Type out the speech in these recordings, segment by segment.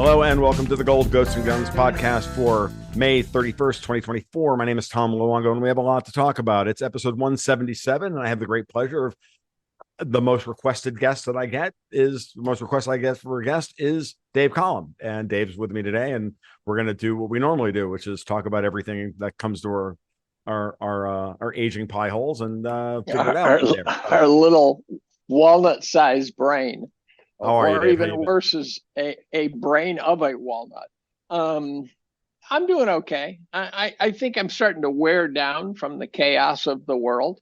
Hello and welcome to the Gold Ghosts and Guns podcast for May 31st, 2024. My name is Tom Luongo and we have a lot to talk about. It's episode 177 and I have the great pleasure of the most requested guest that I get is the most request I get for a guest is Dave Collum. And Dave's with me today and we're going to do what we normally do, which is talk about everything that comes to our aging pie holes and figure it out. Our little walnut-sized brain. Or even worse is a brain of a walnut. I'm doing okay. I think I'm starting to wear down from the chaos of the world.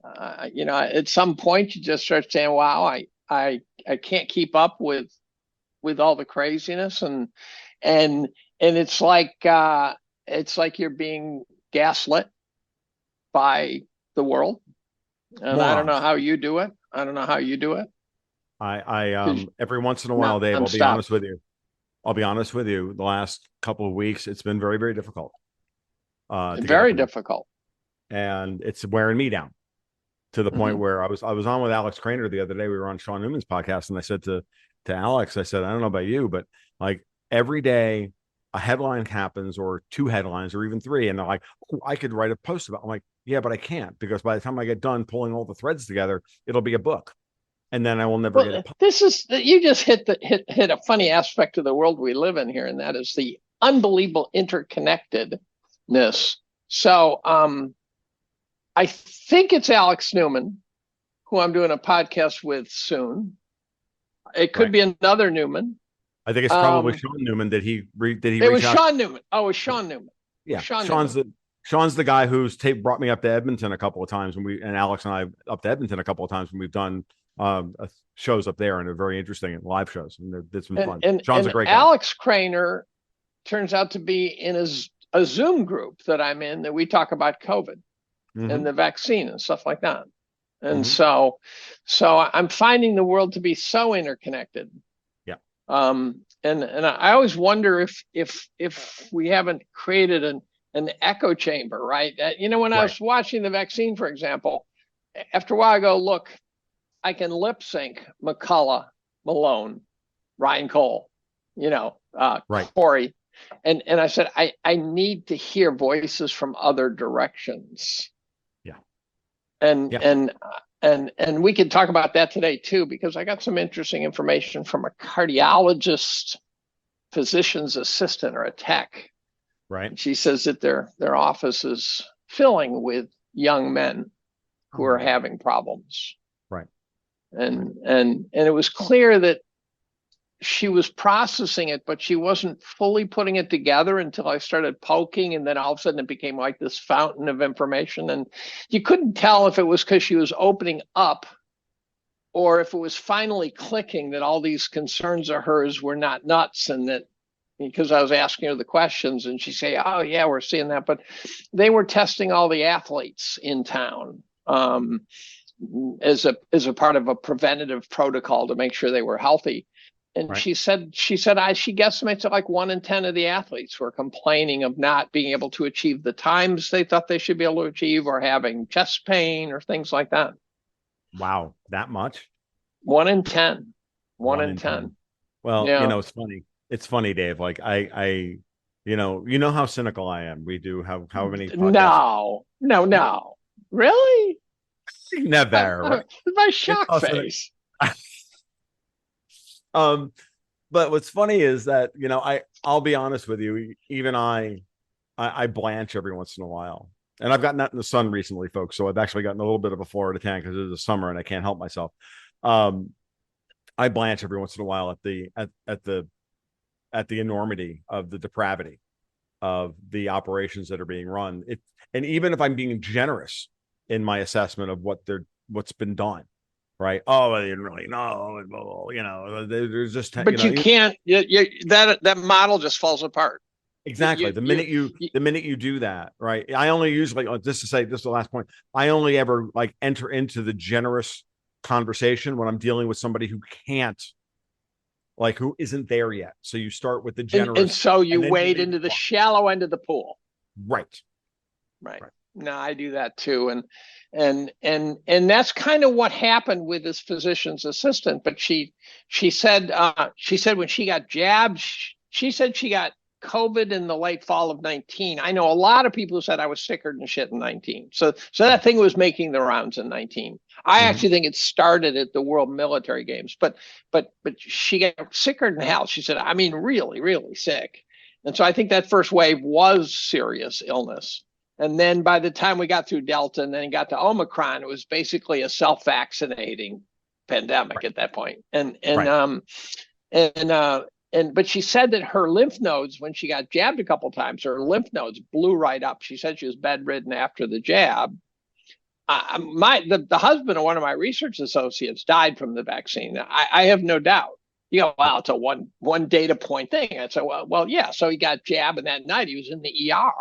At some point you just start saying, wow, I can't keep up with all the craziness and it's like you're being gaslit by the world. And I don't know how you do it. I every once in a while, Dave, I'll be honest with you. The last couple of weeks, it's been very, very difficult. Very difficult. And it's wearing me down to the point where I was on with Alex Craner the other day. We were on Sean Newman's podcast and I said to Alex, I said, I don't know about you, but like every day a headline happens or two headlines or even three. And they're like, oh, I could write a post about it. I'm like, yeah, but I can't because by the time I get done pulling all the threads together, it'll be a book. And then I will never get it. You just hit a funny aspect of the world we live in here, and that is the unbelievable interconnectedness. So I think it's Alex Newman, who I'm doing a podcast with soon. It could be another Newman. I think it's probably Sean Newman. Did he it was Sean Newman. Oh, it was Sean Newman. Yeah, Sean's the guy who's brought me up to Edmonton a couple of times and Alex and I up to Edmonton a couple of times when we've done shows up there and they're very interesting and live shows and it's been fun. Sean's a great guy. Alex Craner turns out to be in a Zoom group that I'm in that we talk about COVID and the vaccine and stuff like that. And so I'm finding the world to be so interconnected. Yeah. And I always wonder if we haven't created an echo chamber, right? When I was watching the vaccine, for example, after a while I go, look, I can lip sync McCullough, Malone, Ryan Cole, Corey. And I said, I need to hear voices from other directions. Yeah. And we can talk about that today too, because I got some interesting information from a cardiologist, physician's assistant or a tech. Right. And she says that their office is filling with young men who are having problems. Right. And it was clear that she was processing it, but she wasn't fully putting it together until I started poking. And then all of a sudden it became like this fountain of information. And you couldn't tell if it was because she was opening up or if it was finally clicking that all these concerns of hers were not nuts and that because I was asking her the questions and she'd say, oh yeah, we're seeing that. But they were testing all the athletes in town. As a part of a preventative protocol to make sure they were healthy. And she said she guesstimates that like 1 in 10 of the athletes were complaining of not being able to achieve the times they thought they should be able to achieve or having chest pain or things like that. Wow. That much? 1 in 10. 1 in 10. Well, it's funny, Dave. Like I how cynical I am. We do how many podcasts? No. Really? Never. My shock face. But what's funny is that I'll be honest with you. Even I blanch every once in a while, and I've gotten out in the sun recently, folks. So I've actually gotten a little bit of a Florida tan because it is summer and I can't help myself. I blanch every once in a while at the enormity of the depravity of the operations that are being run. And even if I'm being generous in my assessment of what's been done, right? Oh, I didn't really know. There's just. But you can't. That model just falls apart. Exactly. The minute you do that, right? I only usually just to say this is the last point. I only ever enter into the generous conversation when I'm dealing with somebody who can't. Who isn't there yet. So you start with the generous. And so you wade into the shallow end of the pool. Right. No, I do that too. And that's kind of what happened with this physician's assistant. But she said when she got jabbed, she said she got COVID in the late fall of 19. I know a lot of people who said I was sicker than shit in 19. So that thing was making the rounds in 19. I actually think it started at the World Military Games, but she got sicker than hell. She said, I mean, really, really sick. And so I think that first wave was serious illness. And then by the time we got through Delta and then got to Omicron, it was basically a self-vaccinating pandemic at that point. But she said that her lymph nodes, when she got jabbed a couple of times, her lymph nodes blew right up. She said she was bedridden after the jab. The husband of one of my research associates died from the vaccine. I have no doubt. You go, well, it's a one data point thing. I said, well, yeah. So he got jabbed, and that night he was in the ER.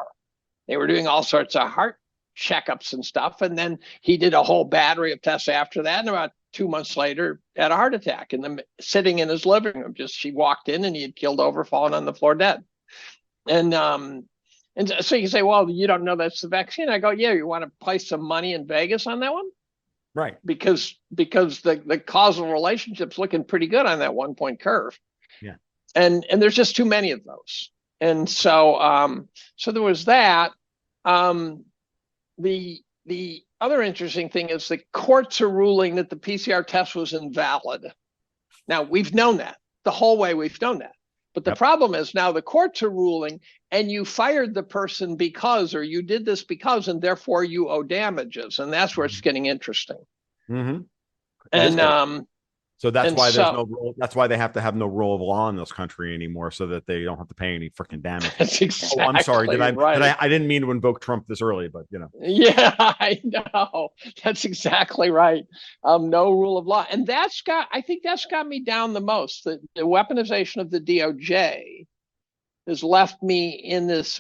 They were doing all sorts of heart checkups and stuff, and then he did a whole battery of tests after that. And about 2 months later, had a heart attack, and sitting in his living room. She walked in, and he had killed over, fallen on the floor dead. And so you say, well, you don't know that's the vaccine. I go, yeah. You want to place some money in Vegas on that one? Right. Because the causal relationship's looking pretty good on that 1 point curve. Yeah. And there's just too many of those. And so so there was that. The other interesting thing is the courts are ruling that the PCR test was invalid. Now, we've known that the whole way. We've known that. But the problem is now the courts are ruling, and you fired the person because, or you did this because, and therefore you owe damages. And that's where it's getting interesting. Mm-hmm. And so that's why there's no rule. That's why they have to have no rule of law in this country anymore, so that they don't have to pay any freaking damage. That's exactly I'm sorry. right. I didn't mean to invoke Trump this early, but you know. Yeah, I know. That's exactly right. No rule of law. And I think that's got me down the most. The weaponization of the DOJ has left me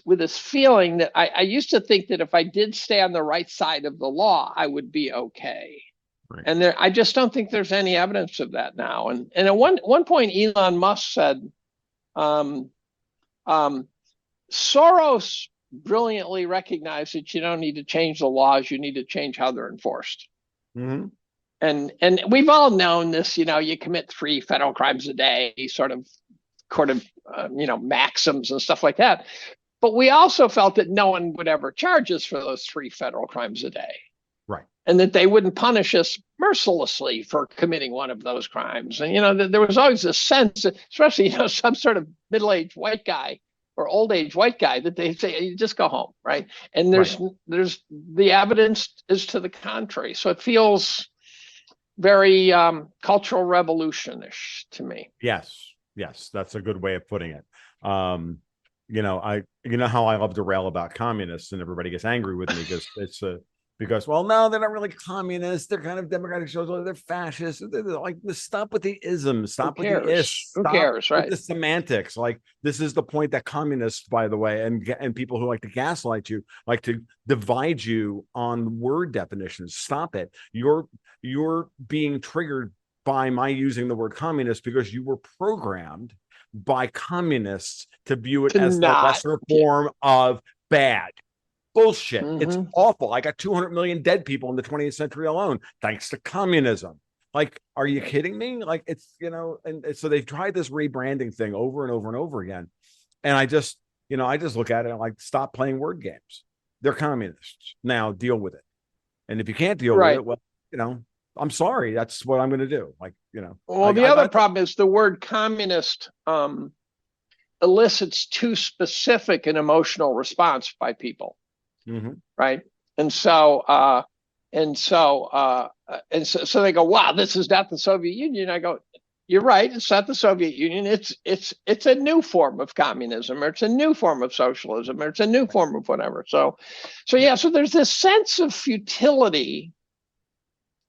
with this feeling that I used to think that if I did stay on the right side of the law, I would be okay. Right. And I just don't think there's any evidence of that now. And at one point, Elon Musk said, Soros brilliantly recognized that you don't need to change the laws; you need to change how they're enforced. Mm-hmm. And we've all known this. You commit 3 federal crimes a day, sort of court of maxims and stuff like that. But we also felt that no one would ever charge us for those 3 federal crimes a day. Right. And that they wouldn't punish us mercilessly for committing one of those crimes. And, there was always a sense, especially, some sort of middle-aged white guy or old-age white guy, that they say, you just go home, right? And there's the evidence is to the contrary. So it feels very cultural revolution-ish to me. Yes, that's a good way of putting it. How I love to rail about communists, and everybody gets angry with me because well, no, they're not really communists. They're kind of democratic socialists. They're fascists. They're like, stop with the isms. Stop with the ish. Who cares, right? The semantics. Like, this is the point that communists, by the way, and people who like to gaslight you, like to divide you on word definitions. Stop it. You're being triggered by my using the word communist because you were programmed by communists to view it as the lesser form of bad. Bullshit. Mm-hmm. It's awful. I got 200 million dead people in the 20th century alone, thanks to communism. Like, are you kidding me? Like, it's, and so they've tried this rebranding thing over and over and over again. And I just look at it and like, stop playing word games. They're communists. Now deal with it. And if you can't deal with it, well, I'm sorry. That's what I'm going to do. Like, Well, the other problem is the word communist elicits too specific an emotional response by people. Mm-hmm. Right. And so they go, wow, this is not the Soviet Union. I go, you're right. It's not the Soviet Union. It's a new form of communism, or it's a new form of socialism, or it's a new form of whatever. So there's this sense of futility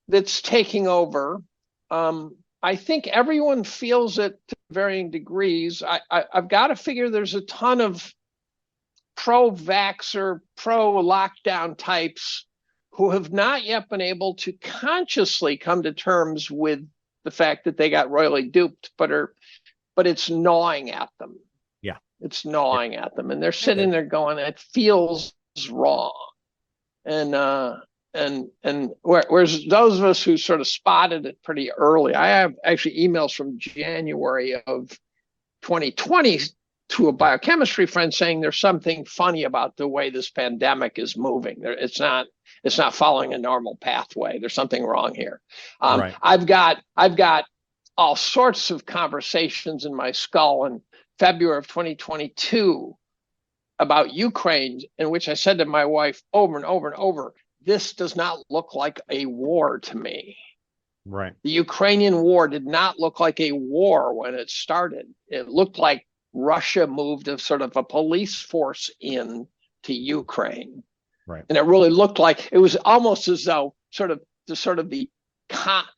that's taking over. I think everyone feels it to varying degrees. I've got to figure there's a ton of pro-vaxxer, pro-lockdown types who have not yet been able to consciously come to terms with the fact that they got royally duped, but it's gnawing at them. Yeah. It's gnawing at them. And they're sitting there going, it feels wrong. And whereas those of us who sort of spotted it pretty early, I have actually emails from January of 2020 to a biochemistry friend saying there's something funny about the way this pandemic is moving. It's not following a normal pathway. There's something wrong here. Right. I've got all sorts of conversations in my skull in February of 2022 about Ukraine, in which I said to my wife over and over and over, this does not look like a war to me. Right. The Ukrainian war did not look like a war when it started. It looked like Russia moved a sort of a police force in to Ukraine. Right. And it really looked like it was almost as though the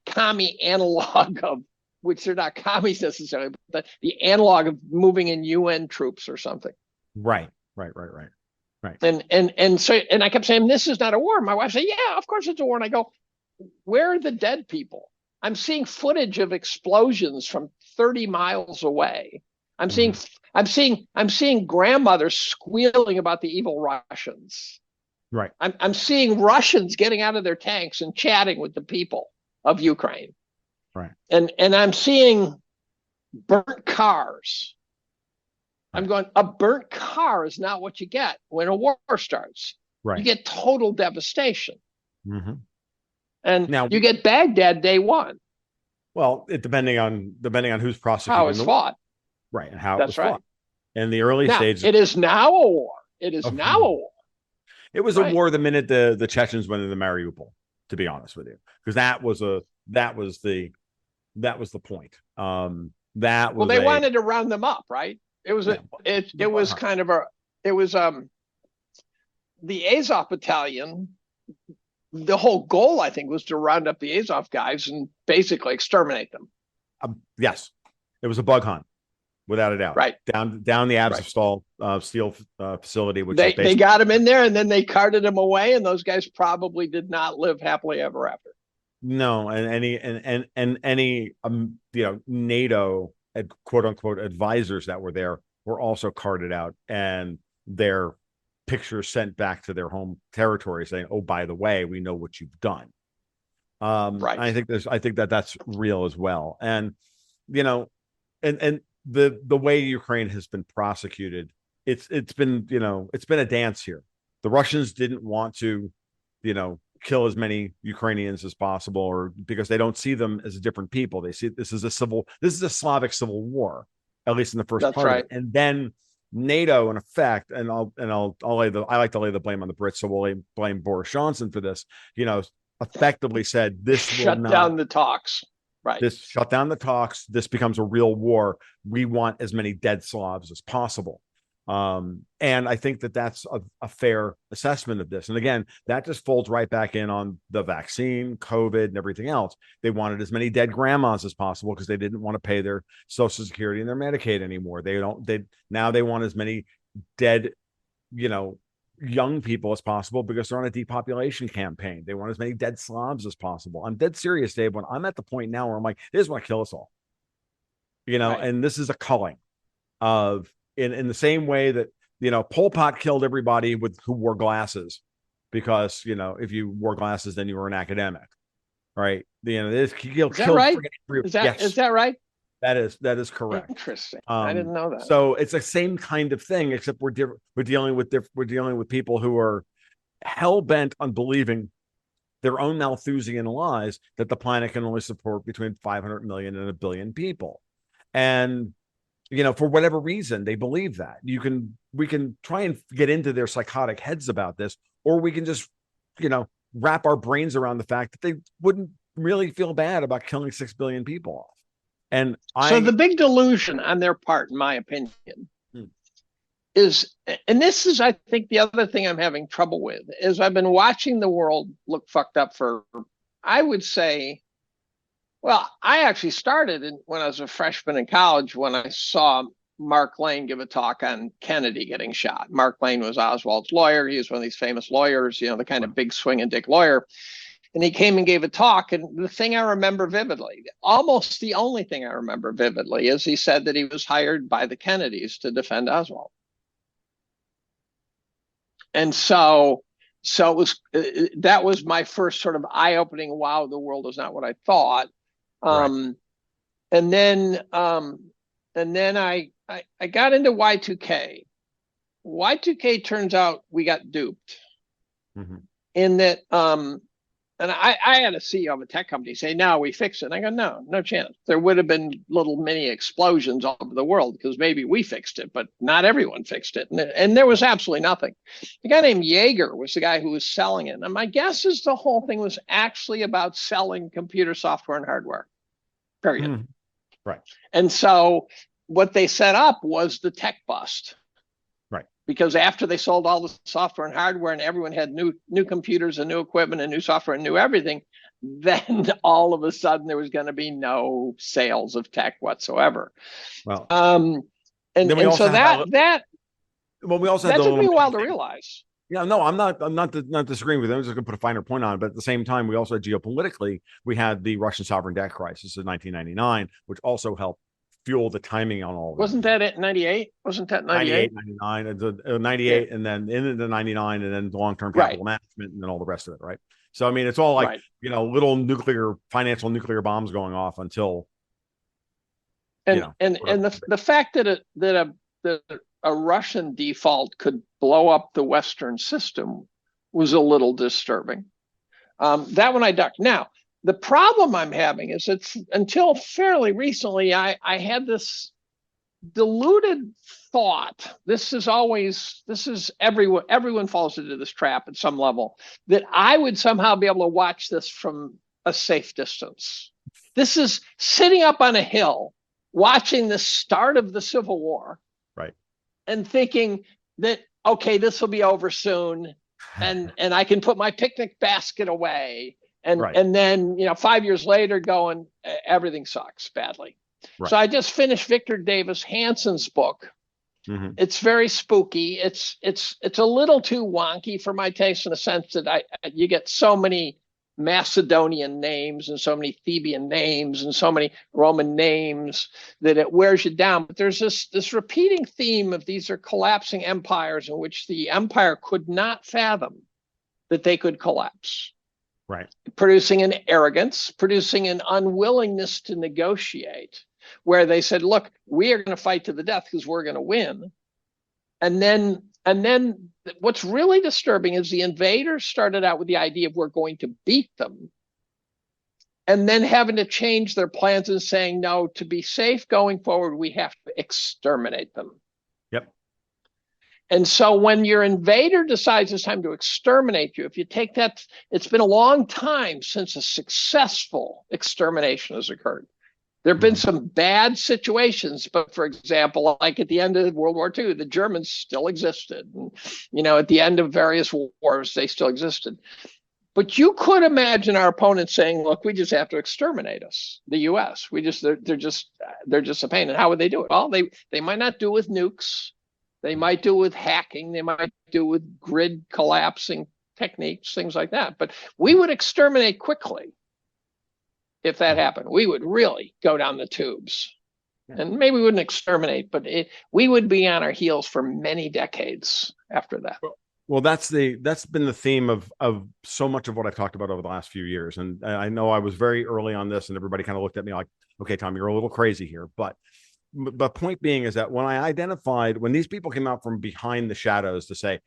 commie analog of, which they're not commies necessarily, but the analog of moving in UN troops or something. Right. And I kept saying, this is not a war. My wife said, yeah, of course it's a war. And I go, where are the dead people? I'm seeing footage of explosions from 30 miles away. I'm seeing grandmothers squealing about the evil Russians. Right. I'm seeing Russians getting out of their tanks and chatting with the people of Ukraine. Right. And I'm seeing burnt cars. I'm going, a burnt car is not what you get when a war starts. Right. You get total devastation. Mm-hmm. And now you get Baghdad day one. Well, depending on who's prosecuting how it's fought. Right. And how That's it was right. fought. In the early stages. It is now a war. It is now a war. It was a war the minute the Chechens went into Mariupol, to be honest with you. Because that was the point. They wanted to round them up, right? It was the Azov battalion. The whole goal, I think, was to round up the Azov guys and basically exterminate them. Yes, it was a bug hunt, without a doubt. Right down the Azovstal steel facility, which they got them in there, and then they carted them away, and those guys probably did not live happily ever after. No, and any NATO quote unquote advisors that were there were also carted out, and their pictures sent back to their home territory saying, oh, by the way, we know what you've done. Right. I think that's real as well. And, and the way Ukraine has been prosecuted, it's been a dance here. The Russians didn't want to, kill as many Ukrainians as possible, or because they don't see them as different people. They see this is a Slavic civil war, at least in the first part of it. And then NATO, in effect, and I like to lay the blame on the Brits, so we'll blame Boris Johnson for this. Effectively said this shut down the talks. Right. This shut down the talks. This becomes a real war. We want as many dead Slavs as possible. And I think that's a fair assessment of this. And again, that just folds right back in on the vaccine, COVID, and everything else. They wanted as many dead grandmas as possible because they didn't want to pay their Social Security and their Medicaid anymore. They want as many dead, young people as possible because they're on a depopulation campaign. They want as many dead Slavs as possible. I'm dead serious, Dave, when I'm at the point now where I'm like, they just want to kill us all. Right. And this is a culling of, in the same way that, Pol Pot killed everybody who wore glasses because, if you wore glasses, then you were an academic, right? Is that right? Is that right? That is correct. Interesting. I didn't know that. So it's the same kind of thing, except we're dealing with people who are hell bent on believing their own Malthusian lies that the planet can only support between 500 million and 1 billion people, and for whatever reason they believe that. We can try and get into their psychotic heads about this, or we can just wrap our brains around the fact that they wouldn't really feel bad about killing 6 billion people off. So the big delusion on their part, in my opinion, is, and this is, I think, the other thing I'm having trouble with, is I've been watching the world look fucked up for, I would say, well, I actually started when I was a freshman in college when I saw Mark Lane give a talk on Kennedy getting shot. Mark Lane was Oswald's lawyer. He was one of these famous lawyers, the kind of big swinging dick lawyer. And he came and gave a talk. And the thing I remember vividly, almost the only thing I remember vividly, is he said that he was hired by the Kennedys to defend Oswald. And so So that was my first sort of eye-opening, wow, the world is not what I thought. Right. And then I got into Y2K. Y2K turns out we got duped Mm-hmm. in that and I had a CEO of a tech company say, no, we fixed it. And I go, no chance. There would have been little mini explosions all over the world because maybe we fixed it, but not everyone fixed it. And there was absolutely nothing. A guy named Jaeger was the guy who was selling it. And my guess is the whole thing was actually about selling computer software and hardware, period. Mm-hmm. Right. And so what they set up was the tech bust. Right. Because after they sold all the software and hardware and everyone had new computers and new equipment and new software and new everything, then all of a sudden there was going to be no sales of tech whatsoever. Well, and so that well, we also that had took me a while to realize. Yeah, no, I'm not disagreeing with them. I'm just going to put a finer point on it. But at the same time, we also geopolitically, we had the Russian sovereign debt crisis of 1999, which also helped fuel the timing on all of it. Wasn't that at 98? Wasn't that 98? 99, 98, yeah. And then into 99, and then the long-term capital management, and then all the rest of it, right? So, I mean, it's all like, little financial nuclear bombs going off until, and the fact that a Russian default could blow up the Western system was a little disturbing. That one I ducked. Now, the problem I'm having is it's until fairly recently, I had this deluded thought. Everyone falls into this trap at some level, that I would somehow be able to watch this from a safe distance. This is sitting up on a hill, watching the start of the Civil War. Right. And thinking that, okay, this will be over soon, and I can put my picnic basket away, and then 5 years later going, everything sucks badly. Right. So I just finished Victor Davis Hanson's book. Mm-hmm. It's very spooky. It's a little too wonky for my taste in the sense that you get so many Macedonian names and so many Theban names and so many Roman names that it wears you down. But there's this repeating theme of these are collapsing empires in which the empire could not fathom that they could collapse. Right. Producing an arrogance, producing an unwillingness to negotiate, where they said, look, we are going to fight to the death because we're going to win. And then what's really disturbing is the invaders started out with the idea of we're going to beat them, and then having to change their plans and saying, no, to be safe going forward, we have to exterminate them. Yep. And so when your invader decides it's time to exterminate you, if you take that, it's been a long time since a successful extermination has occurred. There have been some bad situations, but for example, like at the end of World War II, the Germans still existed. And, at the end of various wars, they still existed. But you could imagine our opponents saying, look, we just have to exterminate us, the US. They're just a pain. And how would they do it? Well, they might not do it with nukes. They might do it with hacking. They might do it with grid collapsing techniques, things like that. But we would exterminate quickly. If that happened, we would really go down the tubes. And maybe we wouldn't exterminate, but we would be on our heels for many decades after that. Well, that's been the theme of so much of what I've talked about over the last few years. And I know I was very early on this, and everybody kind of looked at me like, okay, Tom, you're a little crazy here. But point being is that when these people came out from behind the shadows to say,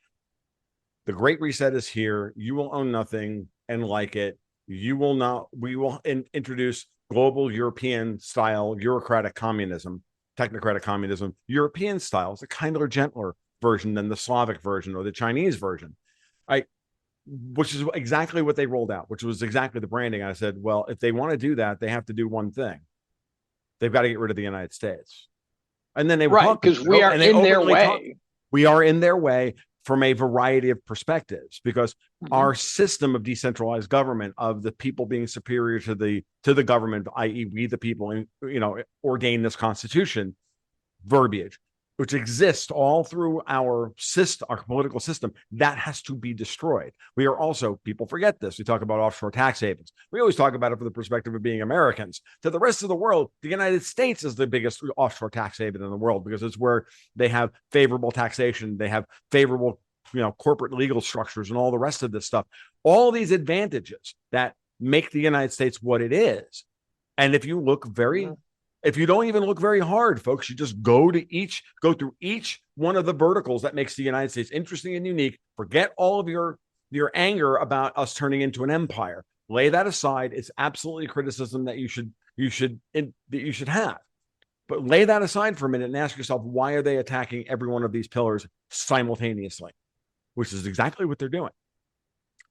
the Great Reset is here, you will own nothing and like it. We will introduce global European style, bureaucratic communism, technocratic communism, European style. It's a kinder, gentler version than the Slavic version or the Chinese version. Which is exactly what they rolled out, which was exactly the branding. I said, well, if they want to do that, they have to do one thing. They've got to get rid of the United States. And then they were because we are in their way. We are in their way from a variety of perspectives, because our system of decentralized government, of the people being superior to the government, i.e. we the people, and ordain this constitution verbiage, which exists all through our system, our political system, that has to be destroyed. We are also, people forget this, we talk about offshore tax havens. We always talk about it from the perspective of being Americans. To the rest of the world, the United States is the biggest offshore tax haven in the world, because it's where they have favorable taxation, they have favorable corporate legal structures and all the rest of this stuff, all these advantages that make the United States what it is. And if you look if you don't even look very hard, folks, you just go through each one of the verticals that makes the United States interesting and unique. Forget all of your anger about us turning into an empire. Lay that aside. It's absolutely criticism that you should have. But lay that aside for a minute and ask yourself, why are they attacking every one of these pillars simultaneously? Which is exactly what they're doing.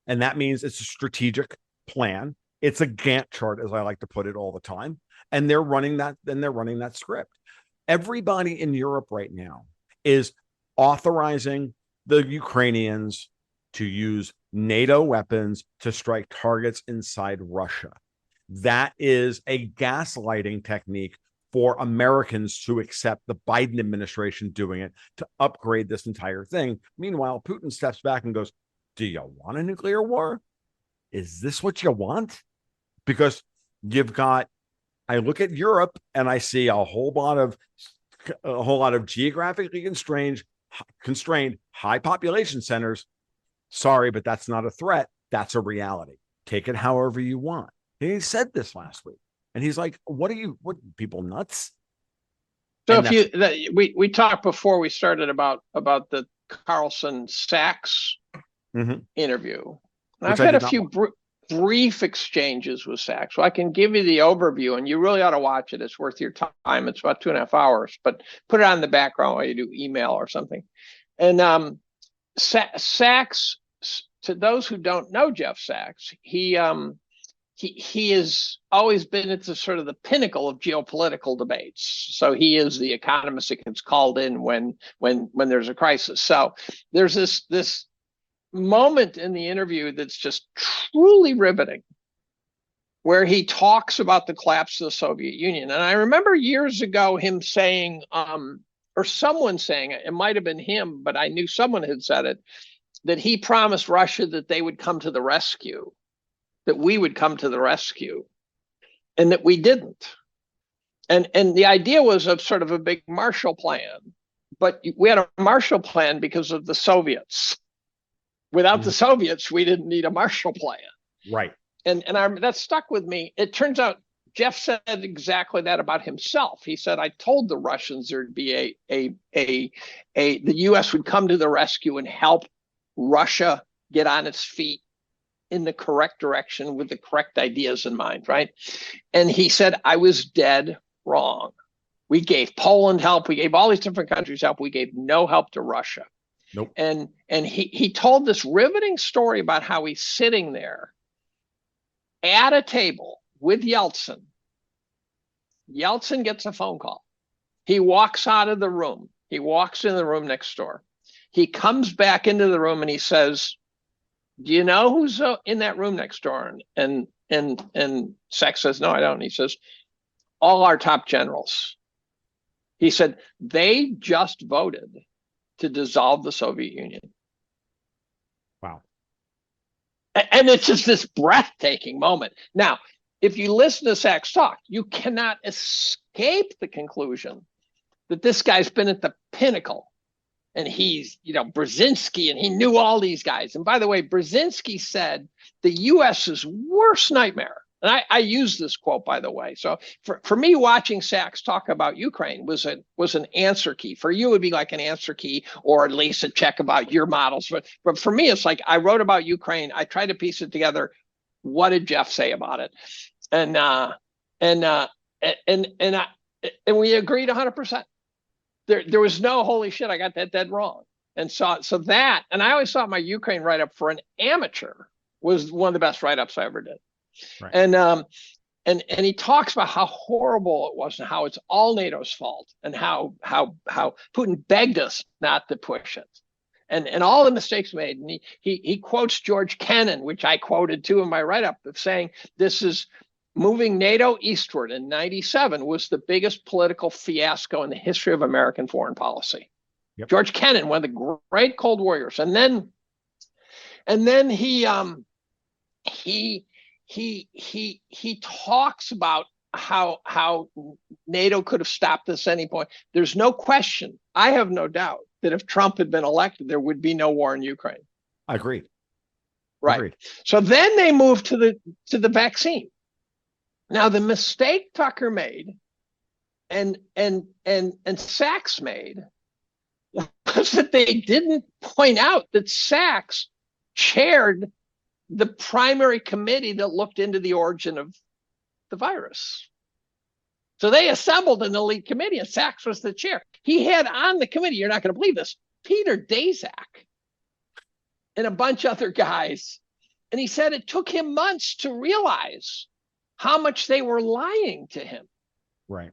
And that means it's a strategic plan. It's a Gantt chart, as I like to put it all the time. And they're running that script. Everybody in Europe right now is authorizing the Ukrainians to use NATO weapons to strike targets inside Russia. That is a gaslighting technique for Americans to accept the Biden administration doing it, to upgrade this entire thing. Meanwhile, Putin steps back and goes, do you want a nuclear war? Is this what you want? Because I look at Europe and I see a whole lot of geographically constrained high population centers. Sorry, but that's not a threat. That's a reality. Take it however you want. And he said this last week. And he's like, what people nuts? So we talked before we started about the Carlson Sachs interview. And I've had a few brief exchanges with Sachs. So I can give you the overview, and you really ought to watch it. It's worth your time. It's about 2.5 hours, but put it on the background while you do email or something. And Sachs, to those who don't know Jeff Sachs, he has always been at the sort of the pinnacle of geopolitical debates. So he is the economist that gets called in when there's a crisis. So there's this moment in the interview that's just truly riveting, where he talks about the collapse of the Soviet Union. And I remember years ago him saying, or someone saying, it might have been him, but I knew someone had said it, that he promised Russia that they would come to the rescue, that we would come to the rescue, and that we didn't. And the idea was of sort of a big Marshall Plan, but we had a Marshall Plan because of the Soviets. Without the Soviets, we didn't need a Marshall Plan. Right. And that stuck with me. It turns out Jeff said exactly that about himself. He said, I told the Russians there'd be the U.S. would come to the rescue and help Russia get on its feet in the correct direction with the correct ideas in mind, right? And he said, I was dead wrong. We gave Poland help. We gave all these different countries help. We gave no help to Russia. Nope. And he told this riveting story about how he's sitting there at a table with Yeltsin. Yeltsin gets a phone call. He walks out of the room. He walks in the room next door. He comes back into the room and he says, do you know who's in that room next door? And Sachs says, no, I don't. And he says, all our top generals. He said, they just voted to dissolve the Soviet Union. Wow. And it's just this breathtaking moment. Now, if you listen to Sachs talk, you cannot escape the conclusion that this guy's been at the pinnacle. And he's, Brzezinski, and he knew all these guys. And by the way, Brzezinski said the US's worst nightmare. And I use this quote, by the way. So for me, watching Sachs talk about Ukraine was an answer key. For you, it would be like an answer key, or at least a check about your models. But for me, it's like I wrote about Ukraine. I tried to piece it together. What did Jeff say about it? And we agreed 100%. There was no holy shit, I got that dead wrong. And so that, and I always thought my Ukraine write-up for an amateur was one of the best write-ups I ever did. Right. And he talks about how horrible it was and how it's all NATO's fault, and how Putin begged us not to push it, and all the mistakes made. And he quotes George Kennan, which I quoted too in my write-up, of saying this is moving NATO eastward in 97 was the biggest political fiasco in the history of American foreign policy. Yep. George Kennan, one of the great Cold Warriors. And then he talks about how NATO could have stopped this at any point. There's no question. I have no doubt that if Trump had been elected, there would be no war in Ukraine. I agree. Right. Agreed. So then they moved to the vaccine. Now the mistake Tucker made and Sachs made was that they didn't point out that Sachs chaired the primary committee that looked into the origin of the virus. So they assembled an elite committee, and Sachs was the chair. He had on the committee, you're not going to believe this, Peter Daszak and a bunch of other guys. And he said it took him months to realize how much they were lying to him. Right.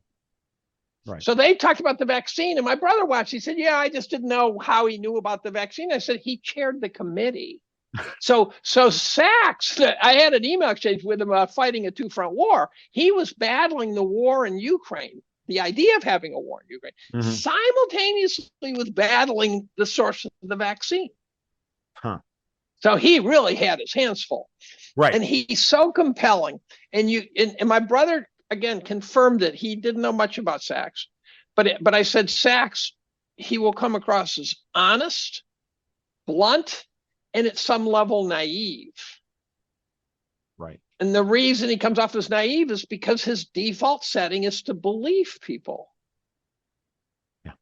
Right. So they talked about the vaccine, and my brother watched. He said, yeah, I just didn't know how he knew about the vaccine. I said, he chaired the committee. So Sachs, I had an email exchange with him about fighting a two-front war. He was battling the war in Ukraine, the idea of having a war in Ukraine, simultaneously with battling the source of the vaccine. Huh. So he really had his hands full. Right. And he's so compelling. And my brother, again, confirmed it. He didn't know much about Sachs. But I said, Sachs, he will come across as honest, blunt, and at some level naive. Right. And the reason he comes off as naive is because his default setting is to believe people. Yeah.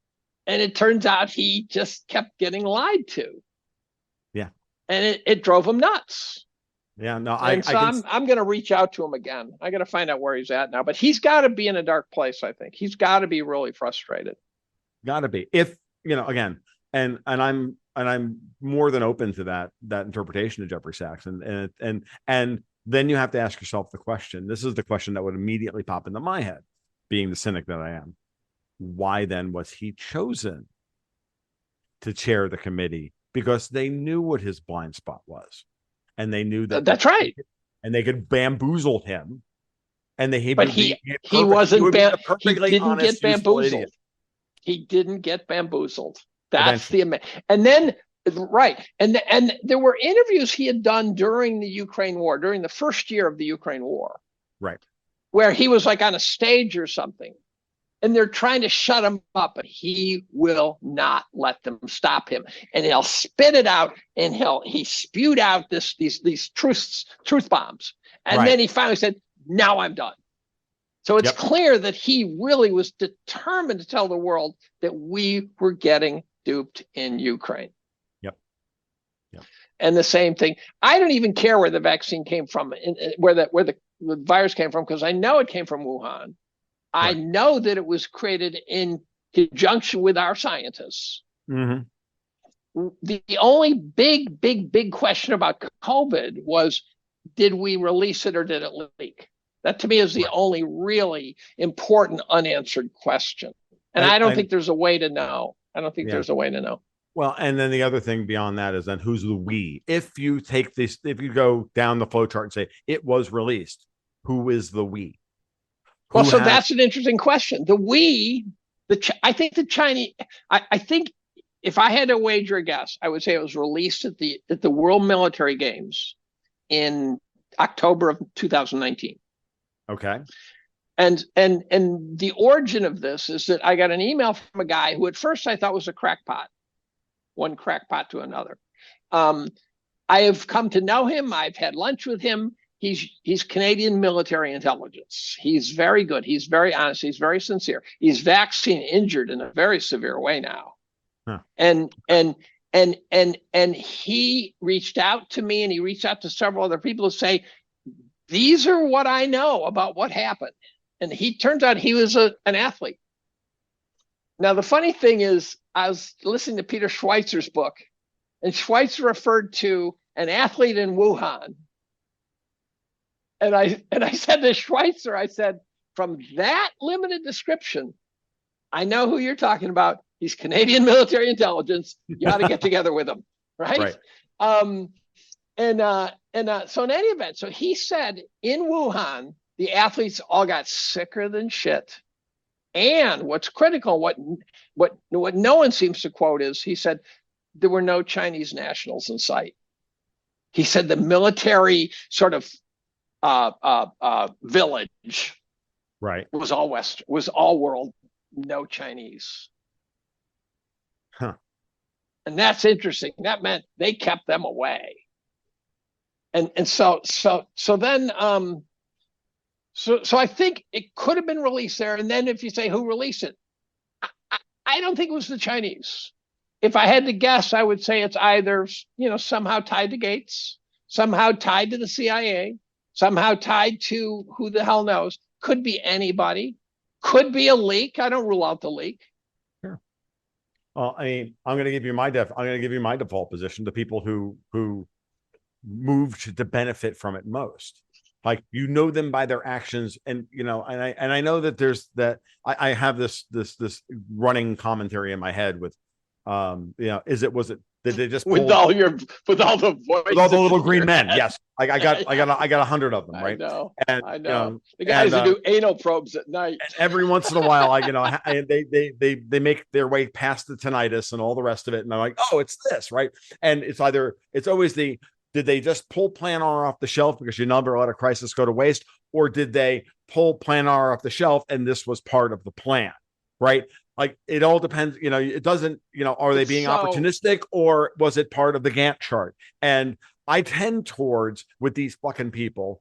And it turns out he just kept getting lied to. Yeah. And it drove him nuts. Yeah. No, I'm going to reach out to him again. I got to find out where he's at now. But he's got to be in a dark place, I think. He's got to be really frustrated. Got to be. If, again, and I'm more than open to that interpretation of Jeffrey Sachs, and then you have to ask yourself the question. This is the question that would immediately pop into my head, being the cynic that I am. Why then was he chosen to chair the committee? Because they knew what his blind spot was, and they knew that's right, and they could bamboozle him, and he wasn't. He didn't get bamboozled. He didn't get bamboozled. That's eventually. And then, right. And there were interviews he had done during the Ukraine war, during the first year of the Ukraine war. Right. Where he was like on a stage or something. And they're trying to shut him up, but he will not let them stop him. And he'll spit it out, and he spewed out these truth bombs. And then he finally said, now I'm done. So it's clear that he really was determined to tell the world that we were getting duped in Ukraine. Yep. And the same thing. I don't even care where the vaccine came from, where the virus came from, because I know it came from Wuhan. Right. I know that it was created in conjunction with our scientists. Mm-hmm. The only big question about COVID was, did we release it or did it leak? That to me is the only really important unanswered question. And I don't think there's a way to know. I don't think there's a way to know. Well, and then the other thing beyond that is then who's the we? If you take this, if you go down the flow chart and say it was released, who is the we? Well, so that's an interesting question. The we, I think the Chinese, I think if I had to wager a guess, I would say it was released at the World Military Games in October of 2019. Okay. And the origin of this is that I got an email from a guy who at first I thought was a crackpot, one crackpot to another. I have come to know him. I've had lunch with him. He's Canadian military intelligence. He's very good. He's very honest. He's very sincere. He's vaccine injured in a very severe way now. Huh. And he reached out to me, and he reached out to several other people to say, these are what I know about what happened. And he turns out he was an athlete. Now, the funny thing is, I was listening to Peter Schweitzer's book, and Schweitzer referred to an athlete in Wuhan. And I said to Schweitzer, I said, from that limited description, I know who you're talking about. He's Canadian military intelligence. You ought to get together with him, right? So in any event, so he said in Wuhan, the athletes all got sicker than shit. And what's critical, what no one seems to quote is, he said there were no Chinese nationals in sight. He said the military sort of village was all West, was all world, no Chinese. Huh. And that's interesting. That meant they kept them away. And so then so I think it could have been released there. And then if you say who released it, I don't think it was the Chinese. If I had to guess, I would say it's either, somehow tied to Gates, somehow tied to the CIA, somehow tied to who the hell knows. Could be anybody. Could be a leak. I don't rule out the leak. Sure. Well, I mean, I'm going to give you my default position. The people who moved to benefit from it most, like, them by their actions, and I know that there's that. I have this running commentary in my head with, did they just with all the voices, with all the little green men? Yes, I got 100 of them, right? I know. The guys who do anal probes at night. Every once in a while, they make their way past the tinnitus and all the rest of it, and I'm like, oh, it's this, right? And it's always did they just pull Plan R off the shelf because you never let a crisis go to waste, or did they pull Plan R off the shelf and this was part of the plan, right? Like, it all depends. It doesn't. Are they being opportunistic, or was it part of the Gantt chart? And I tend towards, with these fucking people,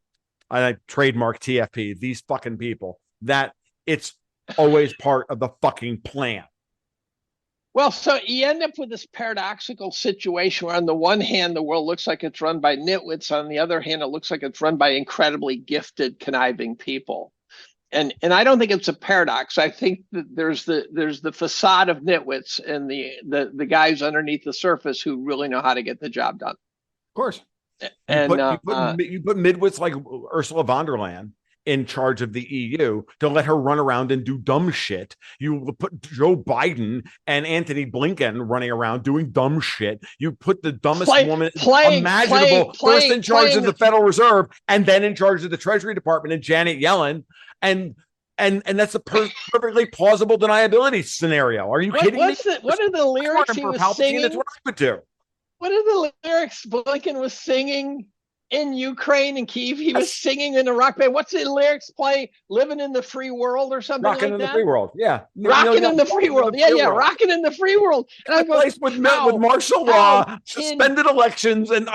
and I trademark TFP, these fucking people, that it's always part of the fucking plan. Well, so you end up with this paradoxical situation where on the one hand, the world looks like it's run by nitwits. On the other hand, it looks like it's run by incredibly gifted, conniving people. And I don't think it's a paradox. I think that there's the facade of nitwits and the guys underneath the surface who really know how to get the job done. Of course. And you put midwits like Ursula von der Leyen in charge of the EU to let her run around and do dumb shit. You put Joe Biden and Anthony Blinken running around doing dumb shit. You put the dumbest woman imaginable first in charge of the Federal Reserve and then in charge of the Treasury Department, and Janet Yellen. And that's a perfectly plausible deniability scenario. Are you kidding me? What are the lyrics he was singing? That's what I would do. What are the lyrics Blinken was singing in Ukraine and Kyiv? He was singing in a rock band. What's the lyrics play? Living in the free world or something Rocking like that? In the free world, yeah. Rocking in the free world. Yeah, rocking in the free world. And I go, with martial law, suspended elections, and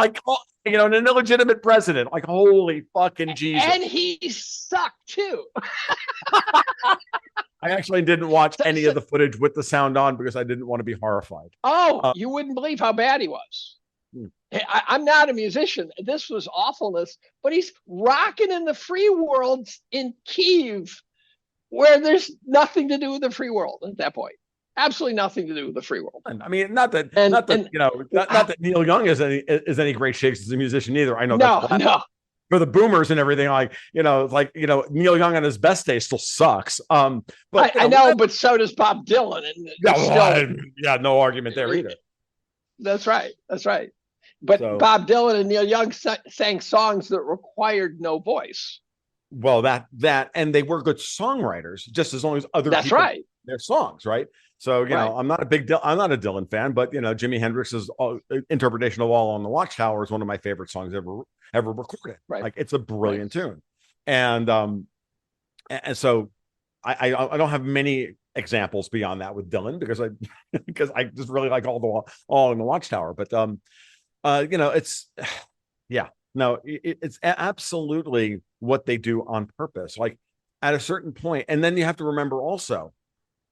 an illegitimate president. Like, holy fucking Jesus. And he sucked too. I actually didn't watch any of the footage with the sound on because I didn't want to be horrified. Oh, you wouldn't believe how bad he was. I'm not a musician. This was awfulness, but he's rocking in the free world in Kyiv, where there's nothing to do with the free world at that point. Absolutely nothing to do with the free world. I mean, not that Neil Young is any great shakes as a musician either. I know no. For the boomers and everything, Neil Young on his best day still sucks. But I know, but so does Bob Dylan. And no argument there either. That's right. But Bob Dylan and Neil Young sang songs that required no voice. Well, that and they were good songwriters, just as long as other people their songs, right? So I'm not a Dylan fan, but Jimi Hendrix's interpretation of "All on the Watchtower" is one of my favorite songs ever recorded. Right. Like, it's a brilliant tune, and so I don't have many examples beyond that with Dylan because I just really like All in the Watchtower, but it's absolutely what they do on purpose. Like, at a certain point, and then you have to remember also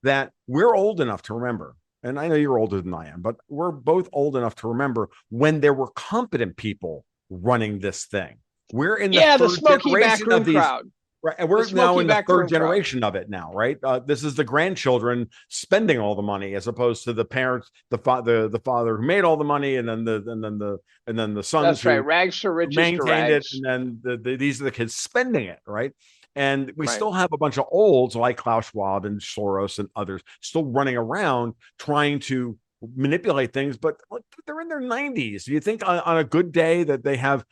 that we're old enough to remember, and I know you're older than I am, but we're both old enough to remember when there were competent people running this thing. We're in the smoky backroom crowd. Right, and we're now in the third generation of it now, right? This is the grandchildren spending all the money, as opposed to the parents, the father who made all the money, and then the sons. That's right. Rags to riches maintained it, and then these are the kids spending it, right? And we still have a bunch of olds like Klaus Schwab and Soros and others still running around trying to manipulate things, but they're in their 90s. Do you think on a good day that they have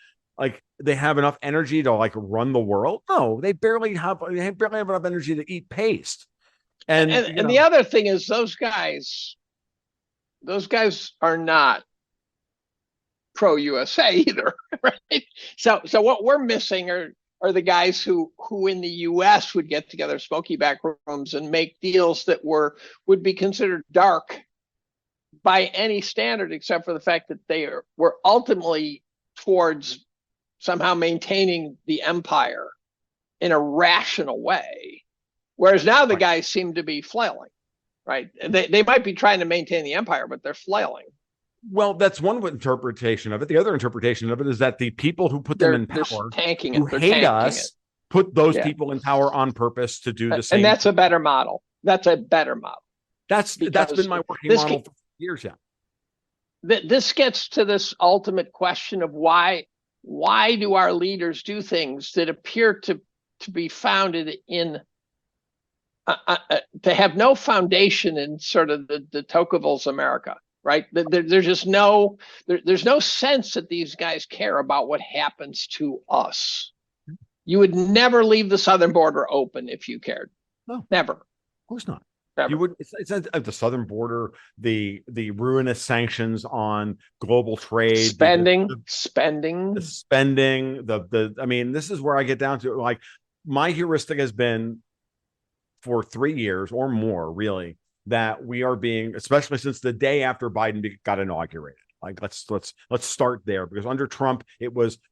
enough energy to run the world? No, they barely have enough energy to eat paste. And the other thing is those guys are not pro USA either, right? So what we're missing are the guys who in the US would get together smoky back rooms and make deals that would be considered dark by any standard, except for the fact that were ultimately towards somehow maintaining the empire in a rational way. Whereas now the guys seem to be flailing, right? They might be trying to maintain the empire, but they're flailing. Well, that's one interpretation of it. The other interpretation of it is that the people who put them in power, tanking who hate us, put those people in power on purpose to do the same. And that's a better model. That's a better model. That's been my working model for years. Yeah. This gets to this ultimate question of why do our leaders do things that appear to be founded in to have no foundation in sort of the Tocqueville's America, right? There's just there's no sense that these guys care about what happens to us. You would never leave the southern border open if you cared. No, never. Of course not. Never. You would. It's at the southern border, the ruinous sanctions on global trade, spending. I mean, this is where I get down to, like, my heuristic has been for 3 years or more, really, that we are being, especially since the day after Biden got inaugurated. Like, let's start there, because under Trump,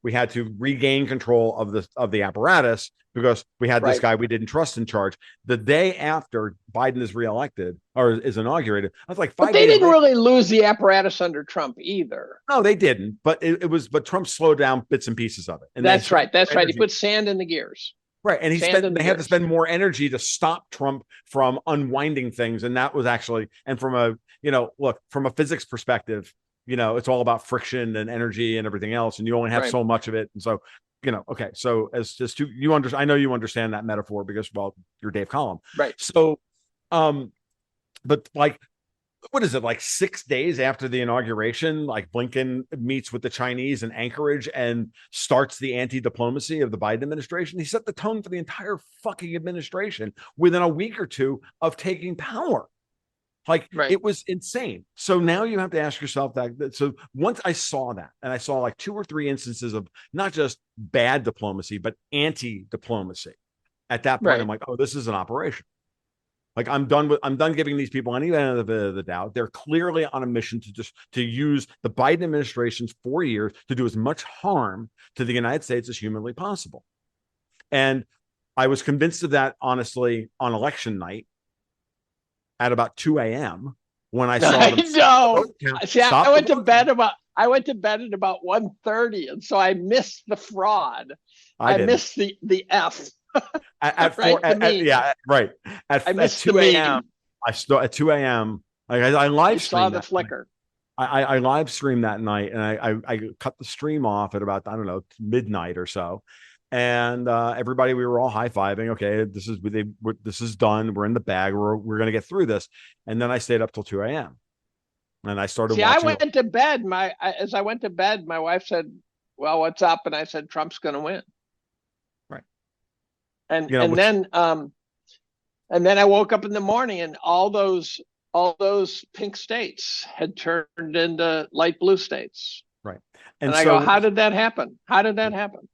we had to regain control of the apparatus because we had this guy we didn't trust in charge. The day after Biden is reelected or is inaugurated, I was like, but they didn't really lose the apparatus under Trump either. No, they didn't. But but Trump slowed down bits and pieces of it. And that's right. He put sand in the gears. Right. And they had to spend more energy to stop Trump from unwinding things. And that was actually, and from a physics perspective, it's all about friction and energy and everything else. And you only have so much of it. And so, okay. So I know you understand that metaphor because, well, you're Dave Collum. Right. So, but like, what is it, like 6 days after the inauguration, like Blinken meets with the Chinese in Anchorage and starts the anti-diplomacy of the Biden administration? He set the tone for the entire fucking administration within a week or two of taking power. Like, it was insane. So now you have to ask yourself that. So once I saw that, and I saw like 2 or 3 instances of not just bad diplomacy, but anti-diplomacy, at that point, I'm like, oh, this is an operation. Like, I'm done giving these people any benefit of the doubt. They're clearly on a mission to use the Biden administration's 4 years to do as much harm to the United States as humanly possible. And I was convinced of that, honestly, on election night at about 2 a.m. when I saw them. See, I went to bed at about 1:30, and so I missed the fraud. I missed the F. At 2 a.m. At 2 a.m. Like, I live streamed. Saw the flicker. I live streamed that night, and I cut the stream off at about, I don't know, midnight or so. And everybody, we were all high-fiving. Okay, this is done. We're in the bag. We're going to get through this. And then I stayed up till 2 a.m. and I started watching. I went to bed. As I went to bed, my wife said, "Well, what's up?" And I said, "Trump's going to win." Right. And then I woke up in the morning, and all those pink states had turned into light blue states. Right. And I go, how did that happen? How did that happen?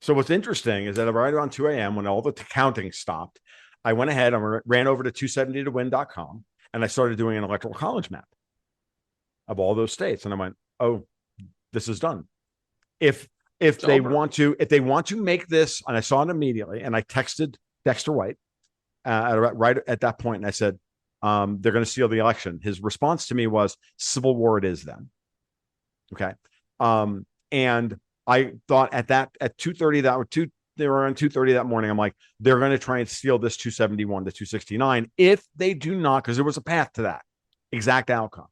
So what's interesting is that right around 2 a.m. when all the counting stopped, I went ahead and ran over to 270towin.com, and I started doing an electoral college map of all those states. And I went, oh, this is done. If they want to make this, and I saw it immediately, and I texted Dexter White right at that point, and I said, they're going to steal the election. His response to me was, civil war it is then. Okay. And I thought at 2:30 they were around 2:30 that morning. I'm like, they're going to try and steal this 271 to 269. If they do not, because there was a path to that exact outcome.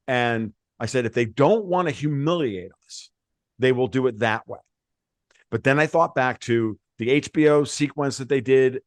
And I said, if they don't want to humiliate us, they will do it that way. But then I thought back to the HBO sequence that they did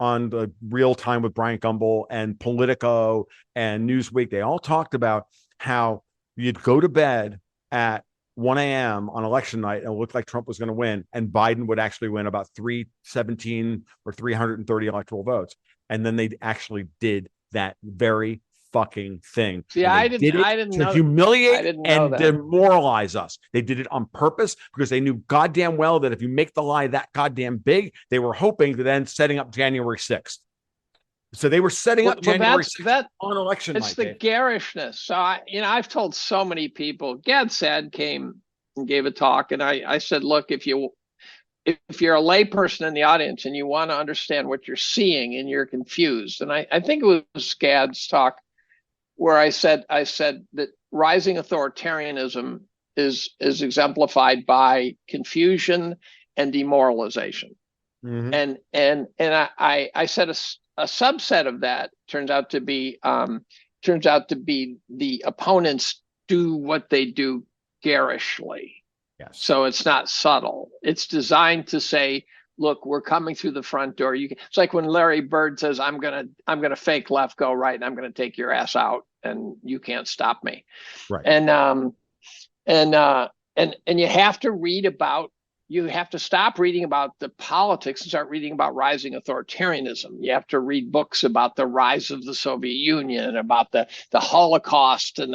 on the Real Time with Bryant Gumbel and Politico and Newsweek. They all talked about how you'd go to bed at 1 a.m. on election night and it looked like Trump was going to win, and Biden would actually win about 317 or 330 electoral votes. And then they actually did that very fucking thing. See, I didn't know, humiliate and demoralize us. They did it on purpose because they knew goddamn well that if you make the lie that goddamn big, they were hoping to then setting up January 6th. So they were setting up January 6th on election it's night. The Dave. garishness. So I've told so many people. Gad Sad came and gave a talk, and I said, look, if you're a layperson in the audience and you want to understand what you're seeing and you're confused, and I think it was Gad's talk where I said that rising authoritarianism is exemplified by confusion and demoralization. Mm-hmm. And I said a subset of that turns out to be the opponents do what they do garishly. Yes. So it's not subtle. It's designed to say, look, we're coming through the front door. It's like when Larry Bird says, I'm gonna fake left, go right, and I'm gonna take your ass out, and you can't stop me. Right. And you have to read about. You have to stop reading about the politics and start reading about rising authoritarianism. You have to read books about the rise of the Soviet Union, about the Holocaust, and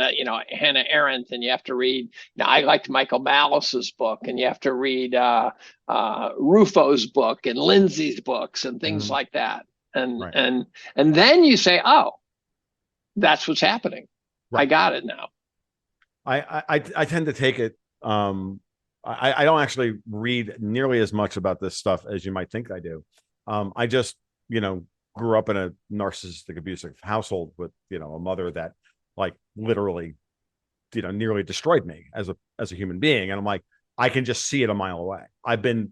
Hannah Arendt. And you have to read. I liked Michael Malice's book, and you have to read Rufo's book and Lindsay's books and things like that. And then you say, oh, that's what's happening. Right. I got it now. I tend to take it. I don't actually read nearly as much about this stuff as you might think I do. I just, grew up in a narcissistic, abusive household with, a mother that like literally, nearly destroyed me as a human being. And I'm like, I can just see it a mile away. I've been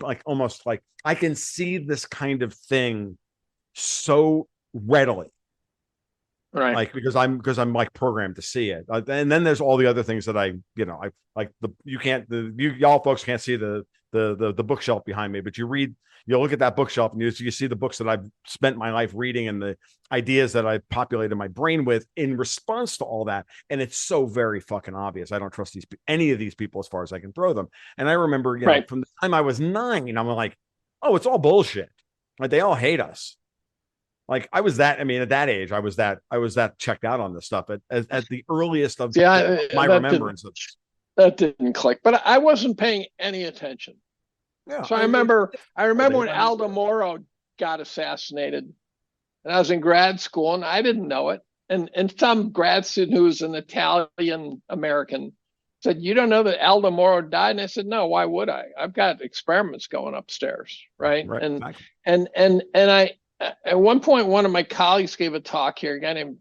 like almost like I can see this kind of thing so readily. Right. Like because I'm like programmed to see it, and then there's all the other things that I like y'all folks can't see the bookshelf behind me, but you look at that bookshelf and you see the books that I've spent my life reading and the ideas that I've populated my brain with in response to all that, and it's so very fucking obvious. I don't trust any of these people as far as I can throw them. And I remember from the time I was 9, I'm like, oh, it's all bullshit. Like they all hate us. Like I was that, at that age, I was that checked out on this stuff at the earliest of my remembrance. That didn't click, but I wasn't paying any attention. Yeah. So I remember when Aldo Moro got assassinated, and I was in grad school and I didn't know it. And some grad student who was an Italian American said, "You don't know that Aldo Moro died?" And I said, "No, why would I? I've got experiments going upstairs." Right. And I, at one point, one of my colleagues gave a talk here, a guy named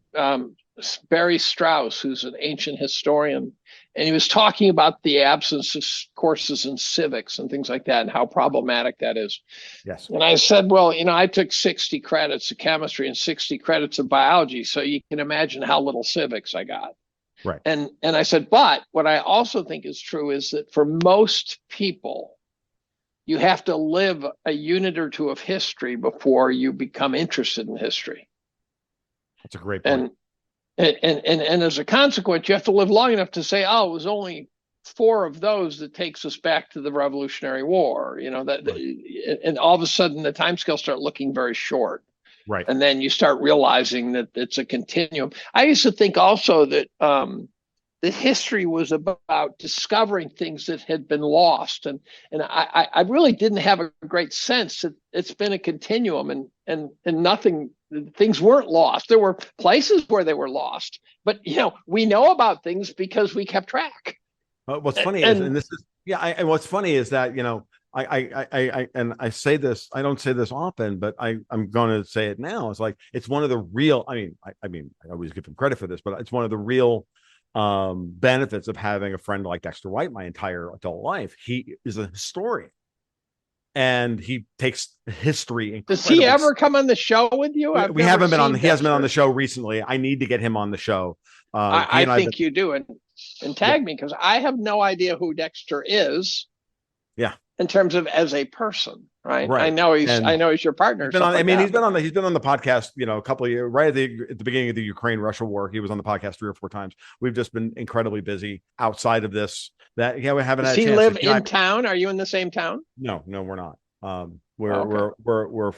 Barry Strauss, who's an ancient historian, and he was talking about the absence of courses in civics and things like that and how problematic that is. Yes. And I said, well, I took 60 credits of chemistry and 60 credits of biology, so you can imagine how little civics I got. Right. And I said, but what I also think is true is that for most people, you have to live a unit or two of history before you become interested in history. That's a great point. And as a consequence, you have to live long enough to say, oh, it was only 4 of those that takes us back to the Revolutionary War. And all of a sudden the timescales start looking very short. Right. And then you start realizing that it's a continuum. I used to think also that that history was about discovering things that had been lost. And I really didn't have a great sense that it's been a continuum and nothing, things weren't lost. There were places where they were lost, but we know about things because we kept track. What's funny is, and this is, and what's funny is that, I say this, I don't say this often, but I'm going to say it now. It's like, it's one of the real, I always give him credit for this, but it's one of the real benefits of having a friend like Dexter White my entire adult life. He is a historian and he takes history. Does he ever come on the show with you? We haven't been on. He hasn't been on the show recently. I need to get him on the show. I think you do, and tag me, because I have no idea who Dexter is. Yeah. In terms of as a person, right? I know he's your partner. He's been on the podcast, a couple of years, right at the beginning of the Ukraine-Russia war. He was on the podcast 3 or 4 times. We've just been incredibly busy outside of this. We haven't had a chance. Does he live in town? Are you in the same town? No, we're not. We're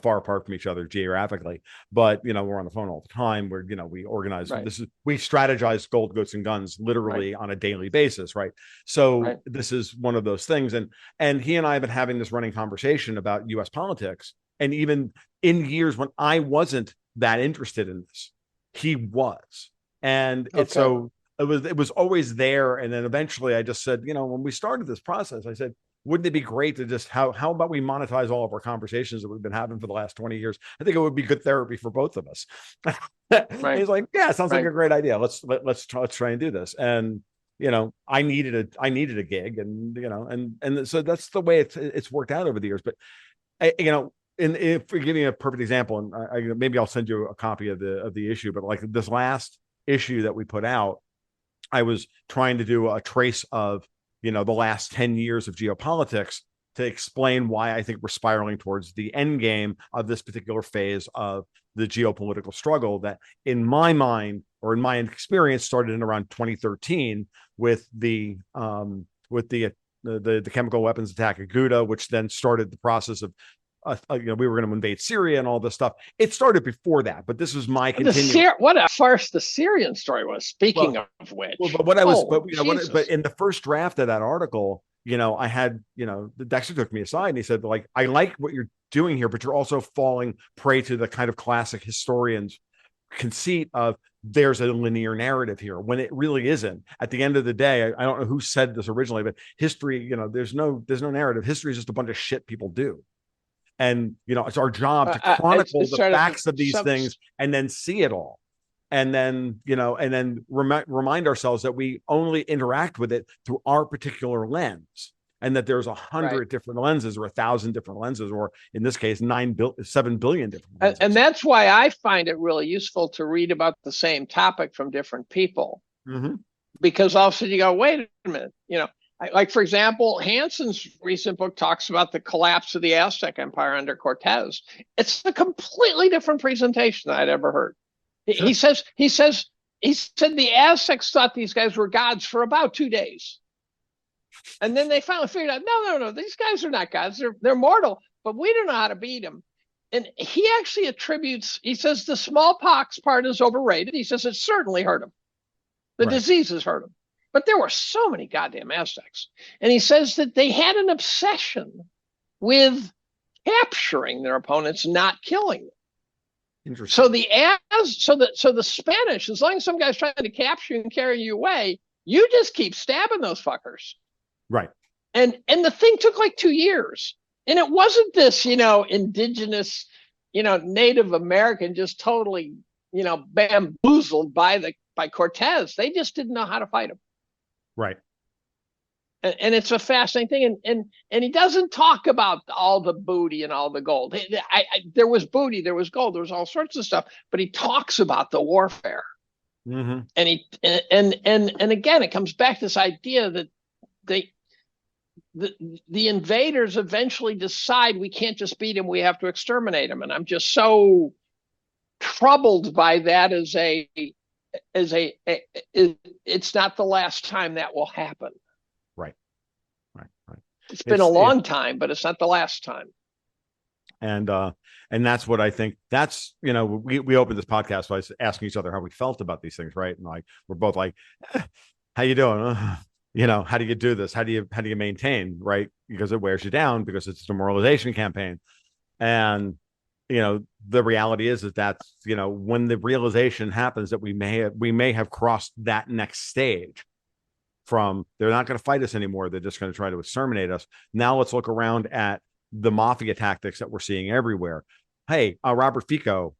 far apart from each other geographically, but we're on the phone all the time. We organize. Right. We strategize gold, goats, and guns literally on a daily basis, right? So this is one of those things, and he and I have been having this running conversation about U.S. politics And even in years when I wasn't that interested in this, he was. And it's so it was always there. And then eventually I just said, when we started this process, I said, wouldn't it be great to just how about we monetize all of our conversations that we've been having for the last 20 years? I think it would be good therapy for both of us. Right. He's like, yeah, sounds like a great idea. Let's try and do this. And I needed a gig, and so that's the way it's worked out over the years. But if we give you a perfect example, and maybe I'll send you a copy of the issue, but like this last issue that we put out, I was trying to do a trace of the last 10 years of geopolitics to explain why I think we're spiraling towards the end game of this particular phase of the geopolitical struggle that, in my mind or in my experience, started in around 2013 with the chemical weapons attack at Ghouta, which then started the process of we were going to invade Syria and all this stuff. It started before that, but this was my continuum. What a farce the Syrian story was. Speaking of which, but what I was, but in the first draft of that article, I had, Dexter took me aside and he said, like, I like what you're doing here, but you're also falling prey to the kind of classic historians conceit of there's a linear narrative here when it really isn't. At the end of the day, I don't know who said this originally, but history, there's no narrative. History is just a bunch of shit people do. And, it's our job to chronicle the facts of these things and then see it all. And then, remind ourselves that we only interact with it through our particular lens, and that there's 100 different lenses or 1,000 different lenses, or in this case, 7 billion different lenses. And that's why I find it really useful to read about the same topic from different people. Mm-hmm. Because all of a sudden you go, wait a minute, like, for example, Hanson's recent book talks about the collapse of the Aztec Empire under Cortez. It's a completely different presentation than I'd ever heard. Sure. He said the Aztecs thought these guys were gods for about 2 days. And then they finally figured out, no, these guys are not gods. They're mortal, but we don't know how to beat them. And he actually he says the smallpox part is overrated. He says it certainly hurt him. The diseases hurt him. But there were so many goddamn Aztecs. And he says that they had an obsession with capturing their opponents, not killing them. Interesting. So the Spanish, as long as some guy's trying to capture you and carry you away, you just keep stabbing those fuckers. Right. And the thing took like 2 years. And it wasn't this, indigenous, Native American just totally, bamboozled by Cortez. They just didn't know how to fight him. Right. And it's a fascinating thing. And he doesn't talk about all the booty and all the gold. There was booty, there was gold, there was all sorts of stuff, but he talks about the warfare. Mm-hmm. And again, it comes back to this idea that the invaders eventually decide we can't just beat him, we have to exterminate him. And I'm just so troubled by that it's not the last time that will happen. Right. It's been a long time, but it's not the last time. And that's what I think. That's, we opened this podcast by asking each other how we felt about these things, right? And like we're both like, how you doing? How do you do this? How do you maintain, right? Because it wears you down, because it's a demoralization campaign. And the reality is that that's, when the realization happens that we may have crossed that next stage from they're not going to fight us anymore, they're just going to try to exterminate us. Now let's look around at the mafia tactics that we're seeing everywhere. Hey, Robert Fico,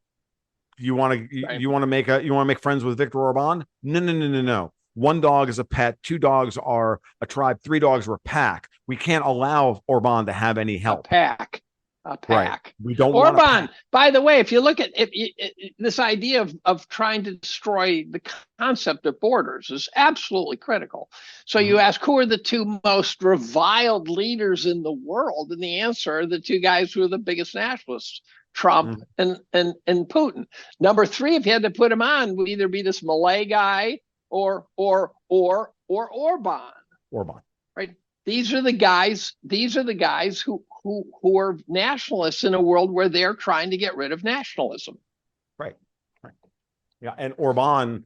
you want to make friends with Viktor Orban? No. 1 dog is a pet, 2 dogs are a tribe, 3 dogs are a pack. We can't allow Orban to have any help. A pack. Right. We don't Orban, by the way, if you look at this idea of trying to destroy the concept of borders is absolutely critical. So you ask, who are the 2 most reviled leaders in the world? And the answer are the 2 guys who are the biggest nationalists, Trump and Putin. Number 3, if you had to put him on, would either be this Malay guy or Orban. Right. These are the guys who are nationalists in a world where they're trying to get rid of nationalism. Right. Yeah. And Orban,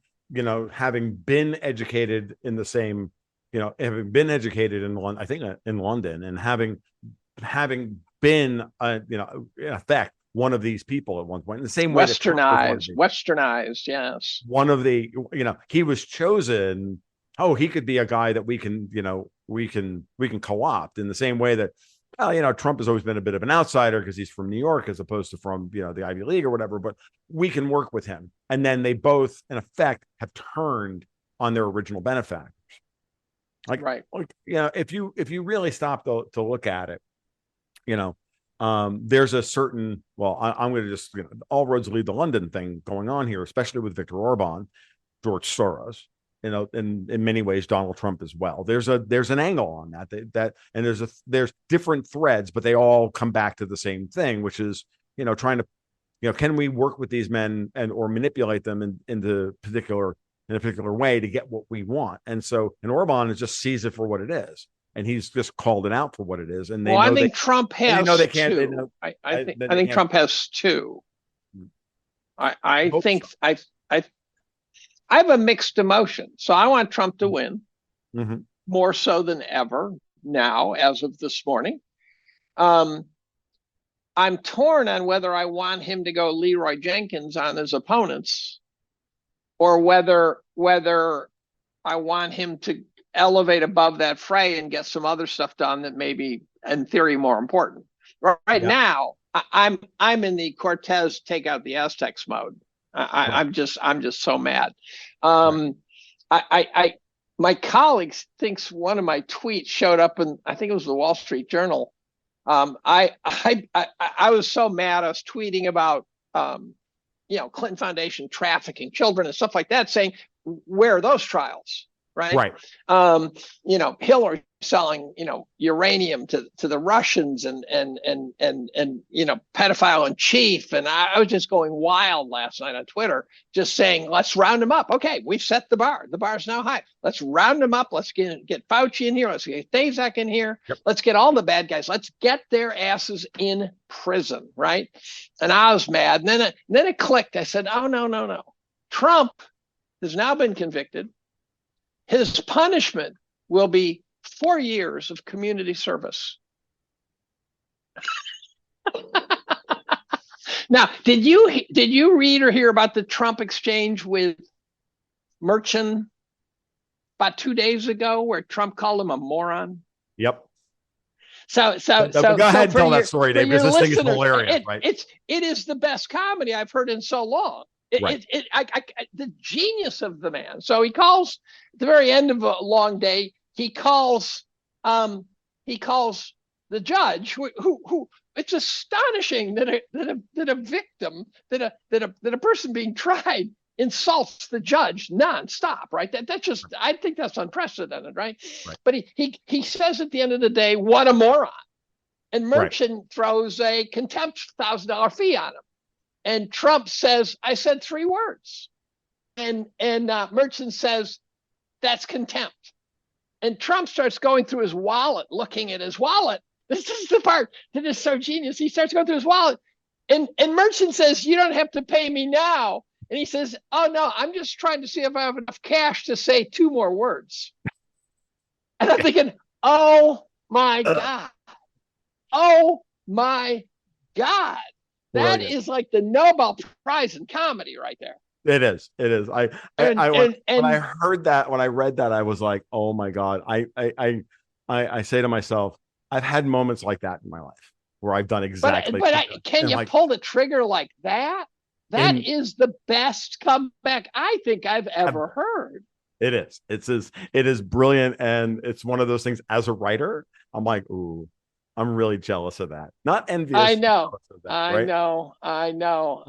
having been educated in the same, having been educated in London, I think in London, and having been, in effect, one of these people at one point. In the same way that Trump was westernized, yes. one of the, he was chosen. Oh, he could be a guy that we can, we can co-opt in the same way that, Trump has always been a bit of an outsider because he's from New York as opposed to from, the Ivy League or whatever, but we can work with him. And then they both, in effect, have turned on their original benefactors. Right. If you really stop to look at it, there's a certain, I'm going to just, all roads lead to London thing going on here, especially with Viktor Orban, George Soros, in many ways, Donald Trump as well. There's an angle on that, and there's different threads, but they all come back to the same thing, which is, trying to, can we work with these men or manipulate them in a particular way to get what we want? And Orban just sees it for what it is. And he's just called it out for what it is. And I think Trump has they can't. Two. I think Trump has two. I think so. I have a mixed emotion. So I want Trump to win more so than ever now, as of this morning. I'm torn on whether I want him to go Leroy Jenkins on his opponents, or whether I want him to elevate above that fray and get some other stuff done that may be, in theory, more important. Right now, I'm in the Cortez take out the Aztecs mode. I'm just so mad. My colleague thinks one of my tweets showed up in, I think it was the Wall Street Journal. I was so mad. I was tweeting about Clinton Foundation trafficking children and stuff like that, saying, where are those trials? Right. Hillary selling, uranium to the Russians and pedophile in chief. And I was just going wild last night on Twitter, just saying, let's round them up. Okay, we've set the bar. The bar's now high. Let's round them up. Let's get Fauci in here. Let's get Staving in here. Yep. Let's get all the bad guys. Let's get their asses in prison. Right. And I was mad. And then it clicked. I said, oh, no. Trump has now been convicted. His punishment will be 4 years of community service. Now, did you read or hear about the Trump exchange with Merchant about 2 days ago, where Trump called him a moron? Yep. So go ahead and tell that story, Dave, because this thing is hilarious, right? It is the best comedy I've heard in so long. The genius of the man. So he calls at the very end of a long day. He calls the judge, who it's astonishing that a victim, that a person being tried insults the judge nonstop, right? That's just, I think that's unprecedented, right? But he says at the end of the day, what a moron. And Merchant throws a contempt $1,000 fee on him. And Trump says, I said 3 words. And Merchant says, that's contempt. And Trump starts going through his wallet, looking at his wallet. This is the part that is so genius. He starts going through his wallet. And Merchant says, you don't have to pay me now. And he says, oh, no, I'm just trying to see if I have enough cash to say 2 more words. And I'm thinking, oh, my God. Oh, my God. That is like the Nobel Prize in comedy right there. It is. When I heard that, when I read that, I was like, oh my God. I say to myself, I've had moments like that in my life where I've done exactly. But can you pull the trigger like that? That is the best comeback I think I've ever heard. It is. It is brilliant. And it's one of those things, as a writer, I'm like, ooh, I'm really jealous of that. Not envious. I know. I know.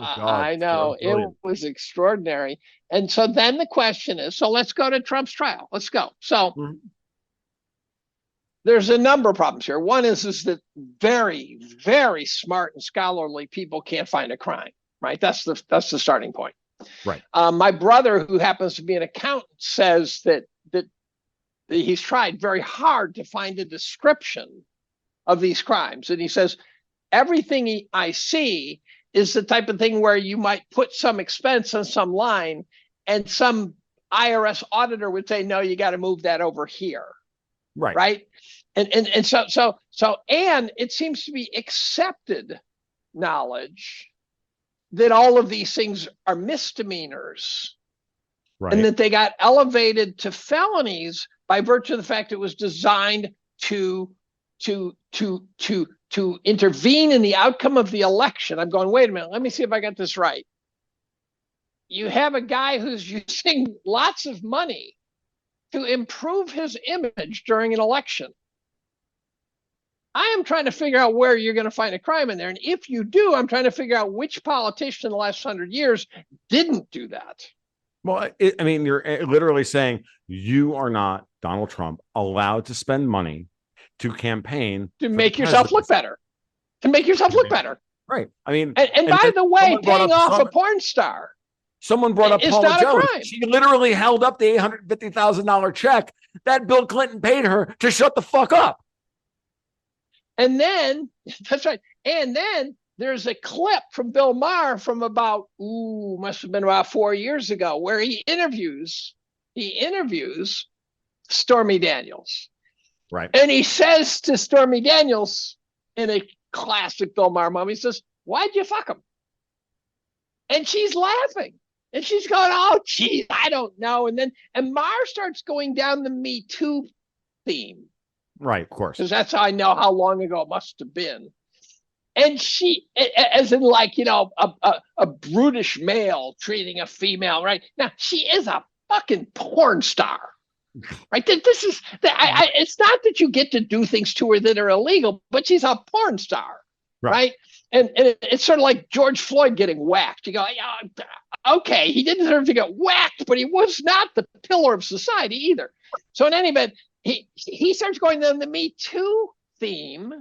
It was extraordinary. And so then the question is, so let's go to Trump's trial. Let's go. So there's a number of problems here. One is that very, very smart and scholarly people can't find a crime, right? That's the starting point. Right. My brother, who happens to be an accountant, says that he's tried very hard to find a description of these crimes. And he says, everything I see is the type of thing where you might put some expense on some line and some IRS auditor would say, no, you got to move that over here. Right. Right. And it seems to be accepted knowledge that all of these things are misdemeanors, Right. and that they got elevated to felonies by virtue of the fact it was designed to intervene in the outcome of the election. I'm going, wait a minute, let me see if I got this right. You have a guy who's using lots of money to improve his image during an election. I am trying to figure out where you're going to find a crime in there. And if you do, I'm trying to figure out which politician in the last 100 years didn't do that. Well, I mean, you're literally saying you are not, Donald Trump, allowed to spend money to campaign to make yourself look better. To make yourself look better. Right. I mean, and by the way, paying off a porn star. Someone brought up Paula Jones. She literally held up the $850,000 check that Bill Clinton paid her to shut the fuck up. And then, that's right. And then there's a clip from Bill Maher from about, must have been about 4 years ago, where he interviews Stormy Daniels. Right. And he says to Stormy Daniels in a classic Bill Maher moment, he says, "Why'd you fuck him?" And she's laughing. And she's going, "Oh, geez, I don't know." And Maher starts going down the Me Too theme. Right, of course. Because that's how I know how long ago it must have been. And she, as in like, a brutish male treating a female, right? Now, she is a fucking porn star. Right? This is, it's not that you get to do things to her that are illegal, but she's a porn star. Right? And it's sort of like George Floyd getting whacked. You go, yeah, okay, he didn't deserve to get whacked, but he was not the pillar of society either. So in any event, he starts going down the Me Too theme,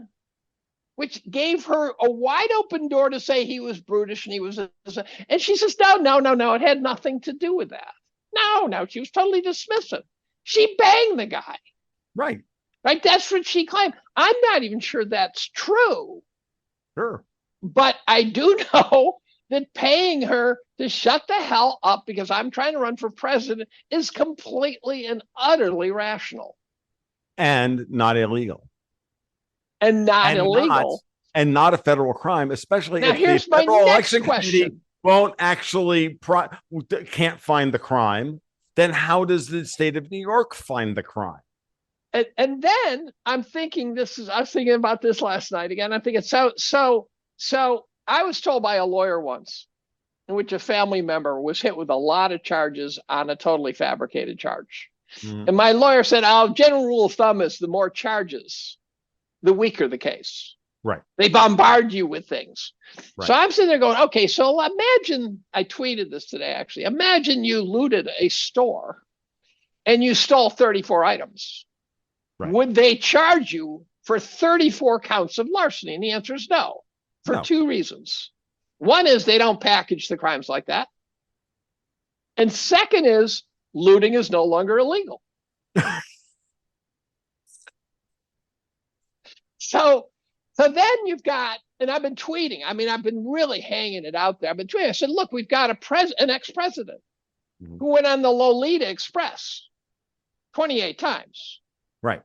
which gave her a wide open door to say he was brutish and he was, and she says, no, it had nothing to do with that. No, she was totally dismissive. She banged the guy. Right. That's what she claimed. I'm not even sure that's true. Sure. But I do know that paying her to shut the hell up because I'm trying to run for president is completely and utterly rational. And not illegal. And not illegal. And not a federal crime, especially now, if here's the Federal my Election question. Committee won't actually can't find the crime. Then how does the state of New York find the crime? And then I'm thinking I was thinking about this last night again. I'm thinking, so I was told by a lawyer once in which a family member was hit with a lot of charges on a totally fabricated charge. Mm-hmm. And my lawyer said, general rule of thumb is the more charges, the weaker the case. Right. They bombard you with things. Right. So I'm sitting there going, okay, so imagine, I tweeted this today, actually. Imagine you looted a store and you stole 34 items. Right. Would they charge you for 34 counts of larceny? And the answer is no, for two reasons. One is they don't package the crimes like that. And second is looting is no longer illegal. So then you've got, and I've been tweeting. I mean, I've been really hanging it out there. I've been tweeting. I said, look, we've got an ex-president who went on the Lolita Express 28 times. Right.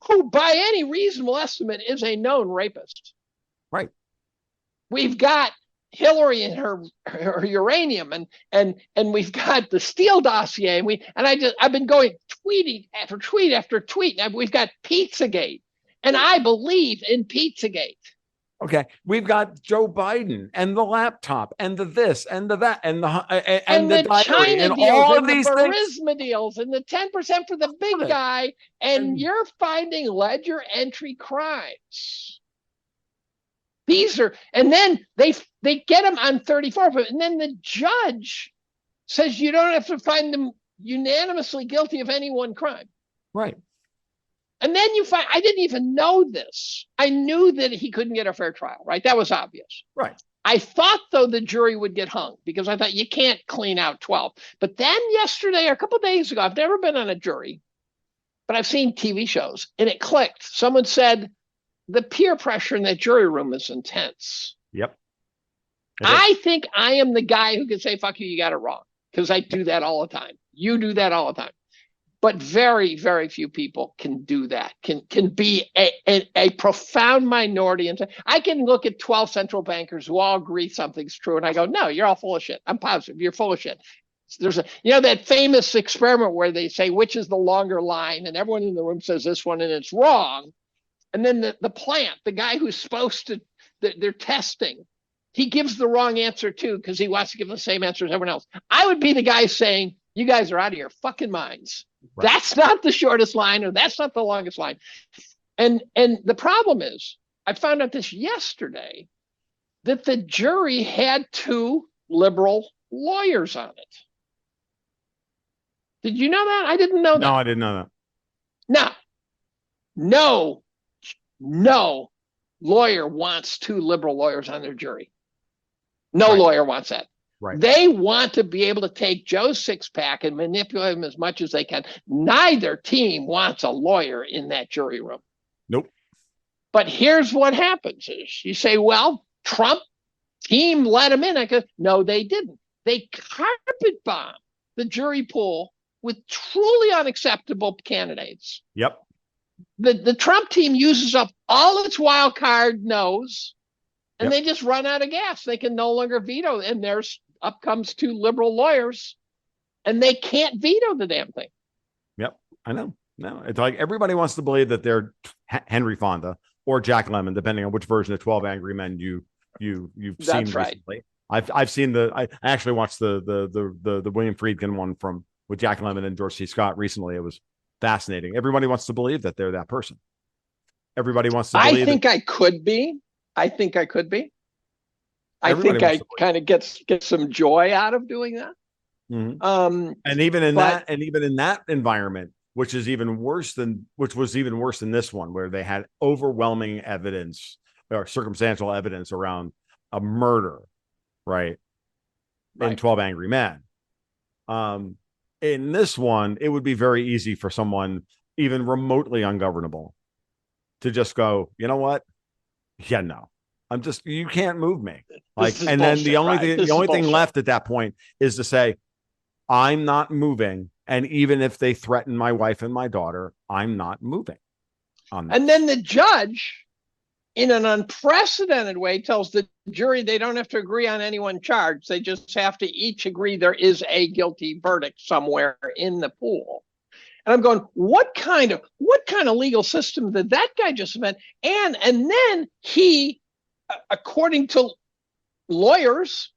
Who, by any reasonable estimate, is a known rapist. Right. We've got Hillary and her uranium, and we've got the Steele dossier, and I've been going tweeting after tweet after tweet. And we've got Pizzagate, and I believe in Pizzagate. Okay, we've got Joe Biden and the laptop and the this and the that and the the China and deals all and of these the things. Burisma deals and the 10% for the big guy, and you're finding ledger entry crimes. These are, and then they get them on 34, and then the judge says you don't have to find them unanimously guilty of any one crime. Right. And then you find, I didn't even know this. I knew that he couldn't get a fair trial, right? That was obvious. Right. I thought, though, the jury would get hung because I thought you can't clean out 12. But then yesterday, or a couple of days ago, I've never been on a jury, but I've seen TV shows, and it clicked. Someone said the peer pressure in that jury room is intense. Yep. I think I am the guy who can say, fuck you, you got it wrong, because I do that all the time. You do that all the time. But very, very few people can do that, can be a profound minority. And I can look at 12 central bankers who all agree something's true. And I go, no, you're all full of shit. I'm positive you're full of shit. There's that famous experiment where they say, which is the longer line? And everyone in the room says this one and it's wrong. And then the plant, the guy who's supposed to, they're testing, he gives the wrong answer too, because he wants to give the same answer as everyone else. I would be the guy saying, you guys are out of your fucking minds. Right. That's not the shortest line, or that's not the longest line. And the problem is, I found out this yesterday, that the jury had 2 liberal lawyers on it. Did you know that? I didn't know that. No, I didn't know that. No lawyer wants 2 liberal lawyers on their jury. No lawyer wants that. Right. They want to be able to take Joe's six-pack and manipulate him as much as they can. Neither team wants a lawyer in that jury room. Nope. But here's what happens is you say, well, Trump team let him in. I go, no, they didn't. They carpet bombed the jury pool with truly unacceptable candidates. Yep. The Trump team uses up all its wild card no's, and they just run out of gas. They can no longer veto. And up comes 2 liberal lawyers, and they can't veto the damn thing. Yep, I know. No, it's like everybody wants to believe that they're Henry Fonda or Jack Lemmon, depending on which version of 12 Angry Men you've seen recently. I've seen I actually watched the William Friedkin one with Jack Lemmon and George C. Scott recently. It was fascinating. Everybody wants to believe that they're that person. Everybody wants to believe. I think I could be. I think I kind of get some joy out of doing that. Mm-hmm. And even in that environment, which was even worse than this one, where they had overwhelming evidence or circumstantial evidence around a murder, right? In 12 Angry Men. In this one, it would be very easy for someone even remotely ungovernable to just go, you know what? Yeah, no. You can't move me. And then the only thing left at that point is to say, I'm not moving. And even if they threaten my wife and my daughter, I'm not moving. And then the judge, in an unprecedented way, tells the jury they don't have to agree on any one charge. They just have to each agree there is a guilty verdict somewhere in the pool. And I'm going, what kind of legal system did that guy just invent? And then he, according to lawyers,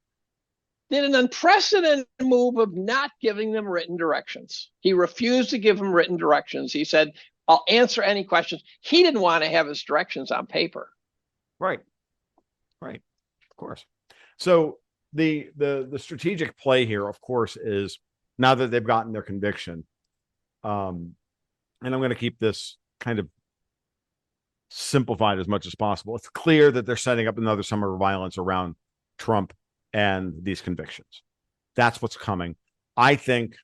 did an unprecedented move of not giving them written directions. He refused to give them written directions. He said, I'll answer any questions. He didn't want to have his directions on paper. Right. Of course. So the strategic play here, of course, is now that they've gotten their conviction, and I'm going to keep this kind of simplified as much as possible. It's clear that they're setting up another summer of violence around Trump and these convictions. That's what's coming. I think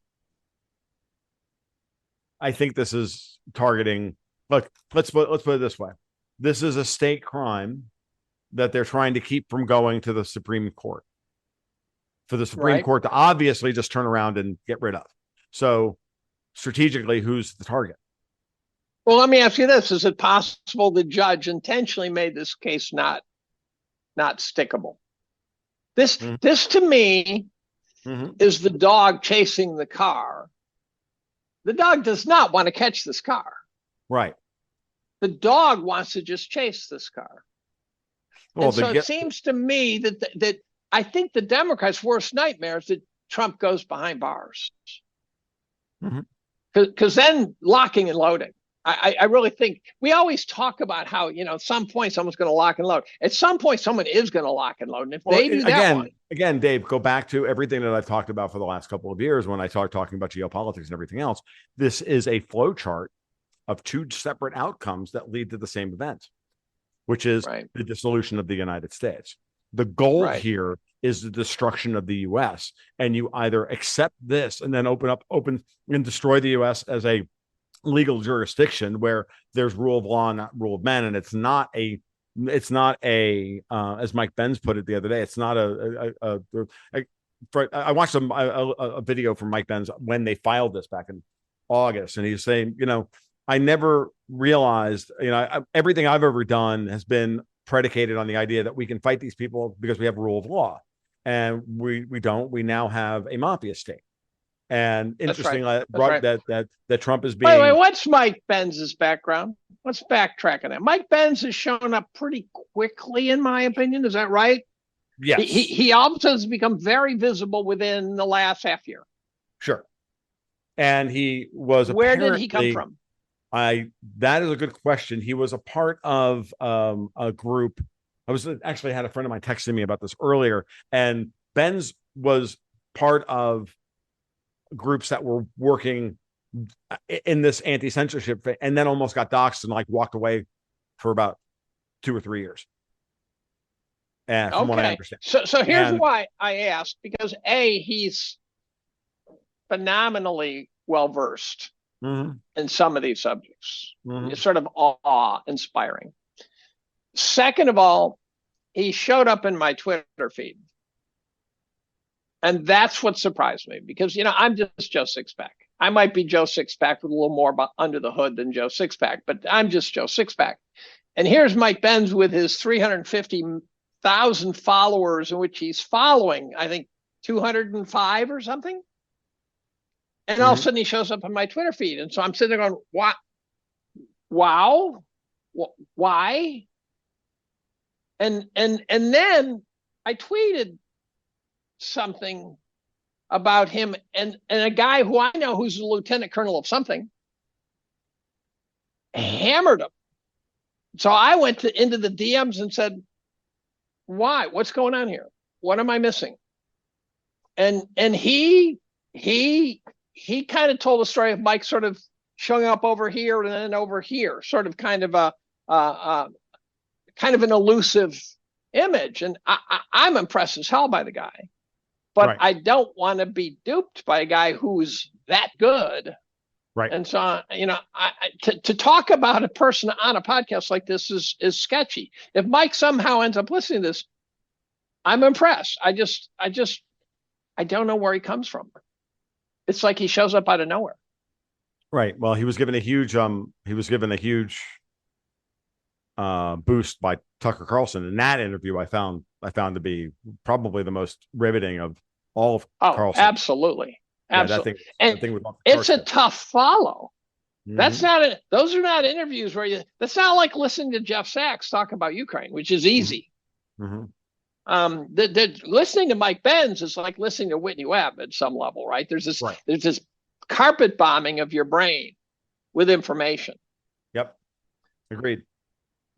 this is targeting. Look, let's put it this way. This is a state crime that they're trying to keep from going to the Supreme Court. For the Supreme Court to obviously just turn around and get rid of. So strategically, who's the target? Well, let me ask you this. Is it possible the judge intentionally made this case not stickable? This to me is the dog chasing the car. The dog does not want to catch this car. Right. The dog wants to just chase this car. Well, and so it seems to me that I think the Democrats' worst nightmare is that Trump goes behind bars. Because then locking and loading. I really think we always talk about how, at some point someone's going to lock and load. At some point, someone is going to lock and load. And if they do that again, Dave, go back to everything that I've talked about for the last couple of years when I start talking about geopolitics and everything else. This is a flow chart of 2 separate outcomes that lead to the same event, which is the dissolution of the United States. The goal here is the destruction of the U.S. And you either accept this and then open and destroy the U.S. as a legal jurisdiction where there's rule of law, not rule of men. And it's not a as Mike Benz put it the other day, it's not I watched a video from Mike Benz when they filed this back in August, and he's saying, I never realized, everything I've ever done has been predicated on the idea that we can fight these people because we have a rule of law, and we don't. We now have a mafia state. And interesting that Trump is By the way, being. what's Mike Benz's background? Let's backtrack on that. Mike Benz has shown up pretty quickly, in my opinion. Is that right? Yes. He also has become very visible within the last half year. Sure. And he was. Where did he come from? That is a good question. He was a part of a group. I was actually had a friend of mine texting me about this earlier, and Benz was part of groups that were working in this anti-censorship thing, and then almost got doxxed and walked away for about 2 or 3 years. And from what I understand. So here's why I asked, because he's phenomenally well versed in some of these subjects. It's sort of awe-inspiring. Second of all, he showed up in my Twitter feed. And that's what surprised me, because, I'm just Joe Sixpack. I might be Joe Sixpack with a little more under the hood than Joe Sixpack, but I'm just Joe Sixpack. And here's Mike Benz with his 350,000 followers, in which he's following, I think, 205 or something. And all of a sudden he shows up on my Twitter feed. And so I'm sitting there going, what? Wow. Why? And then I tweeted something about him, and a guy who I know who's a lieutenant colonel of something hammered him. So I went into the DMs and said, why? What's going on here? What am I missing? And he kind of told a story of Mike sort of showing up over here and then over here, sort of kind of an elusive image. And I'm impressed as hell by the guy. But I don't want to be duped by a guy who's that good. Right. And so, to talk about a person on a podcast like this is sketchy. If Mike somehow ends up listening to this, I'm impressed. I don't know where he comes from. It's like he shows up out of nowhere. Right. Well, he was given a huge boost by Tucker Carlson. In that interview, I found to be probably the most riveting of all of Carlson. Absolutely. Yeah, absolutely. It's a tough follow. Those are not interviews where that's not like listening to Jeff Sachs talk about Ukraine, which is easy. Listening to Mike Benz is like listening to Whitney Webb at some level, right? There's this carpet bombing of your brain with information. Yep. Agreed.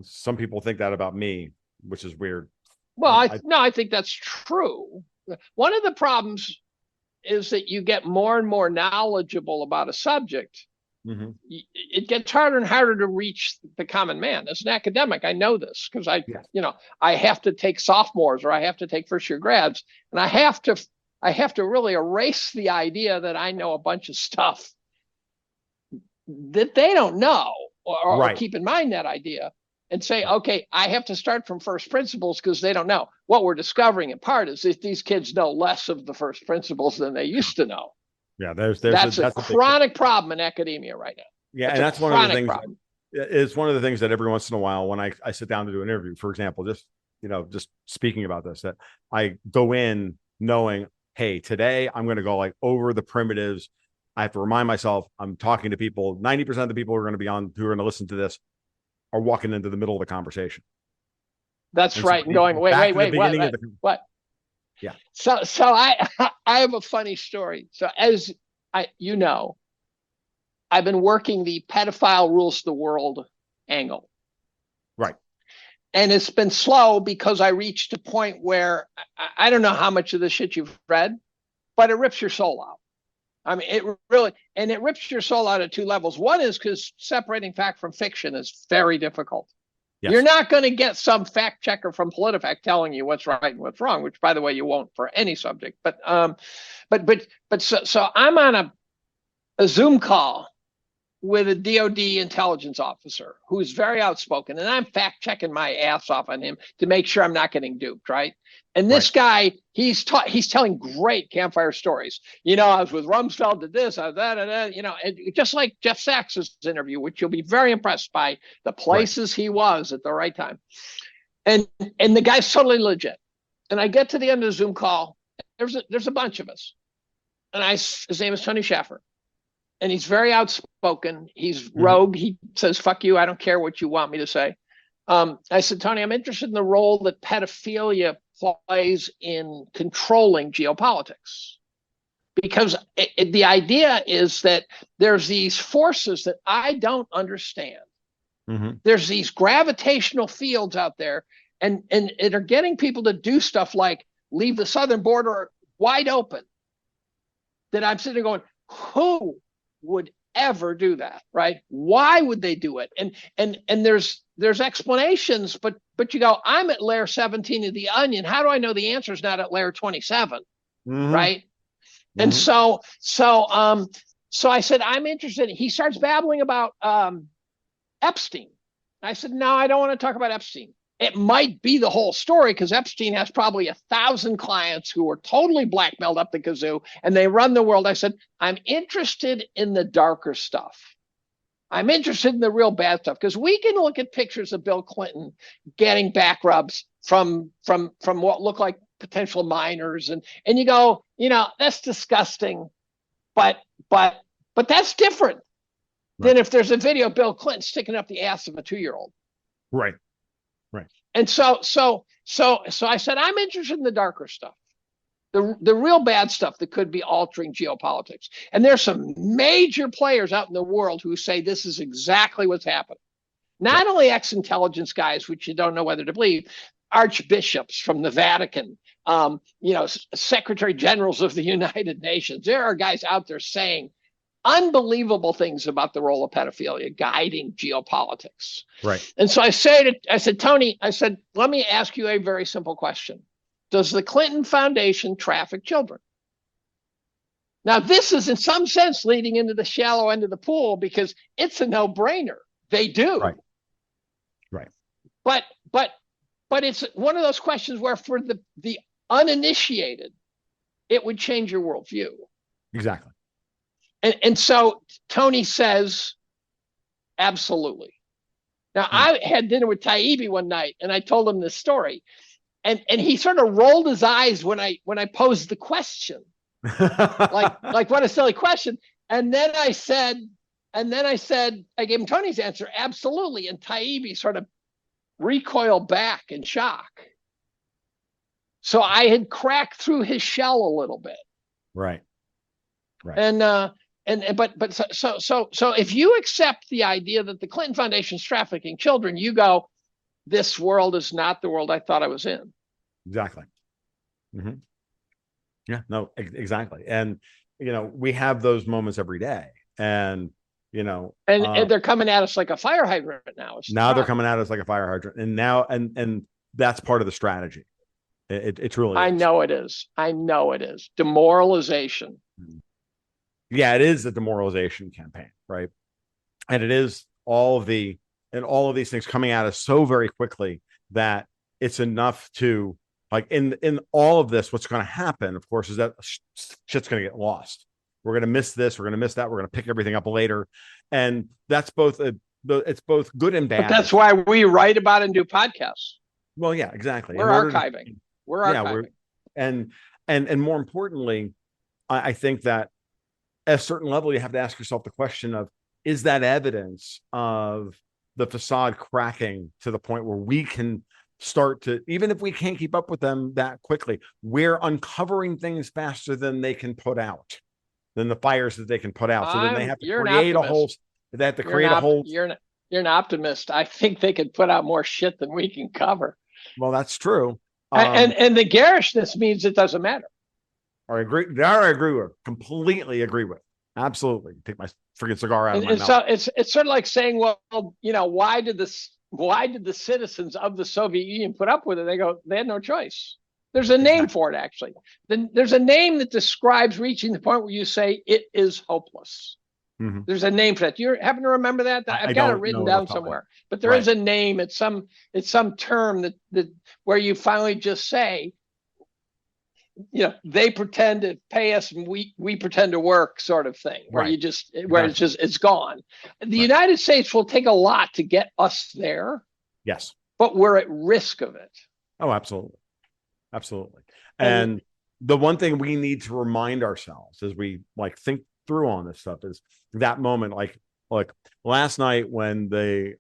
Some people think that about me, which is weird. Well, I think that's true. One of the problems is that you get more and more knowledgeable about a subject. It gets harder and harder to reach the common man. As an academic, I know this because I have to take sophomores or I have to take first year grads, and I have to really erase the idea that I know a bunch of stuff that they don't know, or keep in mind that idea and say, okay, I have to start from first principles because they don't know. What we're discovering in part is that these kids know less of the first principles than they used to know. Yeah, that's a chronic problem in academia right now. Yeah, and that's one of the things. It's one of the things that every once in a while, when I sit down to do an interview, for example, just speaking about this, that I go in knowing, hey, today I'm going to go over the primitives. I have to remind myself I'm talking to people. 90% of the people who are going to listen to this are walking into the middle of the conversation. That's right. And going, wait, what? Yeah. So I have a funny story. So as I've been working the pedophile rules the world angle. Right. And it's been slow because I reached a point where I don't know how much of this shit you've read, but it rips your soul out. I mean, it rips your soul out at two levels. One is because separating fact from fiction is very difficult. Yes. You're not going to get some fact checker from PolitiFact telling you what's right and what's wrong, which, by the way, you won't for any subject. So I'm on a Zoom call with a DOD intelligence officer who's very outspoken, and I'm fact checking my ass off on him to make sure I'm not getting duped, right? And this guy, he's telling great campfire stories. I was with Rumsfeld, did this, I that, and just like Jeff Sachs's interview, which you'll be very impressed by the places he was at the right time. And the guy's totally legit. And I get to the end of the Zoom call. There's a bunch of us, and his name is Tony Schaffer. And he's very outspoken. He's rogue. He says, fuck you. I don't care what you want me to say. I said, Tony, I'm interested in the role that pedophilia plays in controlling geopolitics. Because the idea is that there's these forces that I don't understand. There's these gravitational fields out there, and are getting people to do stuff like leave the southern border wide open. That I'm sitting there going, who would ever do that, right? Why would they do it? And there's explanations, but you go, I'm at layer 17 of the onion. How do I know the answer is not at layer 27, right? And so I said, I'm interested. He starts babbling about Epstein. I said, no, I don't want to talk about Epstein. It might be the whole story because Epstein has probably 1,000 clients who are totally blackmailed up the kazoo and they run the world. I said, I'm interested in the darker stuff. I'm interested in the real bad stuff because we can look at pictures of Bill Clinton getting back rubs from what look like potential minors. And you go, that's disgusting. But that's different than if there's a video of Bill Clinton sticking up the ass of a 2-year-old. Right. And so I said, I'm interested in the darker stuff, the real bad stuff that could be altering geopolitics. And there's some major players out in the world who say this is exactly what's happening. Not only ex-intelligence guys, which you don't know whether to believe, archbishops from the Vatican, secretary generals of the United Nations. There are guys out there saying unbelievable things about the role of pedophilia guiding geopolitics. Right. And so I said, Tony, let me ask you a very simple question. Does the Clinton Foundation traffic children? Now, this is in some sense leading into the shallow end of the pool because it's a no-brainer. They do. Right. But it's one of those questions where for the uninitiated, it would change your worldview. Exactly. And so Tony says, absolutely. Now, I had dinner with Taibbi one night, and I told him this story, and he sort of rolled his eyes when I posed the question, like what a silly question. And then I said, I gave him Tony's answer, absolutely, and Taibbi sort of recoiled back in shock. So I had cracked through his shell a little bit. Right. But so if you accept the idea that the Clinton Foundation is trafficking children, you go, this world is not the world I thought I was in. Exactly. Yeah, no, exactly. And, we have those moments every day and, and they're coming at us like a fire hydrant now. They're coming at us like a fire hydrant. And now, and that's part of the strategy. It truly is. I know it is. Demoralization. Yeah, it is a demoralization campaign, right? And it is all of these things coming at us so very quickly that it's enough to, like, in all of this, what's going to happen, of course, is that shit's going to get lost. We're going to miss this. We're going to miss that. We're going to pick everything up later. And that's it's both good and bad. But that's why we write about and do podcasts. Well, yeah, exactly. We're archiving. And more importantly, I think that at a certain level, you have to ask yourself the question of, is that evidence of the facade cracking to the point where we can start to, even if we can't keep up with them that quickly, we're uncovering things faster than they can put out, than the fires that they can put out. So then they have to create a whole, they have to create a whole. You're an optimist. I think they could put out more shit than we can cover. Well, that's true. And the garishness means it doesn't matter. I agree. That I agree with. Completely agree with. Absolutely. Take my freaking cigar out of my mouth. So it's sort of like saying, well, why did the citizens of the Soviet Union put up with it? They go, they had no choice. There's a name for it, actually. Then there's a name that describes reaching the point where you say it is hopeless. Mhm. There's a name for that. Do you happen to remember that? I I've got it don't written know it down off the top of my head. somewhere. But there is Right. a name. It's some term that where you finally just say, they pretend to pay us and we pretend to work, sort of thing, where Right. Exactly. it's gone. The Right. United States will take a lot to get us there, Yes. but we're at risk of it. Oh, absolutely. Absolutely. And And the one thing we need to remind ourselves as we like think through on this stuff is that moment, like last night when the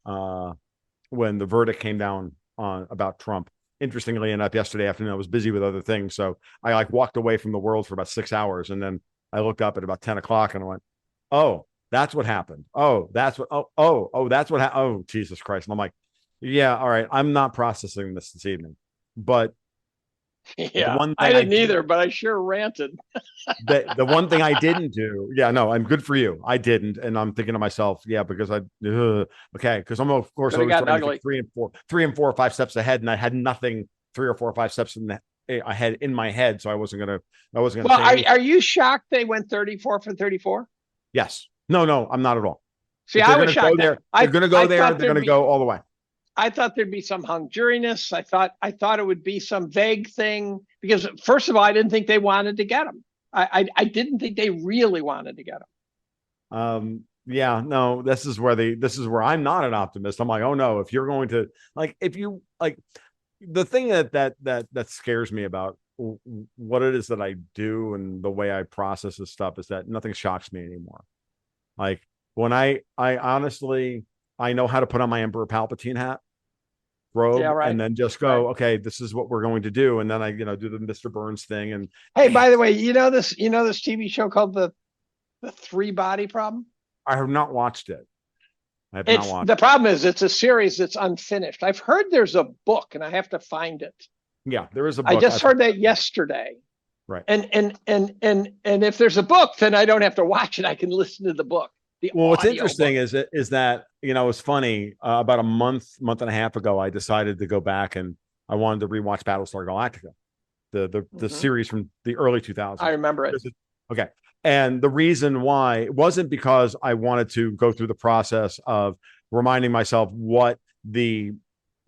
verdict came down on about Trump. Interestingly enough, yesterday afternoon I was busy with other things, so I like walked away from the world for about 6 hours, and then I looked up at about 10 o'clock and I went, "Oh, that's what happened. Oh, that's what. Oh, that's what. Oh, Jesus Christ!" And I'm like, "Yeah, all right. I'm not processing this evening, but the yeah, one I thing I didn't did either, but I sure ranted. the one thing I didn't do, yeah, no, I'm good for you. I didn't, and I'm thinking to myself, yeah, because okay, because I'm of course Could have always gotten trying to think ugly. 3 and 4 or 5 steps ahead, and I had nothing 3 or 4 or 5 steps ahead in my head, so I wasn't gonna Well, say anything. are you shocked they went 34 for 34? Yes, no, I'm not at all. See, If I they're was gonna go shocked. there, I they're gonna go I there. thought They're gonna go all the way. I thought there'd be some hung juriness. I thought it would be some vague thing because, first of all, I didn't think they wanted to get him. I didn't think they really wanted to get him. Yeah, no, this is where I'm not an optimist. I'm like, oh no, if you're going to if you the thing that scares me about what it is that I do and the way I process this stuff is that nothing shocks me anymore. Like when I honestly I know how to put on my Emperor Palpatine hat, Yeah, robe, and right, then just right. go, okay, this is what we're going to do, and then I do the Mr. Burns thing, and Hey, by the way, this TV show called the Three Body Problem. I have not watched it. I have not It's watched. the problem is it's a series that's unfinished. I've heard there's a book and I have to find it. Yeah, there is a I book. just heard that yesterday. Right. And if there's a book, then I don't have to watch it. I can listen to the book, the Well, what's audio interesting book. is that it's funny. About a month and a half ago, I decided to go back and I wanted to rewatch Battlestar Galactica, the Mhm. series from the early I 2000s. remember it. Okay, and the reason why it wasn't because I wanted to go through the process of reminding myself what the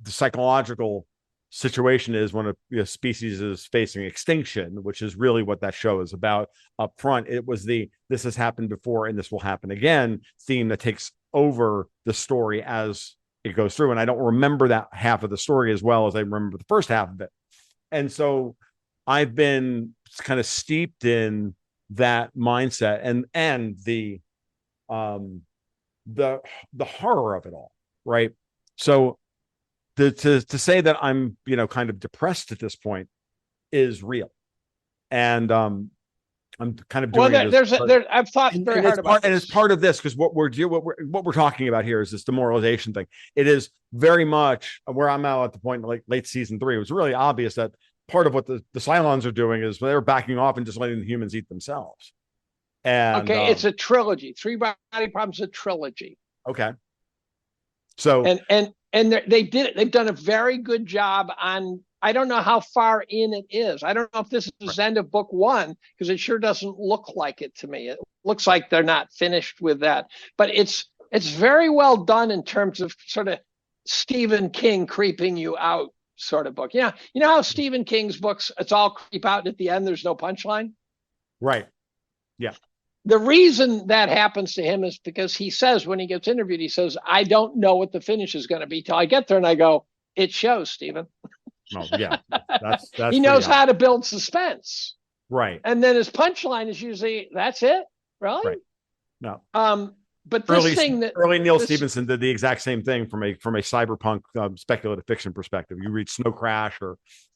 psychological situation is when a species is facing extinction, which is really what that show is about up front. It was the this has happened before and this will happen again theme that takes over the story as it goes through. And I don't remember that half of the story as well as I remember the first half of it. And so I've been kind of steeped in that mindset and um the horror of it all, right? So to say that I'm kind of depressed at this point is real, and I'm kind of Well, doing it as I've thought very and hard about it's this. part of this because what we're talking about here is this demoralization thing. It is very much where I'm now at the point like late season 3. It was really obvious that part of what the Cylons are doing is they're backing off and just letting the humans eat themselves. And Okay, it's a trilogy. Three Body Problems, a trilogy. okay, so And they did it. They've done a very good job on. I don't know how far in it is. I don't know if this is right, the end of book 1 because it sure doesn't look like it to me. It looks right. like they're not finished with that, but it's very well done in terms of sort of Stephen King creeping you out sort of book. Yeah, you know how Stephen King's books it's all creep out and at the end there's no punchline. Right. Yeah. The reason that happens to him is because he says when he gets interviewed, he says, I don't know what the finish is going to be till I get there. And I go, it shows, Stephen. Well, yeah. That's He pretty knows how obvious. to build suspense. Right. And then his punchline is usually, that's it. Really? Right. No. But this Early thing that early Neil this, Stephenson did the exact same thing from a cyberpunk speculative fiction perspective. You read Snow Crash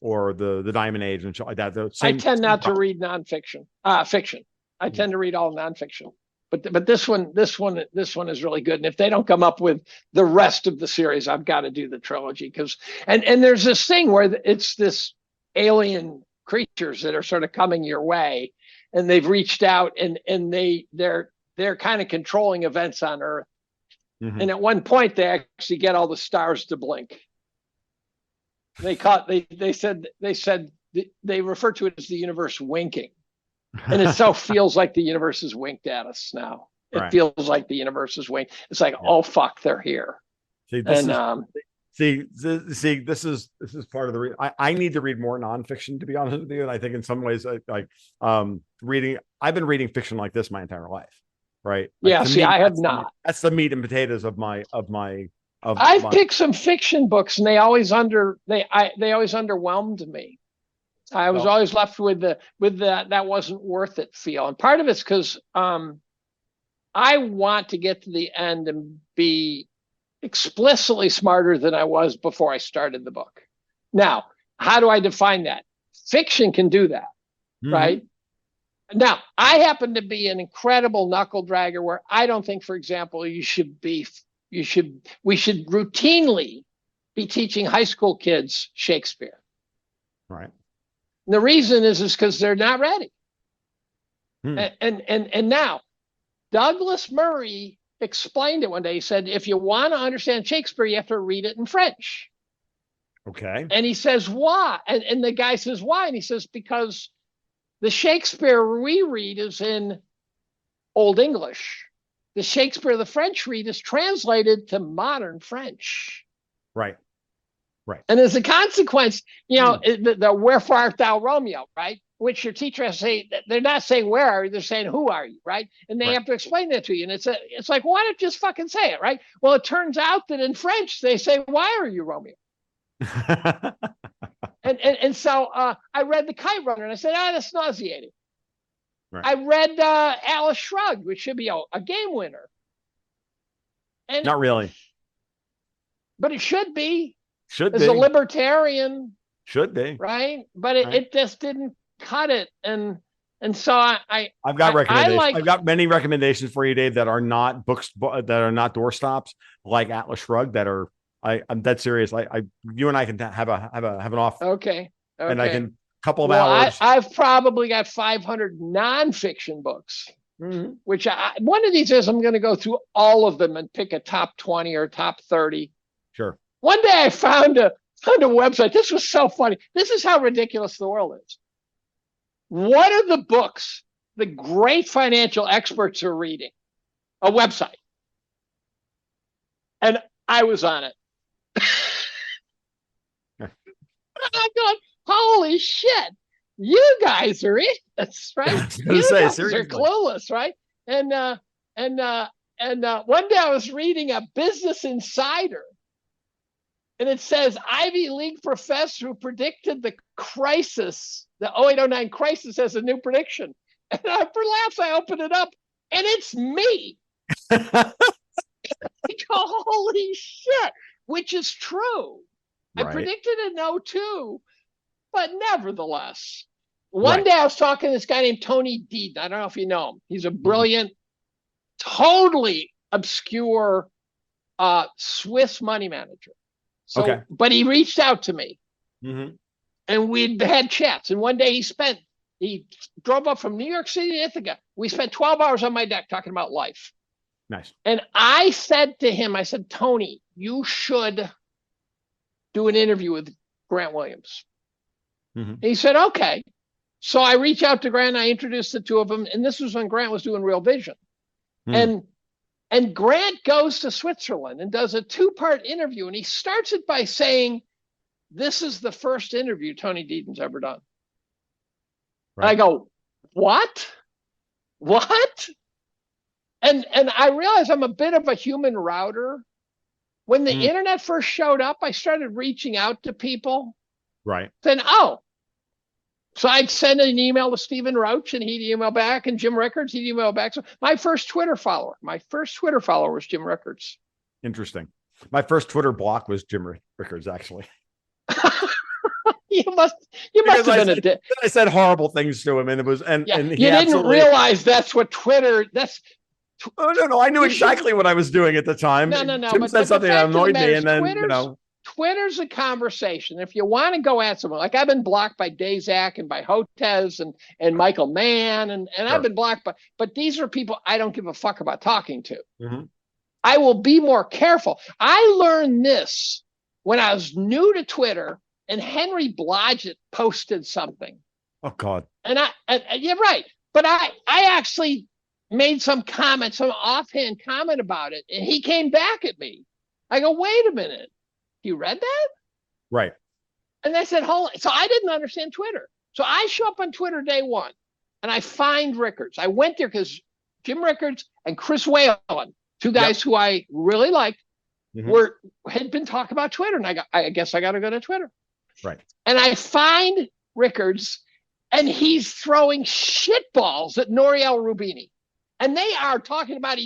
or the Diamond Age and shit like that. The I same, tend same not to problem. read nonfiction, fiction. I tend to read all nonfiction. But this one is really good. And if they don't come up with the rest of the series, I've got to do the trilogy because and there's this thing where it's this alien creatures that are sort of coming your way, and they've reached out and they're kind of controlling events on Earth. Mm-hmm. And at one point, they actually get all the stars to blink. They said they refer to it as the universe winking. And it so feels like the universe has winked at us now. It feels like the universe is waiting. It's like, oh fuck, they're here. See, this is part of the reason I need to read more nonfiction, to be honest with you. And I think in some ways, reading, I've been reading fiction like this my entire life, right? Yeah, see, I have not. That's the meat and potatoes of I've picked some fiction books, and they always underwhelmed me. I was always left with that wasn't worth it feel, and part of it's because I want to get to the end and be explicitly smarter than I was before I started the book. Now, how do I define that? Fiction can do that, right? Now, I happen to be an incredible knuckle dragger where I don't think, for example, we should routinely be teaching high school kids Shakespeare. Right. And the reason is because they're not ready. And now, Douglas Murray explained it one day. He said, if you want to understand Shakespeare, you have to read it in French. Okay. And he says, why? And the guy says, why? And he says, because the Shakespeare we read is in Old English. The Shakespeare the French read is translated to modern French. Right. And as a consequence, the wherefore art thou Romeo, right? Which your teacher has to say, they're not saying where are you, they're saying who are you, right? And they have to explain that to you. And it's like, why don't you just fucking say it, right? Well, it turns out that in French, they say, why are you Romeo? and so I read The Kite Runner, and I said, that's nauseating. Right. I read Atlas Shrugged, which should be a game winner. And not really. But it should be. Should as be. A libertarian. Should be. Right? But it just didn't cut it. And so I've got recommendations. I've got many recommendations for you, Dave, that are not books, that are not doorstops, like Atlas Shrugged, that are I'm dead serious. You and I can have an off. Okay. And I can couple of hours. I've probably got 500 nonfiction books, which one of these days I'm going to go through all of them and pick a top 20 or top 30. Sure. One day I found a website. This was so funny. This is how ridiculous the world is. What are the books the great financial experts are reading? A website. And I was on it. I'm going, holy shit. You guys are idiots, right? You guys are clueless, right? And one day I was reading a Business Insider, and it says Ivy League professor who predicted the crisis, the 0809 crisis, as a new prediction. And for laughs, I opened it up, and it's me. I go, holy shit, which is true. Right. I predicted in 02, but nevertheless, one day I was talking to this guy named Tony Deaton. I don't know if you know him. He's a brilliant, totally obscure Swiss money manager. So, but he reached out to me, and we'd had chats. And one day he drove up from New York City to Ithaca. We spent 12 hours on my deck talking about life. Nice. And I said to him, I said, Tony, you should do an interview with Grant Williams. He said, okay. So I reached out to Grant. I introduced the two of them. And this was when Grant was doing Real Vision. And Grant goes to Switzerland and does a 2-part interview. And he starts it by saying, this is the first interview Tony Deaton's ever done. Right. And I go, what? And I realize I'm a bit of a human router. When the internet first showed up, I started reaching out to people. Right. Then, so I'd send an email to Stephen Roach, and he'd email back, and Jim Rickards, he'd email back. So my first Twitter follower was Jim Rickards. Interesting. My first Twitter block was Jim Rickards, actually. You must have been a dick. I said horrible things to him, and it was, and he you didn't realize that's what Twitter. Oh no! I knew exactly what I was doing at the time. No. Jim said something that annoyed me, and then Twitter's a conversation. If you want to go at someone, like I've been blocked by Dazak and by Hotez and Michael Mann, and I've been blocked but these are people I don't give a fuck about talking to. I will be more careful. I learned this when I was new to Twitter, and Henry Blodgett posted something. Oh God! And you're right, but I actually made some comment, some offhand comment about it, and he came back at me. I go, wait a minute, you read that? Right. And I said, hold on. So I didn't understand Twitter. So I show up on Twitter day one, and I find Rickards. I went there because Jim Rickards and Chris Whalen, two guys who I really liked, had been talking about Twitter, and I guess I got to go to Twitter. Right. And I find Rickards, and he's throwing shitballs at Nouriel Roubini. And they are talking about,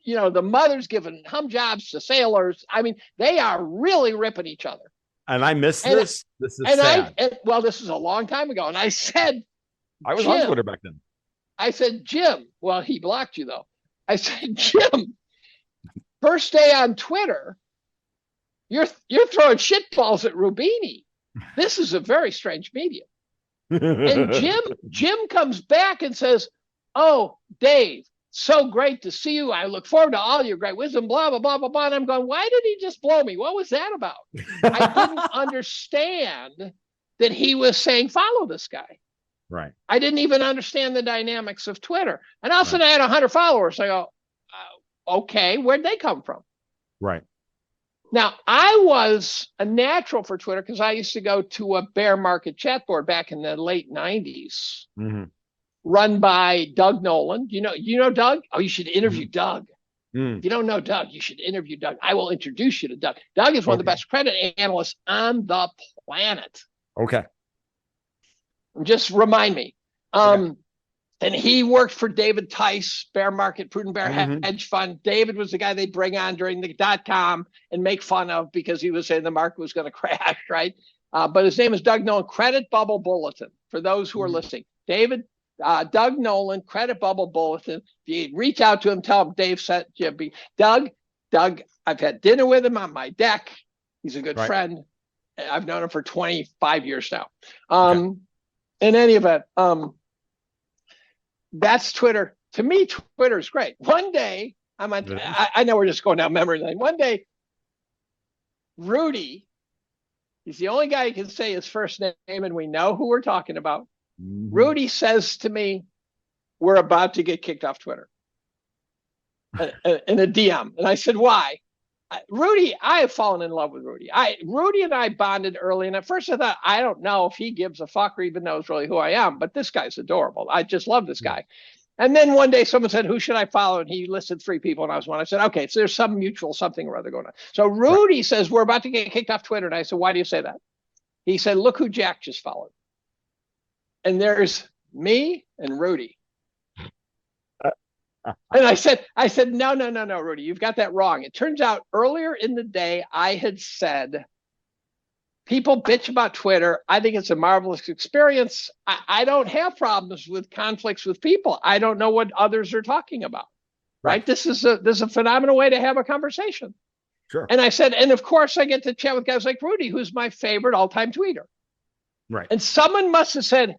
the mothers giving hum jobs to sailors. I mean, they are really ripping each other. And I missed this. This is sad. This is a long time ago. And I said, I was on Twitter back then. I said, Jim, well, he blocked you though. I said, Jim, first day on Twitter, you're throwing shitballs at Roubini. This is a very strange medium. And Jim comes back and says, oh, Dave, so great to see you. I look forward to all your great wisdom, blah, blah, blah, blah, blah. And I'm going, why did he just blow me? What was that about? I didn't understand that he was saying, follow this guy. Right. I didn't even understand the dynamics of Twitter. And all of a sudden I had 100 followers. I go, okay, where'd they come from? Right. Now, I was a natural for Twitter because I used to go to a bear market chat board back in the late 90s, run by Doug Nolan. You know Doug? Oh, you should interview Doug. If you don't know Doug, you should interview Doug. I will introduce you to Doug. Doug is one of the best credit analysts on the planet. Okay. Just remind me. And he worked for David Tice, bear market, prudent bear hedge fund. David was the guy they'd bring on during the .com and make fun of because he was saying the market was going to crash, right? But his name is Doug Nolan, Credit Bubble Bulletin, for those who are listening. Doug Nolan, Credit Bubble Bulletin. If you reach out to him, tell him Dave sent you. Doug, I've had dinner with him on my deck. He's a good friend. I've known him for 25 years now. In any event, that's Twitter. To me, Twitter is great. One day, I know we're just going down memory lane. One day, Rudy, he's the only guy who can say his first name, and we know who we're talking about. Rudy says to me, we're about to get kicked off Twitter in a DM. And I said, why? Rudy, I have fallen in love with Rudy. Rudy and I bonded early, and at first I thought, I don't know if he gives a fuck or even knows really who I am, but this guy's adorable. I just love this guy. And then one day someone said, who should I follow? And he listed 3 people, and I was one. I said, okay, so there's some mutual something or other going on. So Rudy says, we're about to get kicked off Twitter. And I said, why do you say that? He said, look who Jack just followed. And me and Rudy. And I said, no, Rudy, you've got that wrong. It turns out earlier in the day, I had said, people bitch about Twitter. I think it's a marvelous experience. I don't have problems with conflicts with people. I don't know what others are talking about. Right? This is a phenomenal way to have a conversation. Sure. And I said, and of course I get to chat with guys like Rudy, who's my favorite all-time tweeter. Right. And someone must have said,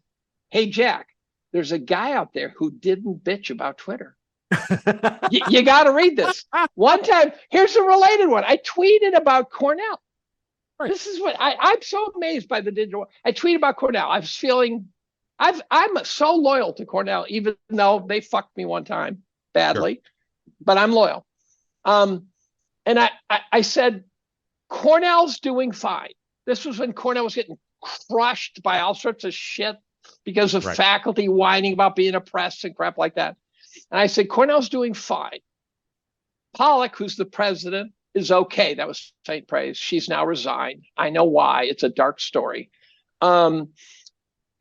hey, Jack, there's a guy out there who didn't bitch about Twitter. you got to read this. One time, here's a related one. I tweeted about Cornell. Right. This is what I'm so amazed by the digital. I tweeted about Cornell. I was feeling, I'm so loyal to Cornell, even though they fucked me one time badly, but I'm loyal. And I said, Cornell's doing fine. This was when Cornell was getting crushed by all sorts of shit because of faculty whining about being oppressed and crap like that. And I said, Cornell's doing fine. Pollock, who's the president, is okay. That was St. Praise. She's now resigned. I know why. It's a dark story. And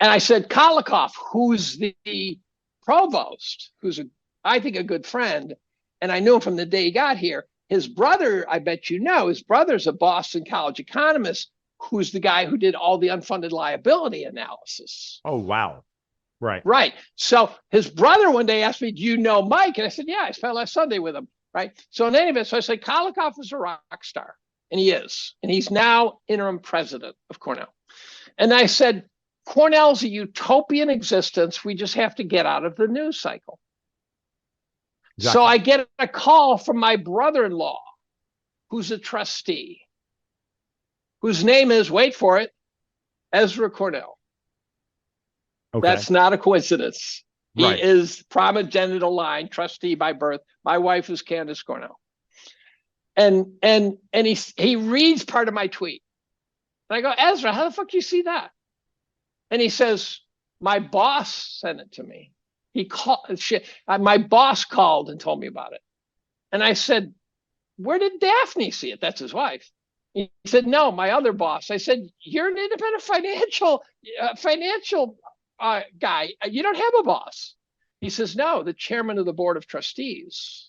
I said, Kolikoff, who's the provost, who's I think a good friend, and I knew him from the day he got here. His brother, I bet you know, his brother's a Boston College economist who's the guy who did all the unfunded liability analysis. Oh, wow. Right. Right. So his brother one day asked me, do you know Mike? And I said, yeah, I spent last Sunday with him. Right. So in any event, so I said, Kolikoff is a rock star. And he is. And he's now interim president of Cornell. And I said, Cornell's a utopian existence. We just have to get out of the news cycle. Exactly. So I get a call from my brother-in-law, who's a trustee, whose name is, wait for it, Ezra Cornell. Okay. That's not a coincidence. He Right. is primogenital line, trustee by birth. My wife is Candace Cornell. And he reads part of my tweet. And I go, Ezra, how the fuck do you see that? And he says, my boss sent it to me. My boss called and told me about it. And I said, where did Daphne see it? That's his wife. He said, no, my other boss. I said, you're an independent financial guy. You don't have a boss. He says, no, the chairman of the board of trustees.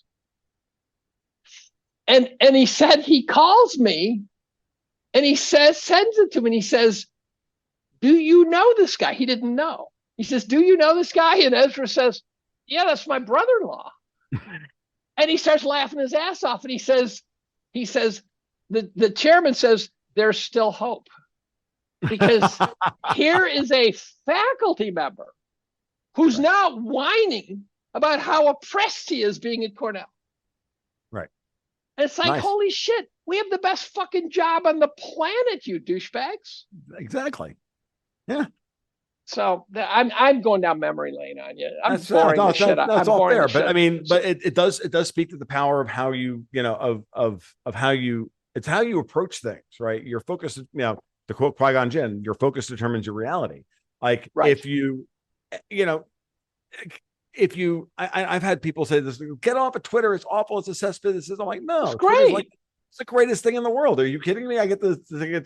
And he said, he calls me and he sends it to me. And he says, do you know this guy? He didn't know. He says, do you know this guy? And Ezra says, yeah, that's my brother-in-law. And he starts laughing his ass off. And he says, the chairman says, there's still hope. Because here is a faculty member who's now whining about how oppressed he is being at Cornell. Right. And it's like, holy shit, we have the best fucking job on the planet, you douchebags. Exactly. Yeah. So I'm going down memory lane on you. That's all fair. But I mean, but it does speak to the power of how you of how you, it's how you approach things, right? Your focus, to quote Qui-Gon Jinn, your focus determines your reality. Like if you, I've had people say this, get off of Twitter. It's awful. It's a cesspit. I'm like, no, it's great. It's the greatest thing in the world. Are you kidding me? I get to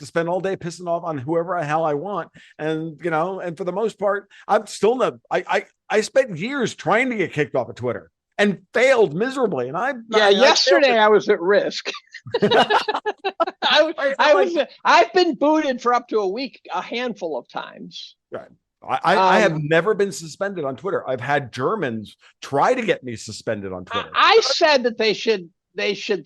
spend all day pissing off on whoever the hell I want. And, and for the most part, I'm still not, I spent years trying to get kicked off of Twitter and failed miserably. And yesterday I was at risk. I've been booted for up to a week, a handful of times. Right. I have never been suspended on Twitter. I've had Germans try to get me suspended on Twitter. I said that they should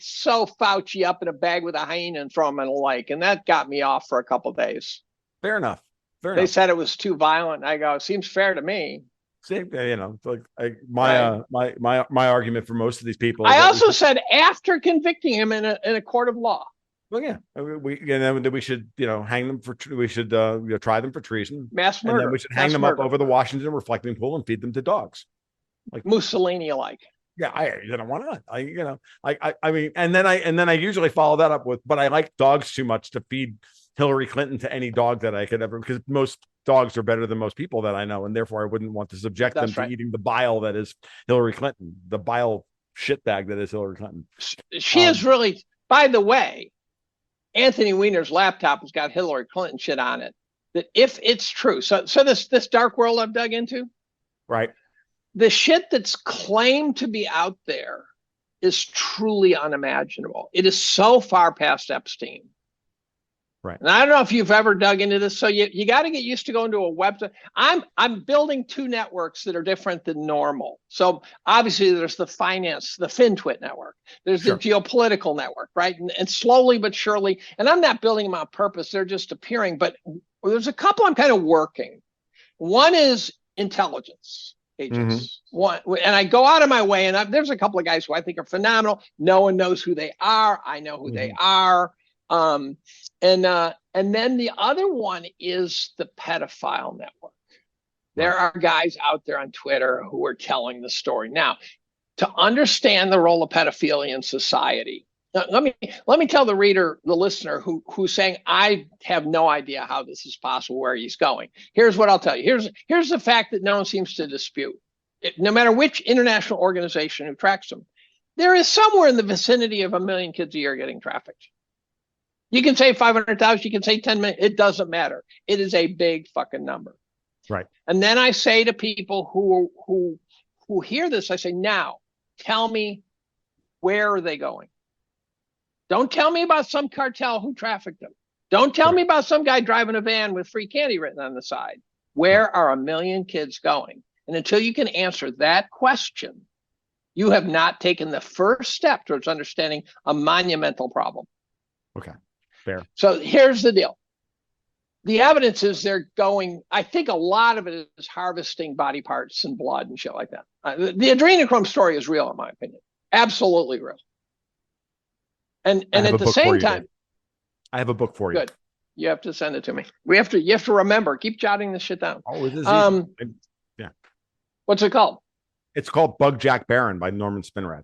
sew Fauci up in a bag with a hyena and throw him in a lake. And that got me off for a couple of days. Fair enough. They said it was too violent. I go, seems fair to me. Same, my argument for most of these people. I also said after convicting him in a court of law. Well, yeah, we should, hang them we should try them for treason, mass murder. And then we should hang them up over the Washington reflecting pool and feed them to dogs, like Mussolini alike. Yeah, why not? I mean, and then I usually follow that up with, but I like dogs too much to feed Hillary Clinton to any dog that I could ever, because most dogs are better than most people that I know, and therefore I wouldn't want to subject them to eating the bile that is Hillary Clinton, the bile shitbag that is Hillary Clinton. She is really, by the way, Anthony Weiner's laptop has got Hillary Clinton shit on it. That if it's true, so this dark world I've dug into, right? The shit that's claimed to be out there is truly unimaginable. It is so far past Epstein. Right. And I don't know if you've ever dug into this. So you got to get used to going to a website. I'm building two networks that are different than normal. So obviously there's the FinTwit network. There's the geopolitical network, right? And slowly but surely, and I'm not building them on purpose. They're just appearing. But there's a couple I'm kind of working. One is intelligence agents. One, and I go out of my way, and there's a couple of guys who I think are phenomenal. No one knows who they are. I know who they are. And then the other one is the pedophile network. There are guys out there on Twitter who are telling the story. Now, to understand the role of pedophilia in society, let me tell the reader, the listener who's saying, I have no idea how this is possible, where he's going. Here's what I'll tell you. Here's the fact that no one seems to dispute. No matter which international organization who tracks them, there is somewhere in the vicinity of 1 million kids a year getting trafficked. You can say 500,000, you can say 10 million. It doesn't matter. It is a big fucking number. Right. And then I say to people who hear this, I say, now tell me, where are they going? Don't tell me about some cartel who trafficked them. Don't tell me about some guy driving a van with free candy written on the side. Where are 1 million kids going? And until you can answer that question, you have not taken the first step towards understanding a monumental problem. Okay, fair. So here's the deal. The evidence is they're going, I think a lot of it is harvesting body parts and blood and shit like that. The adrenochrome story is real, in my opinion. Absolutely real. And at the same time, I have a book for you. Good. You have to send it to me. You have to remember, keep jotting this shit down. Oh, it is What's it called? It's called Bug Jack Barron by Norman Spinrad.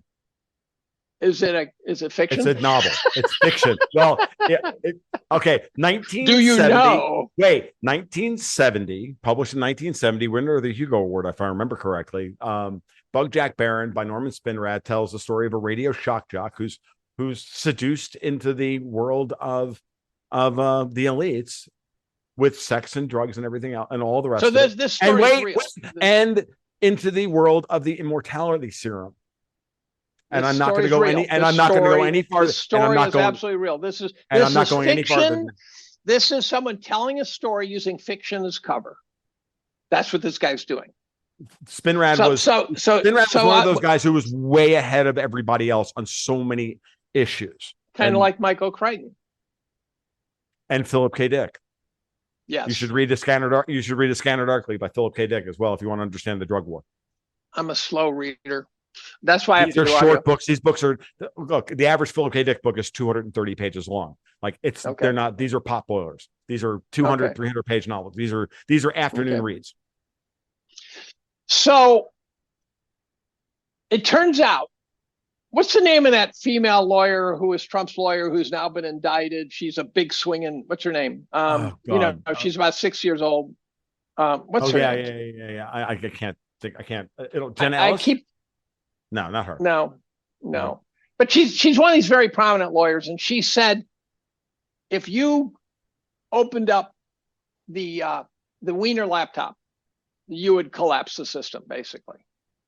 Is it fiction? It's a novel. It's fiction. Well, okay. Do you 1970. know? Wait, 1970, published in 1970, winner of the Hugo Award, if I remember correctly. Bug Jack Barron by Norman Spinrad tells the story of a radio shock jock who's seduced into the world of the elites with sex and drugs and everything else and all the rest So of it. this story is real. And into the world of the immortality serum. And I'm not going to go any, and I'm not going to go any farther. The story is absolutely real. This is fiction. This is someone telling a story using fiction as cover. That's what this guy's doing. Spinrad was one of those guys who was way ahead of everybody else on so many issues. Kind of like Michael Crichton and Philip K. Dick. Yes, you should read A Scanner Darkly by Philip K. Dick as well if you want to understand the drug war. I'm a slow reader. That's why these are short books. These books are, look, the average Philip K. Dick book is 230 pages long. Like they're not, these are pot boilers. These are 200, 300 page novels. These are afternoon reads. So it turns out, what's the name of that female lawyer who was Trump's lawyer who's now been indicted? She's a big swinging, what's her name? She's about 6 years old. What's her name? Yeah. I can't think. Jen Ellis? No, not her. No. But she's one of these very prominent lawyers, and she said, if you opened up the Wiener laptop, you would collapse the system, basically.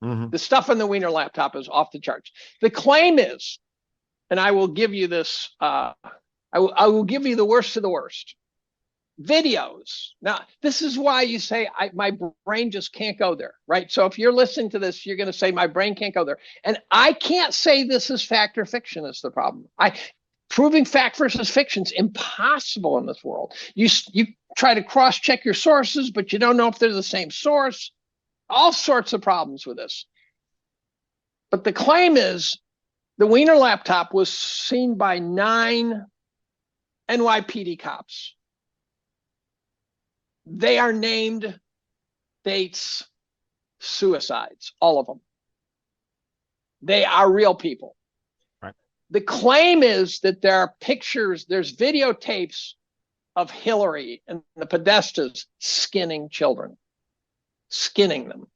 Mm-hmm. The stuff on the Wiener laptop is off the charts. The claim is, and I will give you this, I will give you the worst of the worst. Videos. Now, this is why you say my brain just can't go there, right? So if you're listening to this, you're going to say my brain can't go there. And I can't say this is fact or fiction is the problem. Proving fact versus fiction is impossible in this world. You try to cross-check your sources, but you don't know if they're the same source. All sorts of problems with this. But the claim is the Wiener laptop was seen by 9 NYPD cops. They are named dates, suicides, all of them. They are real people. Right. The claim is that there are pictures, there's videotapes of Hillary and the Podestas skinning children, skinning them,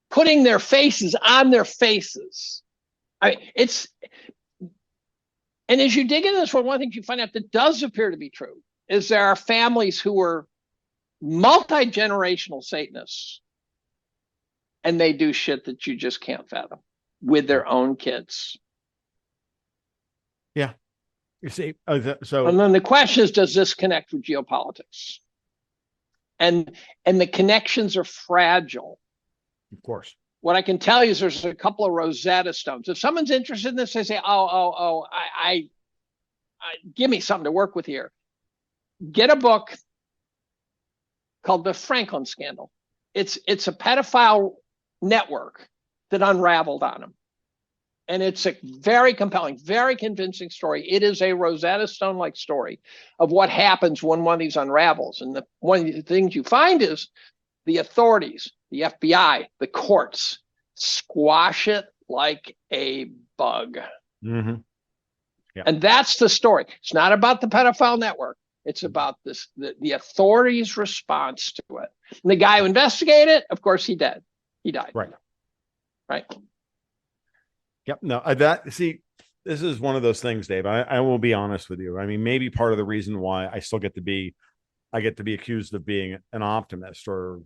putting their faces on their faces. And as you dig into this, one of the things you find out that does appear to be true is there are families who were multi-generational Satanists, and they do shit that you just can't fathom with their own kids. Yeah. You see, and then the question is, does this connect with geopolitics? And the connections are fragile. Of course. What I can tell you is there's a couple of Rosetta Stones. If someone's interested in this, they say, I give me something to work with here. Get a book called The Franklin Scandal. It's a pedophile network that unraveled on him. And it's a very compelling, very convincing story. It is a Rosetta Stone-like story of what happens when one of these unravels. And one of the things you find is the authorities, the FBI, the courts, squash it like a bug. Mm-hmm. Yeah. And that's the story. It's not about the pedophile network. It's about the authorities' response to it. And the guy who investigated it, of course, he died. Right. Yep. No, this is one of those things, Dave. I will be honest with you. I mean, maybe part of the reason why I still get to be accused of being an optimist or,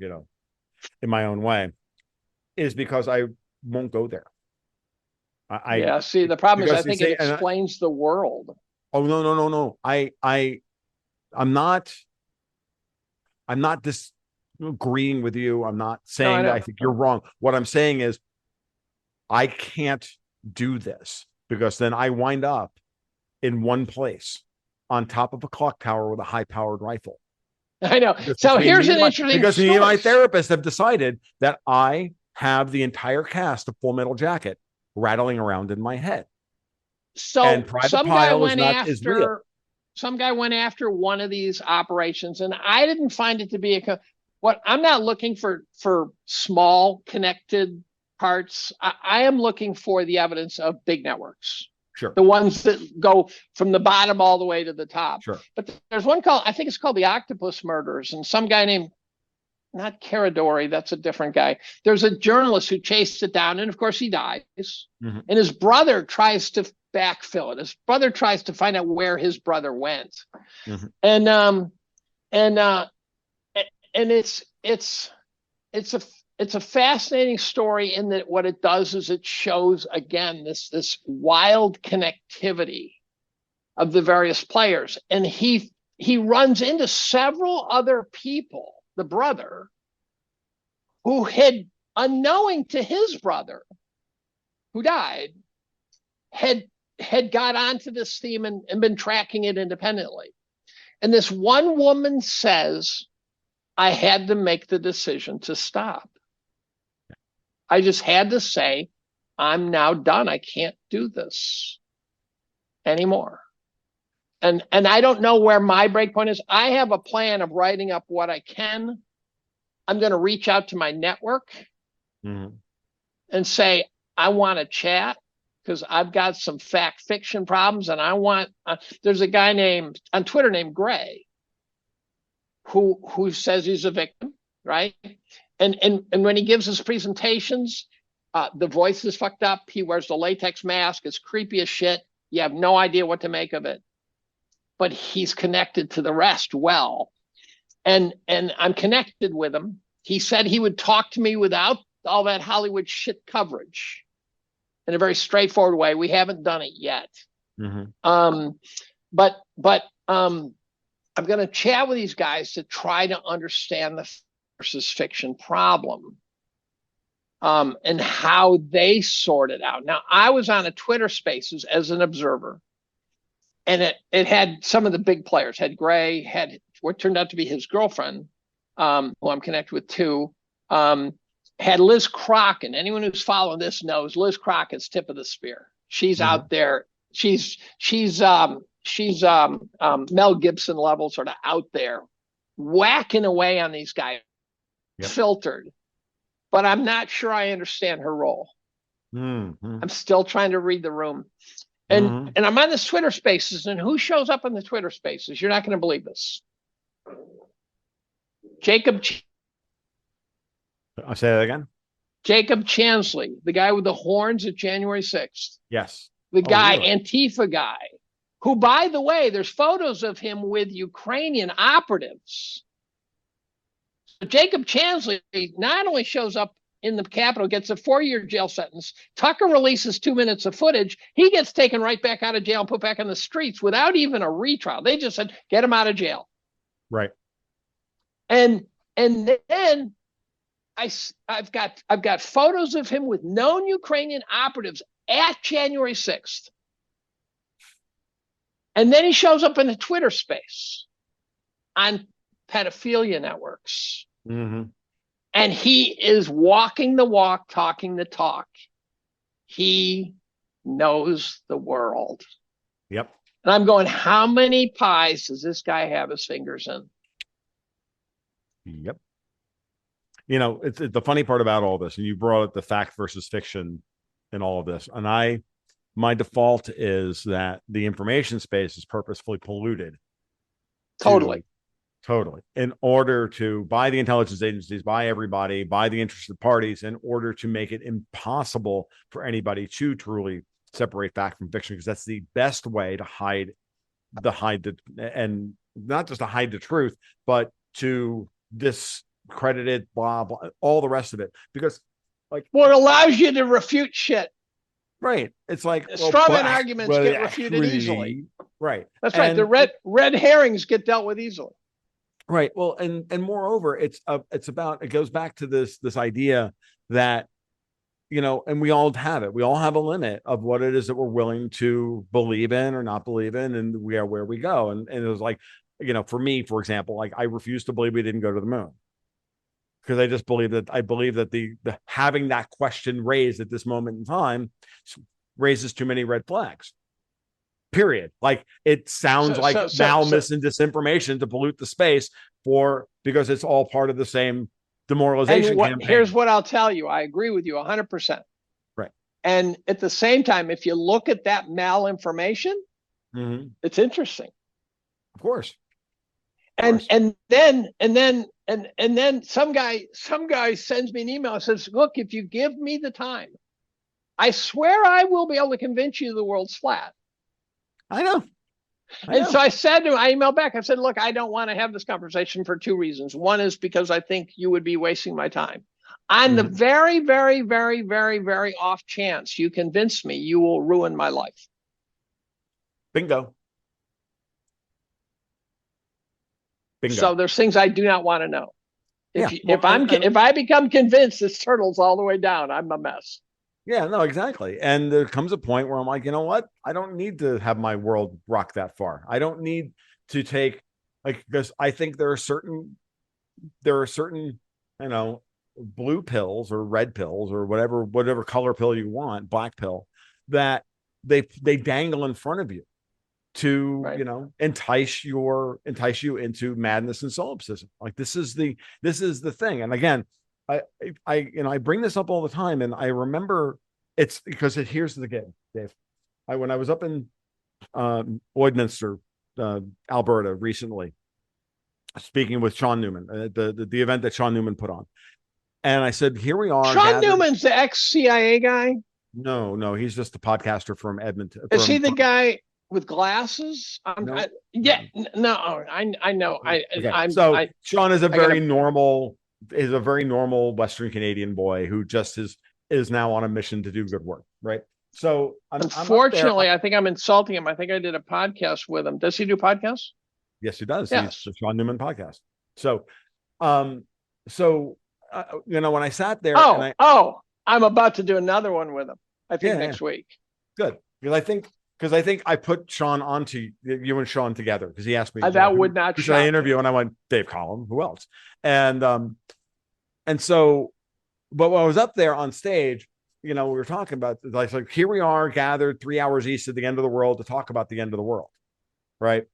in my own way is because I won't go there. See, the problem is I think it explains the world. Oh, no. I'm not disagreeing with you. I'm not saying that I think you're wrong. What I'm saying is I can't do this because then I wind up in one place on top of a clock tower with a high-powered rifle. I know. So here's an interesting because me and my therapist have decided that I have the entire cast of Full Metal Jacket rattling around in my head. So some guy went after one of these operations, and I didn't find it to be what I'm not looking for small connected parts. I am looking for the evidence of big networks, Sure. the ones that go from the bottom all the way to the top. Sure. But there's one called, I think it's called the Octopus Murders, and some guy named, not Caradori, that's a different guy. There's a journalist who chased it down, and of course he dies. Mm-hmm. And his brother tries to backfill it. His brother tries to find out where his brother went. Mm-hmm. And it's a fascinating story in that what it does is it shows again this wild connectivity of the various players. And he runs into several other people, the brother, who had, unknowing to his brother who died, had got onto this theme and been tracking it independently. And this one woman says, I had to make the decision to stop. I just had to say, I'm now done. I can't do this anymore. And I don't know where my breakpoint is. I have a plan of writing up what I can. I'm going to reach out to my network and say, I want to chat because I've got some fact fiction problems. And I want, there's a guy on Twitter named Gray who says he's a victim, right? And when he gives his presentations, the voice is fucked up. He wears the latex mask. It's creepy as shit. You have no idea what to make of it. But he's connected to the rest well. And I'm connected with him. He said he would talk to me without all that Hollywood shit coverage in a very straightforward way. We haven't done it yet. Mm-hmm. But I'm going to chat with these guys to try to understand the versus fiction problem and how they sort it out. Now, I was on a Twitter Spaces as an observer, and it had some of the big players. Had Gray, had what turned out to be his girlfriend, who I'm connected with too. Had Liz Crockett. Anyone who's following this knows Liz Crockett's tip of the spear. She's out there. She's Mel Gibson level, sort of out there, whacking away on these guys. Yep. Filtered, but I'm not sure I understand her role. I'm still trying to read the room. And I'm on this Twitter Spaces, and who shows up on the Twitter Spaces? You're not going to believe this. I'll say that again. Jacob Chansley, the guy with the horns at January 6th. Yes. The guy, really? Antifa guy, who, by the way, there's photos of him with Ukrainian operatives. Jacob Chansley not only shows up in the Capitol, gets a 4-year jail sentence. Tucker releases 2 minutes of footage. He gets taken right back out of jail and put back on the streets without even a retrial. They just said, get him out of jail. Right. And then I've got photos of him with known Ukrainian operatives at January 6th. And then he shows up in a Twitter space on pedophilia networks. And he is walking the walk, talking the talk. He knows the world. Yep. And I'm going, how many pies does this guy have his fingers in? Yep. You know, it's the funny part about all this, and you brought up the fact versus fiction in all of this. And my default is that the information space is purposefully polluted. Totally. In order to, by the intelligence agencies, by everybody, by the interested parties, in order to make it impossible for anybody to truly separate fact from fiction, because that's the best way to hide and not just to hide the truth, but to discredit it, blah, blah, all the rest of it. Because it allows you to refute shit. Right. It's like strawman arguments get refuted easily. Right. That's right. The red herrings get dealt with easily. Right. Well, and moreover, it goes back to this idea that, you know, and we all have it. We all have a limit of what it is that we're willing to believe in or not believe in, and we are where we go. And it was like, you know, for me, for example, like I refuse to believe we didn't go to the moon, because I just believe that the having that question raised at this moment in time raises too many red flags. Period. Like, it sounds malice and disinformation to pollute the space, because it's all part of the same demoralization campaign. Here's what I'll tell you. I agree with you 100%. Right. And at the same time, if you look at that malinformation, it's interesting. Of course. And then some guy sends me an email and says, look, if you give me the time, I swear I will be able to convince you the world's flat. I know. So I said to him, I emailed back, I said, look, I don't want to have this conversation for two reasons. One is because I think you would be wasting my time. On the very, very, very, very, very off chance you convince me, you will ruin my life. Bingo. So there's things I do not want to know. If I become convinced this turtle's all the way down, I'm a mess. Yeah, no, exactly. And there comes a point where I'm like, you know what? I don't need to have my world rock that far. I don't need to take, like, because I think there are certain, you know, blue pills or red pills or whatever color pill you want, black pill, that they dangle in front of you to, you know, entice you into madness and solipsism. Like this is the thing. And again, I bring this up all the time, and I remember it's because here's the game, Dave. When I was up in Lloydminster, Alberta recently, speaking with Sean Newman, the event that Sean Newman put on, and I said, here we are. Sean Newman's the ex-CIA guy? No, he's just a podcaster from Edmonton. Is he the guy with glasses? I know. Sean is a very normal Western Canadian boy who just is now on a mission to do good work, right? So unfortunately, I think I'm insulting him. I think I did a podcast with him. Does he do podcasts? Yes, he does. Yes. He's the Sean Newman podcast. So, you know, when I sat there, I'm about to do another one with him. I think next week. Good, because I think I put Sean onto you and Sean together because he asked me that would not who should I interview, and I went Dave Collum. Who else? And so, but when I was up there on stage, you know, we were talking about like here we are gathered 3 hours east of the end of the world to talk about the end of the world, right?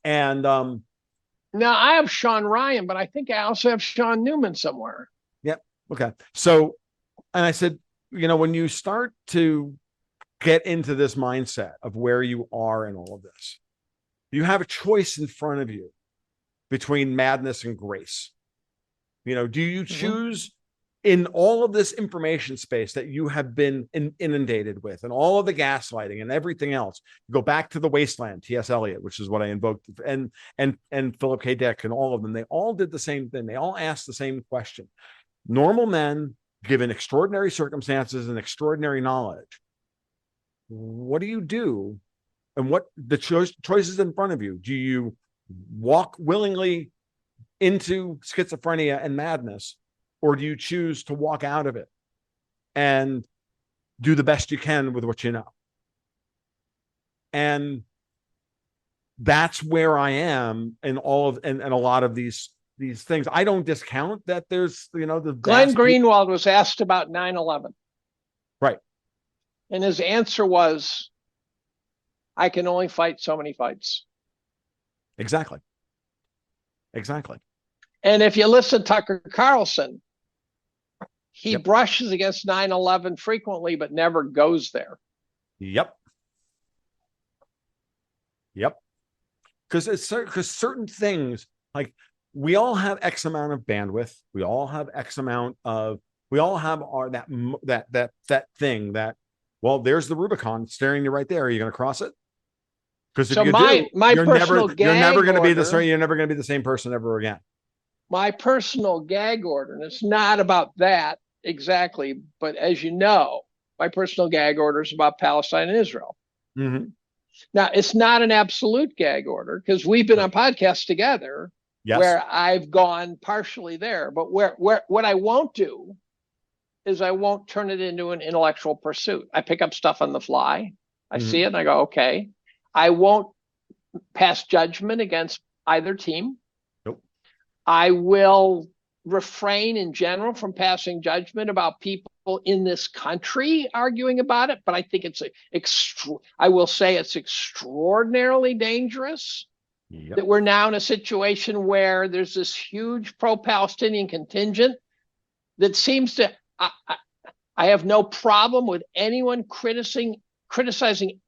And now I have Sean Ryan, but I think I also have Sean Newman somewhere. Yep. Okay. So, and I said, you know, when you start to get into this mindset of where you are in all of this, you have a choice in front of you between madness and grace. You know, do you choose in all of this information space that you have been inundated with and all of the gaslighting and everything else? Go back to The Wasteland, T.S. Eliot, which is what I invoked, and Philip K. Dick and all of them. They all did the same thing. They all asked the same question. Normal men, given extraordinary circumstances and extraordinary knowledge, what do you do? And what the choices in front of you? Do you walk willingly into schizophrenia and madness, or do you choose to walk out of it and do the best you can with what you know? And that's where I am in all of and a lot of these things. I don't discount that there's, you know, the Glenn Greenwald was asked about 9/11. Right. And his answer was, I can only fight so many fights. Exactly. And if you listen to Tucker Carlson, he brushes against 9/11 frequently, but never goes there. Yep. Because certain things, like we all have X amount of bandwidth. We all have that thing that, well, there's the Rubicon staring you right there. Are you going to cross it? Because if you're never going to be the same person ever again. My personal gag order, and it's not about that exactly, but as you know, my personal gag order is about Palestine and Israel. Mm-hmm. Now, it's not an absolute gag order because we've been on podcasts together where I've gone partially there. But what I won't do is I won't turn it into an intellectual pursuit. I pick up stuff on the fly. I see it and I go, okay. I won't pass judgment against either team. Nope. I will refrain in general from passing judgment about people in this country arguing about it, but I think it's I will say it's extraordinarily dangerous Yep. that we're now in a situation where there's this huge pro-Palestinian contingent that seems to. I have no problem with anyone criticizing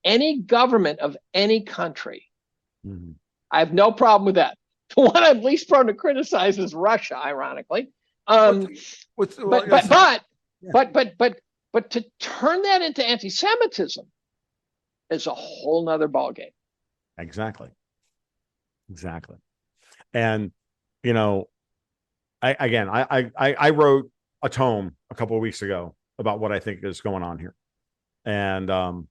any government of any country. Mm-hmm. I have no problem with that. The one I'm least prone to criticize is Russia, ironically. But to turn that into anti-Semitism is a whole nother ballgame. Exactly. And I wrote a tome a couple of weeks ago about what I think is going on here. And well,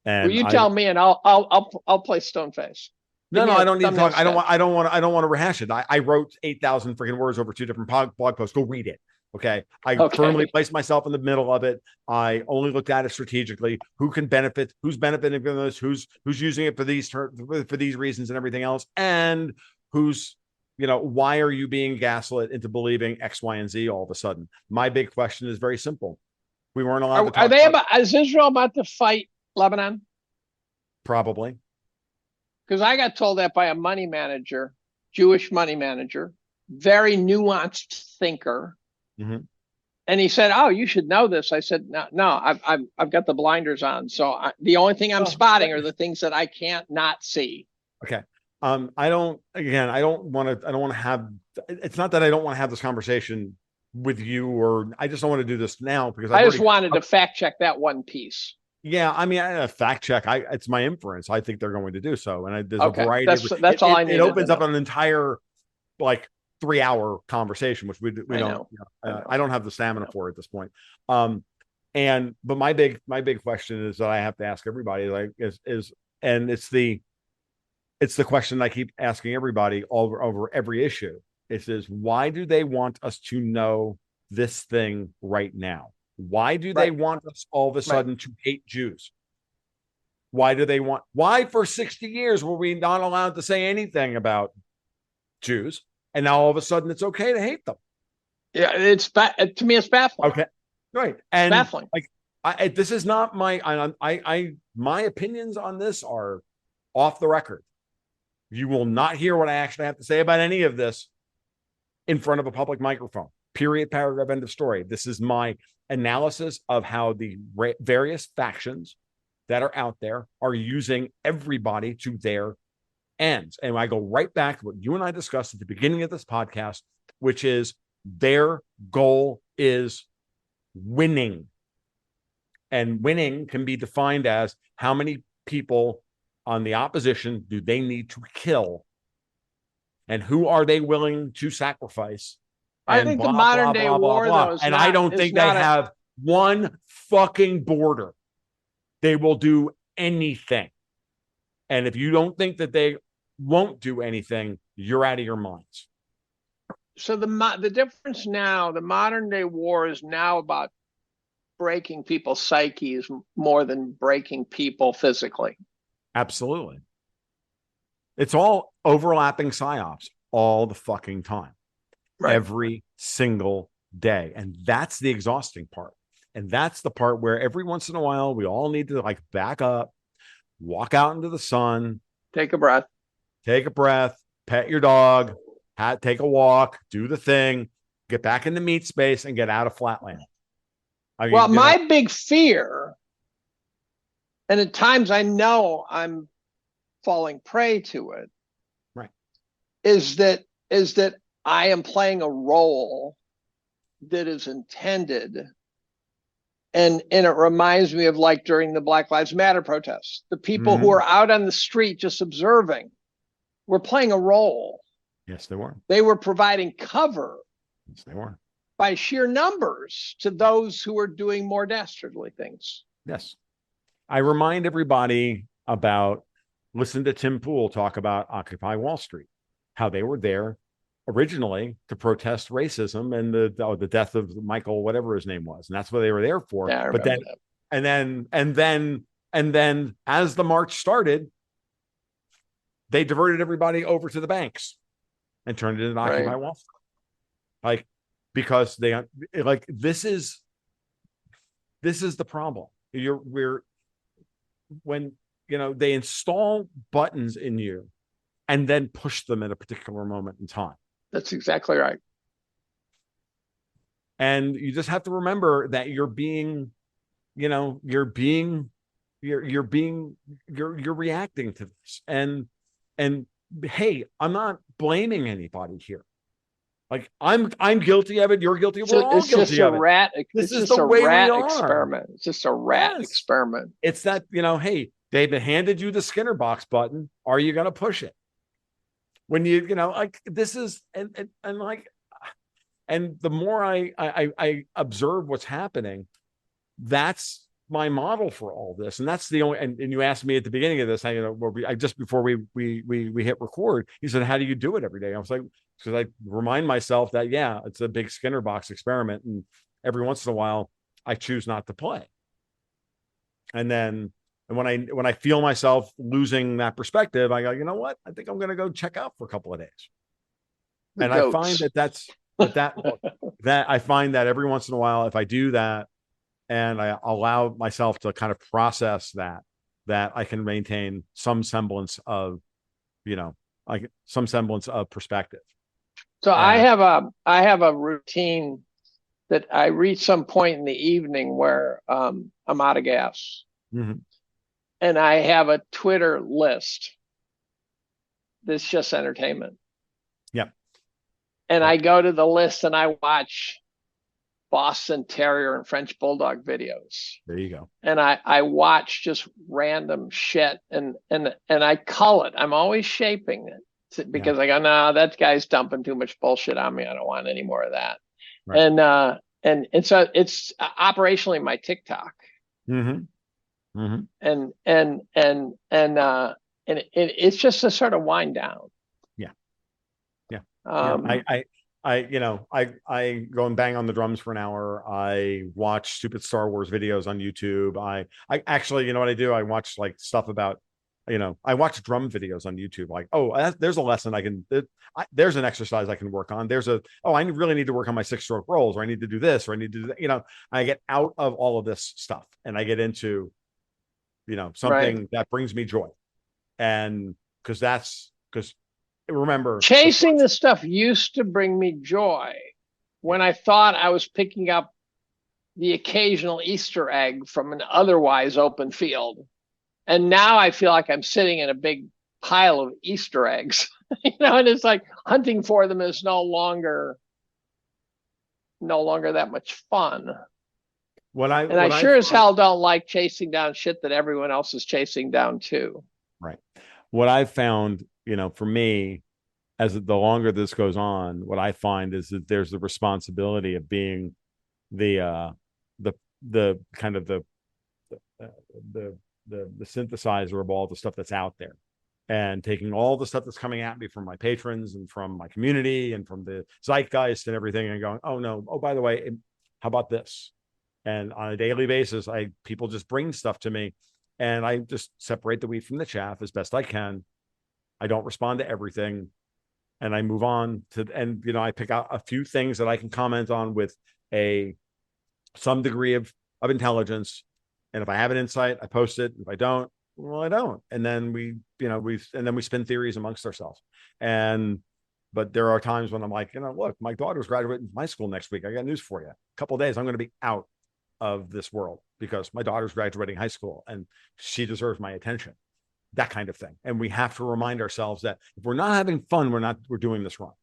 you tell me, and I'll play stone face. No, I don't need to talk. I don't want to rehash it. I wrote 8,000 freaking words over 2 different blog posts. Go read it. Okay. I firmly placed myself in the middle of it. I only looked at it strategically. Who can benefit? Who's benefiting from this? Who's using it for these reasons and everything else? And who's, why are you being gaslit into believing X, Y, and Z all of a sudden? My big question is very simple. We weren't allowed to talk. Is Israel about to fight Lebanon? Probably. Because I got told that by a money manager, Jewish money manager, very nuanced thinker. Mm-hmm. And he said, "Oh, you should know this." I said, "No, I've got the blinders on. So the only thing I'm spotting are the things that I can't not see." Okay. I don't want to have, it's not that I don't want to have this conversation with you, or I just don't want to do this now because I just wanted to fact check that one piece. Yeah, I mean, I fact check. It's my inference. I think they're going to do so, and there's a variety. That's all I need. It opens up an entire 3-hour conversation, which we don't. I don't have the stamina for at this point. But my big question is that I have to ask everybody, and it's the question I keep asking everybody over every issue. It says, why do they want us to know this thing right now? Why do they want us all of a sudden to hate Jews? Why for 60 years were we not allowed to say anything about Jews? And now all of a sudden it's okay to hate them. Yeah, to me, it's baffling. Okay. Right. And it's baffling. This is not my opinions on this are off the record. You will not hear what I actually have to say about any of this in front of a public microphone. Period, paragraph, end of story. This is my analysis of how the various factions that are out there are using everybody to their ends. And I go right back to what you and I discussed at the beginning of this podcast, which is their goal is winning. And winning can be defined as how many people on the opposition do they need to kill, and who are they willing to sacrifice. I think the modern day war, though, and I don't think they have one fucking border. They will do anything. And if you don't think that they won't do anything, you're out of your minds. So the difference now, the modern day war is now about breaking people's psyches more than breaking people physically. Absolutely. It's all overlapping psyops all the fucking time. Right. Every single day. And that's the exhausting part. And that's the part where every once in a while, we all need to back up, walk out into the sun, take a breath, pet your dog, take a walk, do the thing, get back in the meat space and get out of flatland. My big fear, and at times I know I'm falling prey to it, right, is that I am playing a role that is intended, and it reminds me of during the Black Lives Matter protests, the people who are out on the street just observing were playing a role. Yes, they were. They were providing cover. Yes, they were. By sheer numbers to those who are doing more dastardly things. Yes. I remind everybody about, listen to Tim Pool talk about Occupy Wall Street, how they were there originally to protest racism and the death of Michael, whatever his name was. And that's what they were there for. Yeah, but then as the march started, they diverted everybody over to the banks and turned it into Occupy Wall Street. Because this is the problem. When they install buttons in you and then push them at a particular moment in time. That's exactly right. And you just have to remember that you're reacting to this. And hey, I'm not blaming anybody here. Like I'm guilty of it. You're guilty. We're all guilty of it. This is the way we are. Experiment. It's just a rat experiment. It's that, hey, they've handed you the Skinner box button. Are you going to push it? When like this is, and like, and the more I observe what's happening, that's my model for all this. And that's the only, and you asked me at the beginning of this, just before we hit record, you said, how do you do it every day? I was like, because I remind myself that, yeah, it's a big Skinner box experiment. And every once in a while I choose not to play. And then, and when I feel myself losing that perspective, I go, you know what? I think I'm going to go check out for a couple of days. And I find that I find that every once in a while, if I do that, and I allow myself to kind of process that I can maintain some semblance of, some semblance of perspective. So I have a routine that I reach some point in the evening where I'm out of gas. Mm-hmm. And I have a Twitter list that's just entertainment. Yep. And I go to the list and I watch Boston Terrier and French Bulldog videos. There you go. And I watch just random shit and I cull it. I'm always shaping it because I go, no, that guy's dumping too much bullshit on me. I don't want any more of that. Right. And so it's operationally my TikTok. Mm-hmm. Mm-hmm. And it's just a sort of wind down. Yeah. I go and bang on the drums for an hour. I watch stupid Star Wars videos on YouTube. I actually, what I do? I watch like stuff about, I watch drum videos on YouTube. Like, there's a lesson there's an exercise I can work on. I really need to work on my 6-stroke rolls, or I need to do this, or I need to do that. I get out of all of this stuff and I get into, something that brings me joy. And because remember, chasing the stuff used to bring me joy when I thought I was picking up the occasional Easter egg from an otherwise open field. And now I feel like I'm sitting in a big pile of Easter eggs, and it's like hunting for them is no longer that much fun. I sure as hell don't like chasing down shit that everyone else is chasing down too. Right. What I've found, for me, as the longer this goes on, what I find is that there's the responsibility of being the kind of the synthesizer of all the stuff that's out there, and taking all the stuff that's coming at me from my patrons and from my community and from the zeitgeist and everything, and going, oh no, by the way, how about this? And on a daily basis, people just bring stuff to me, and I just separate the wheat from the chaff as best I can. I don't respond to everything, and I move on to, and I pick out a few things that I can comment on with some degree of intelligence. And if I have an insight, I post it. If I don't, well, I don't. And then we spin theories amongst ourselves. But there are times when I'm like, look, my daughter's graduating from high school next week. I got news for you. A couple of days, I'm going to be out of this world because my daughter's graduating high school and she deserves my attention. That kind of thing. And we have to remind ourselves that if we're not having fun, we're doing this wrong.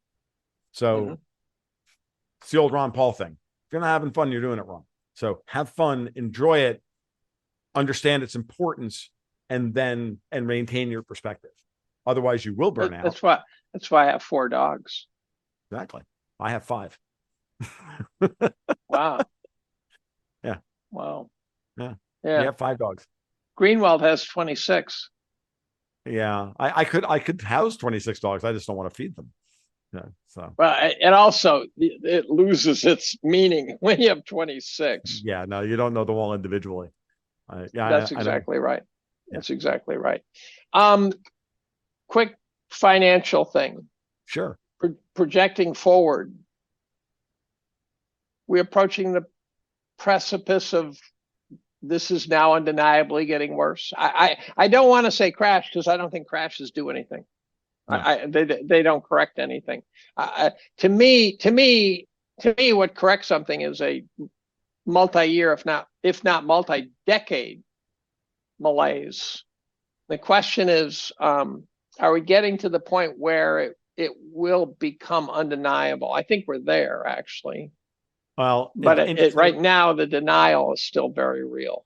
So It's the old Ron Paul thing. If you're not having fun, you're doing it wrong. So have fun, enjoy it, understand its importance, and maintain your perspective. Otherwise you will burn out. That's why I have 4 dogs. Exactly. I have 5. Wow. Yeah. Wow. Yeah. You have 5 dogs. Greenwald has 26. Yeah. I could house 26 dogs. I just don't want to feed them. Yeah. So. Well, and also it loses its meaning when you have 26. Yeah. No, you don't know them all individually. That's exactly right. That's exactly right. Quick financial thing. Sure. Projecting forward. We're approaching the precipice of this is now undeniably getting worse. I don't want to say crash because I don't think crashes do anything. No. They don't correct anything. To me, what corrects something is a multi-year, if not multi-decade malaise. The question is, are we getting to the point where it will become undeniable? I think we're there, actually. Well, But right now, the denial is still very real.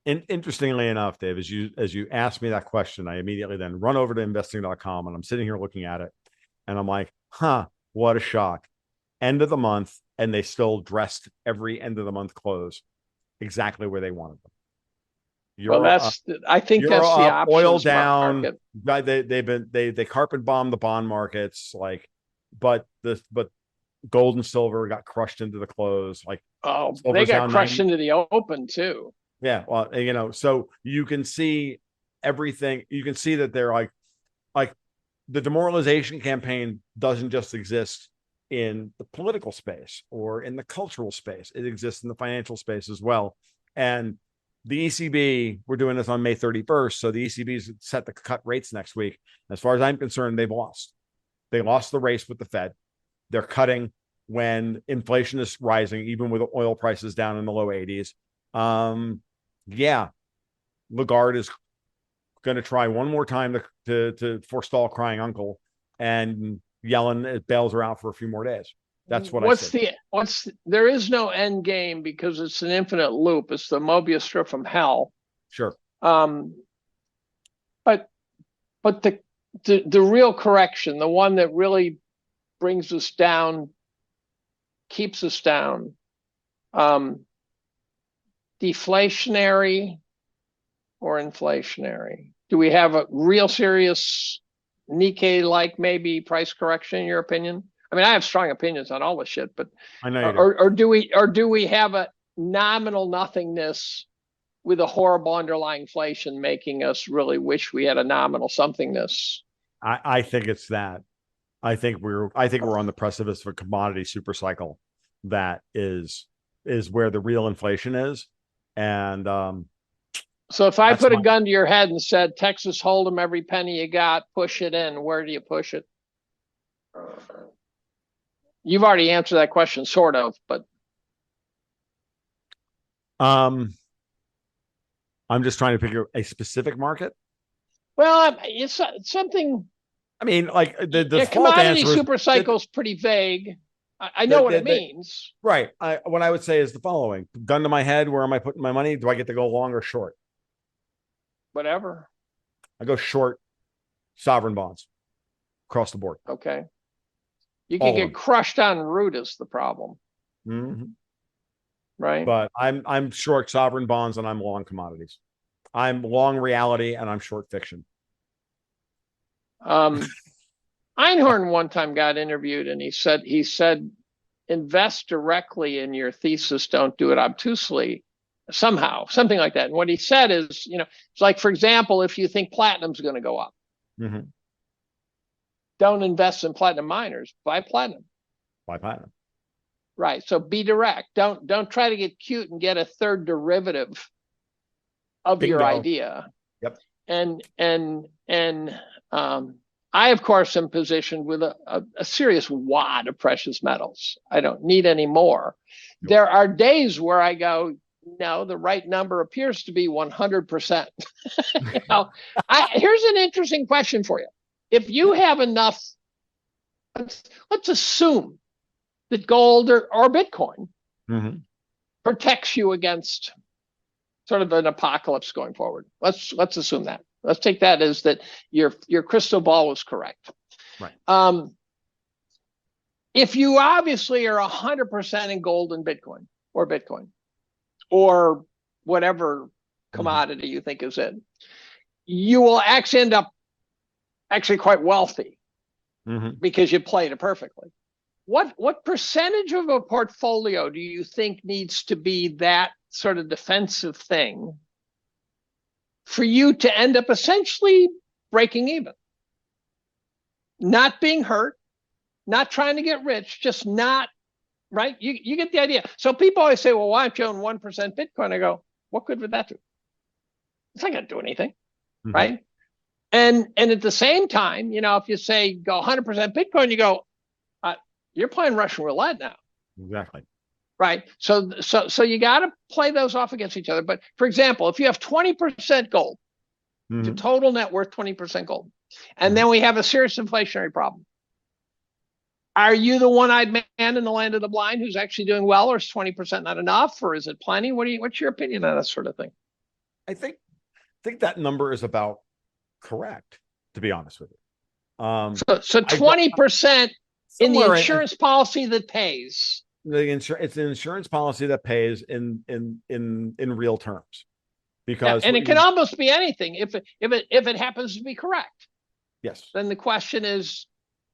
Interestingly enough, Dave, as you asked me that question, I immediately then run over to investing.com, and I'm sitting here looking at it, and I'm like, huh, what a shock. End of the month, and they still dressed every end of the month close exactly where they wanted them. I think that's the options oil down. market. They carpet bombed the bond markets, like, but gold and silver got crushed into the close. Like, they got crushed into the open too. Yeah, well, so you can see everything. You can see that they're like the demoralization campaign doesn't just exist in the political space or in the cultural space. It exists in the financial space as well. And the ECB, we're doing this on May 31st. So the ECB is set to cut rates next week. As far as I'm concerned, they've lost. They lost the race with the Fed. They're cutting when inflation is rising, even with oil prices down in the low 80s. Yeah, Lagarde is going to try one more time to forestall crying uncle, and Yellen bails her out for a few more days. That's what I say. There is no end game because it's an infinite loop. It's the Mobius strip from hell. Sure. But the real correction, the one that really brings us down, keeps us down, deflationary or inflationary? Do we have a real serious Nikkei-like maybe price correction in your opinion? I mean, I have strong opinions on all this shit, but I know or do we have a nominal nothingness with a horrible underlying inflation making us really wish we had a nominal somethingness? I think it's that. I think we're on the precipice of a commodity super cycle that is where the real inflation is. And so if I put a gun to your head and said, Texas Hold'em, every penny you got, push it in, where do you push it? You've already answered that question, sort of, but I'm just trying to figure a specific market. Well, it's something. I mean, like the commodity super cycle is pretty vague. I know what it means. Right. What I would say is the following: gun to my head, where am I putting my money? Do I get to go long or short? Whatever. I go short sovereign bonds across the board. Okay. You can get crushed on root is the problem. Mm-hmm. Right. But I'm short sovereign bonds and I'm long commodities. I'm long reality and I'm short fiction. Einhorn one time got interviewed and he said, invest directly in your thesis, don't do it obtusely, somehow, something like that. And what he said is, it's like, for example, if you think platinum's going to go up, mm-hmm. don't invest in platinum miners, buy platinum. Buy platinum. Right. So be direct. Don't try to get cute and get a third derivative of your idea. Yep. And I, of course, am positioned with a serious wad of precious metals. I don't need any more. Nope. There are days where I go, no, the right number appears to be 100%. Here's an interesting question for you. If you have enough, let's assume that gold or Bitcoin mm-hmm. protects you against sort of an apocalypse going forward. Let's assume that. Let's take that as that your crystal ball was correct. Right. If you obviously are 100% in gold and Bitcoin or whatever commodity you think is in, you will actually end up quite wealthy because you played it perfectly. What percentage of a portfolio do you think needs to be that sort of defensive thing for you to end up essentially breaking even? Not being hurt, not trying to get rich, just not, right? You get the idea. So people always say, well, why don't you own 1% Bitcoin? I go, what good would that do? It's not going to do anything, right? And at the same time, if you say go 100% Bitcoin, you go, you're playing Russian roulette now. Exactly. Right. So you got to play those off against each other. But for example, if you have 20% gold, to total net worth 20% gold, and then we have a serious inflationary problem, are you the one-eyed man in the land of the blind who's actually doing well, or is 20% not enough, or is it plenty? What's your opinion on that sort of thing? I think that number is about correct, to be honest with you. So 20% in the insurance policy that pays. It's an insurance policy that pays in real terms, because and it can almost be anything if it happens to be correct. Yes. Then the question is,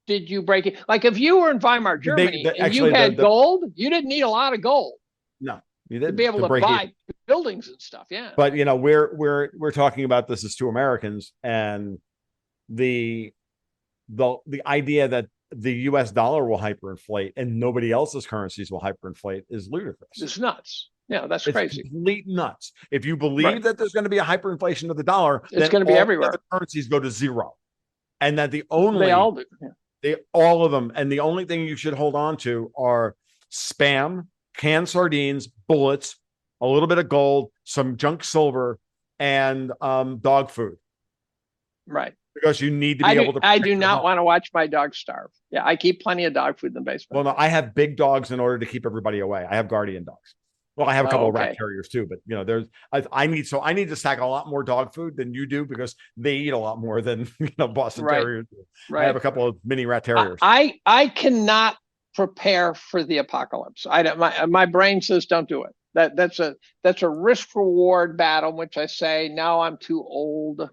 did you break it? Like if you were in Weimar, Germany, and you had gold, you didn't need a lot of gold. No, you didn't, to be able to buy buildings and stuff. Yeah. But we're talking about this as two Americans, and the idea that the US dollar will hyperinflate and nobody else's currencies will hyperinflate is ludicrous. It's nuts. Yeah, that's crazy. Complete nuts. If you believe that there's going to be a hyperinflation of the dollar, it's going to be everywhere. The currencies go to zero, and that they all do. Yeah. All of them, and the only thing you should hold on to are spam, canned sardines, bullets, a little bit of gold, some junk silver, and dog food. Right. Because you need to be able to. I do not want to watch my dog starve. Yeah, I keep plenty of dog food in the basement. Well, no, I have big dogs in order to keep everybody away. I have guardian dogs. Well, I have a couple of rat terriers too, but I need to stack a lot more dog food than you do, because they eat a lot more than Boston Terriers do. Right. I have a couple of mini rat terriers. I cannot prepare for the apocalypse. My brain says don't do it. That's a risk reward battle, in which I say no, I'm too old.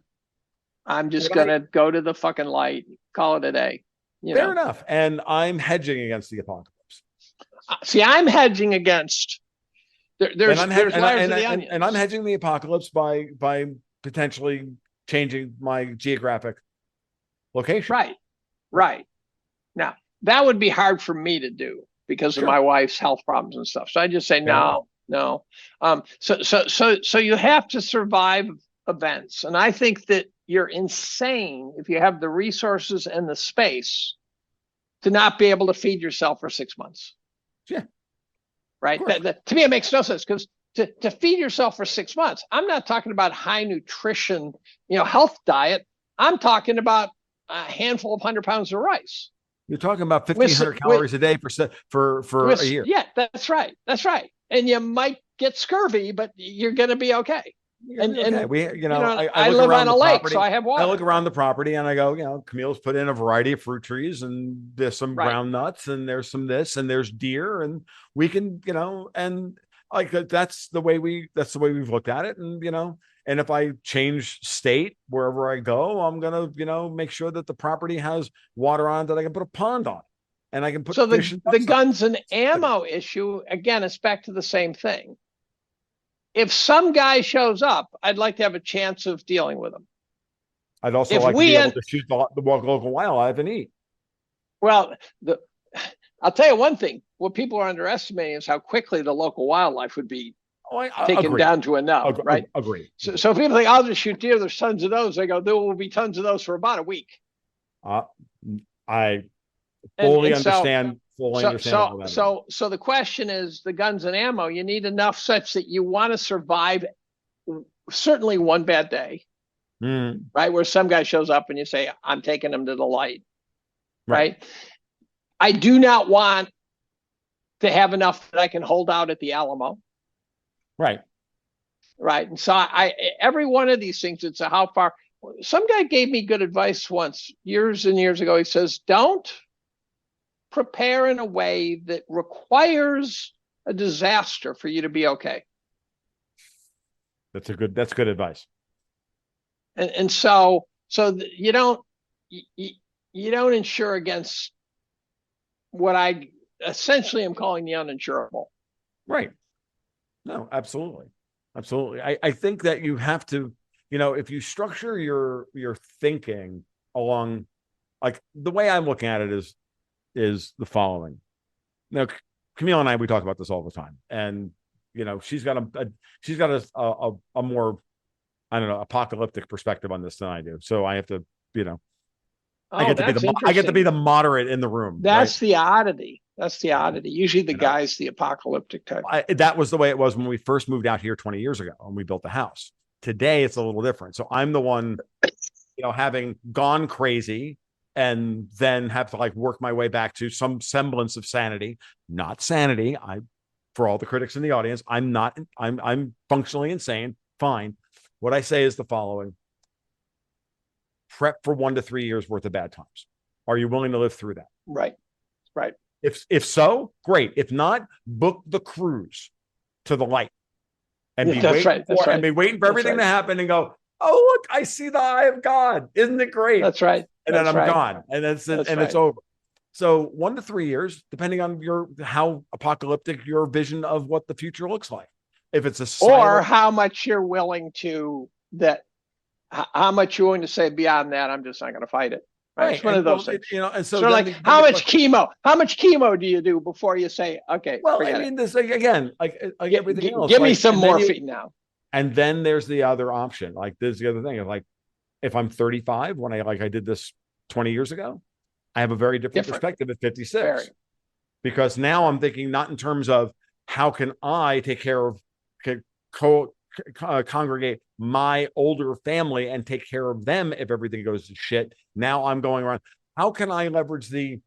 I'm just gonna go to the fucking light, call it a day. Fair enough. And I'm hedging against the apocalypse. See, I'm hedging against. There's layers of the onion. And I'm hedging the apocalypse by potentially changing my geographic location. Right. Now that would be hard for me to do because of my wife's health problems and stuff. So I just say no. So you have to survive events, and I think that you're insane if you have the resources and the space to not be able to feed yourself for 6 months. Yeah. Right. To me, it makes no sense, because to feed yourself for 6 months, I'm not talking about high nutrition, health diet. I'm talking about a handful of 100 pounds of rice. You're talking about 1,500 calories a day for a year. Yeah, that's right. And you might get scurvy, but you're going to be okay. And I live on a lake, so I have water. I look around the property and I go, Camille's put in a variety of fruit trees, and there's some ground nuts, and there's some this, and there's deer, and we can, and like that's the way we've looked at it, and and if I change state wherever I go, I'm gonna make sure that the property has water on it, that I can put a pond on, and I can put. So the guns and ammo issue again, it's back to the same thing. If some guy shows up, I'd like to have a chance of dealing with him. I'd also like to be able to shoot the local wildlife and eat. Well, I'll tell you one thing. What people are underestimating is how quickly the local wildlife would be taken down to a no, right? Agree. So people think, I'll just shoot deer. There's tons of those. They go, there will be tons of those for about a week. I fully understand. So the question is, the guns and ammo, you need enough such that you want to survive certainly one bad day, right? Where some guy shows up and you say, I'm taking him to the light, right? I do not want to have enough that I can hold out at the Alamo. Right. And so every one of these things, it's how far. Some guy gave me good advice once, years and years ago. He says, don't prepare in a way that requires a disaster for you to be okay. That's good advice. And so you don't insure against what I essentially am calling the uninsurable. Right. No, absolutely. I think that you have to, if you structure your thinking along, like the way I'm looking at it is the following. Now, Camille and I, we talk about this all the time, and she's got a more, I don't know, apocalyptic perspective on this than I do. So I have to, you know, Oh, that's I get to be interesting. the moderate in the room, right? That's the oddity. That's the oddity. Usually the You know, guy's the apocalyptic type. that was the way it was when we first moved out here 20 years ago and we built the house. Today it's a little different. So I'm the one, you know, having gone crazy and then have to like work my way back to some semblance of sanity. Not sanity. For all the critics in the audience, I'm functionally insane. Fine. What I say is the following: prep for 1 to 3 years worth of bad times. Are you willing to live through that? Right. Right. If so, great. If not, book the cruise to the light and Yeah, that's right. That's right. be waiting for That's everything right. to happen and go, oh look, I see the eye of God. Isn't it great? That's right. And then That's I'm right. gone. And That's it's right. over. So 1 to 3 years, depending on how apocalyptic your vision of what the future looks like. If it's a Or how much you're willing to how much you're willing to say beyond that, I'm just not going to fight it. Right. It's one of those things. you know, and so sort of like how much chemo? How much chemo do you do before you say, okay, well, I mean, this again, like everything else. Give me some morphine now. And then there's the other option. Like there's the other thing of like, if I'm 35, when I did this 20 years ago, I have a very different perspective at 56. Very. Because now I'm thinking not in terms of how can I take care of congregate my older family and take care of them if everything goes to shit. Now I'm going around, how can I leverage the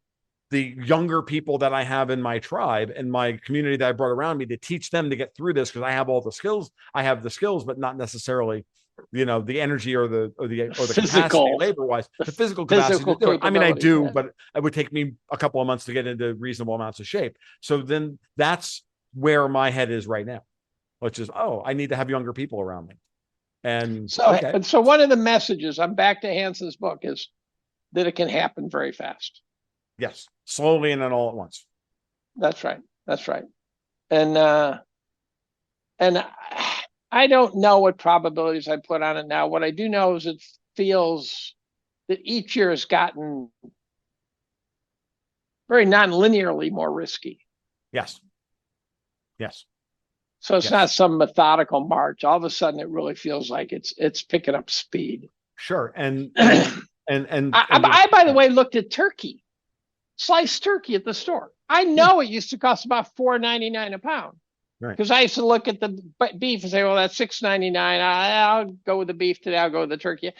younger people that I have in my tribe and my community that I brought around me to teach them to get through this, because I have all the skills. I have the skills, but not necessarily, you know, the energy or the capacity labor wise, the physical capacity to do it. I mean, I do, but it would take me a couple of months to get into reasonable amounts of shape. So then that's where my head is right now, which is, I need to have younger people around me. And so one of the messages, I'm back to Hanson's book, is that it can happen very fast. Yes, slowly and then all at once. That's right. That's right. And I don't know what probabilities I put on it now. What I do know is it feels that each year has gotten very non-linearly more risky. Yes. Yes. So it's not some methodical march. All of a sudden, it really feels like it's picking up speed. Sure. And I by the way, looked at turkey, sliced turkey at the store. I know it used to cost about $4.99 a pound. Because I used to look at the beef and say, well, that's $6.99. I'll go with the beef today. I'll go with the turkey.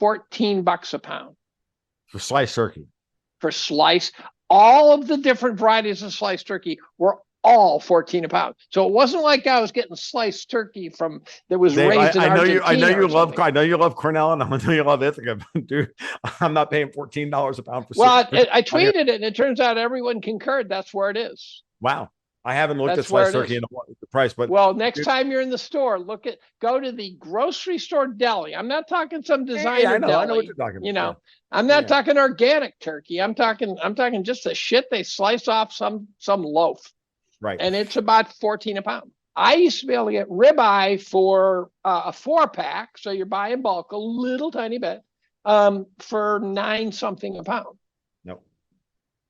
$14 a pound. For sliced turkey. For slice. All of the different varieties of sliced turkey were all $14 a pound. So it wasn't like I was getting sliced turkey that was raised in Argentina. I know you love Cornell, and I know you love Ithaca, but dude, I'm not paying $14 a pound for. Well, I tweeted it, and it turns out everyone concurred. That's where it is. Wow. I haven't looked at sliced turkey and the price, but next time you're in the store, go to the grocery store deli. I'm not talking some designer deli. I know what you're talking about. You know, I'm not talking organic turkey. I'm talking just the shit they slice off some loaf. Right. And it's about $14 a pound. I used to be able to get ribeye for a 4-pack. So you're buying bulk, a little tiny bit, for $9 something a pound. No.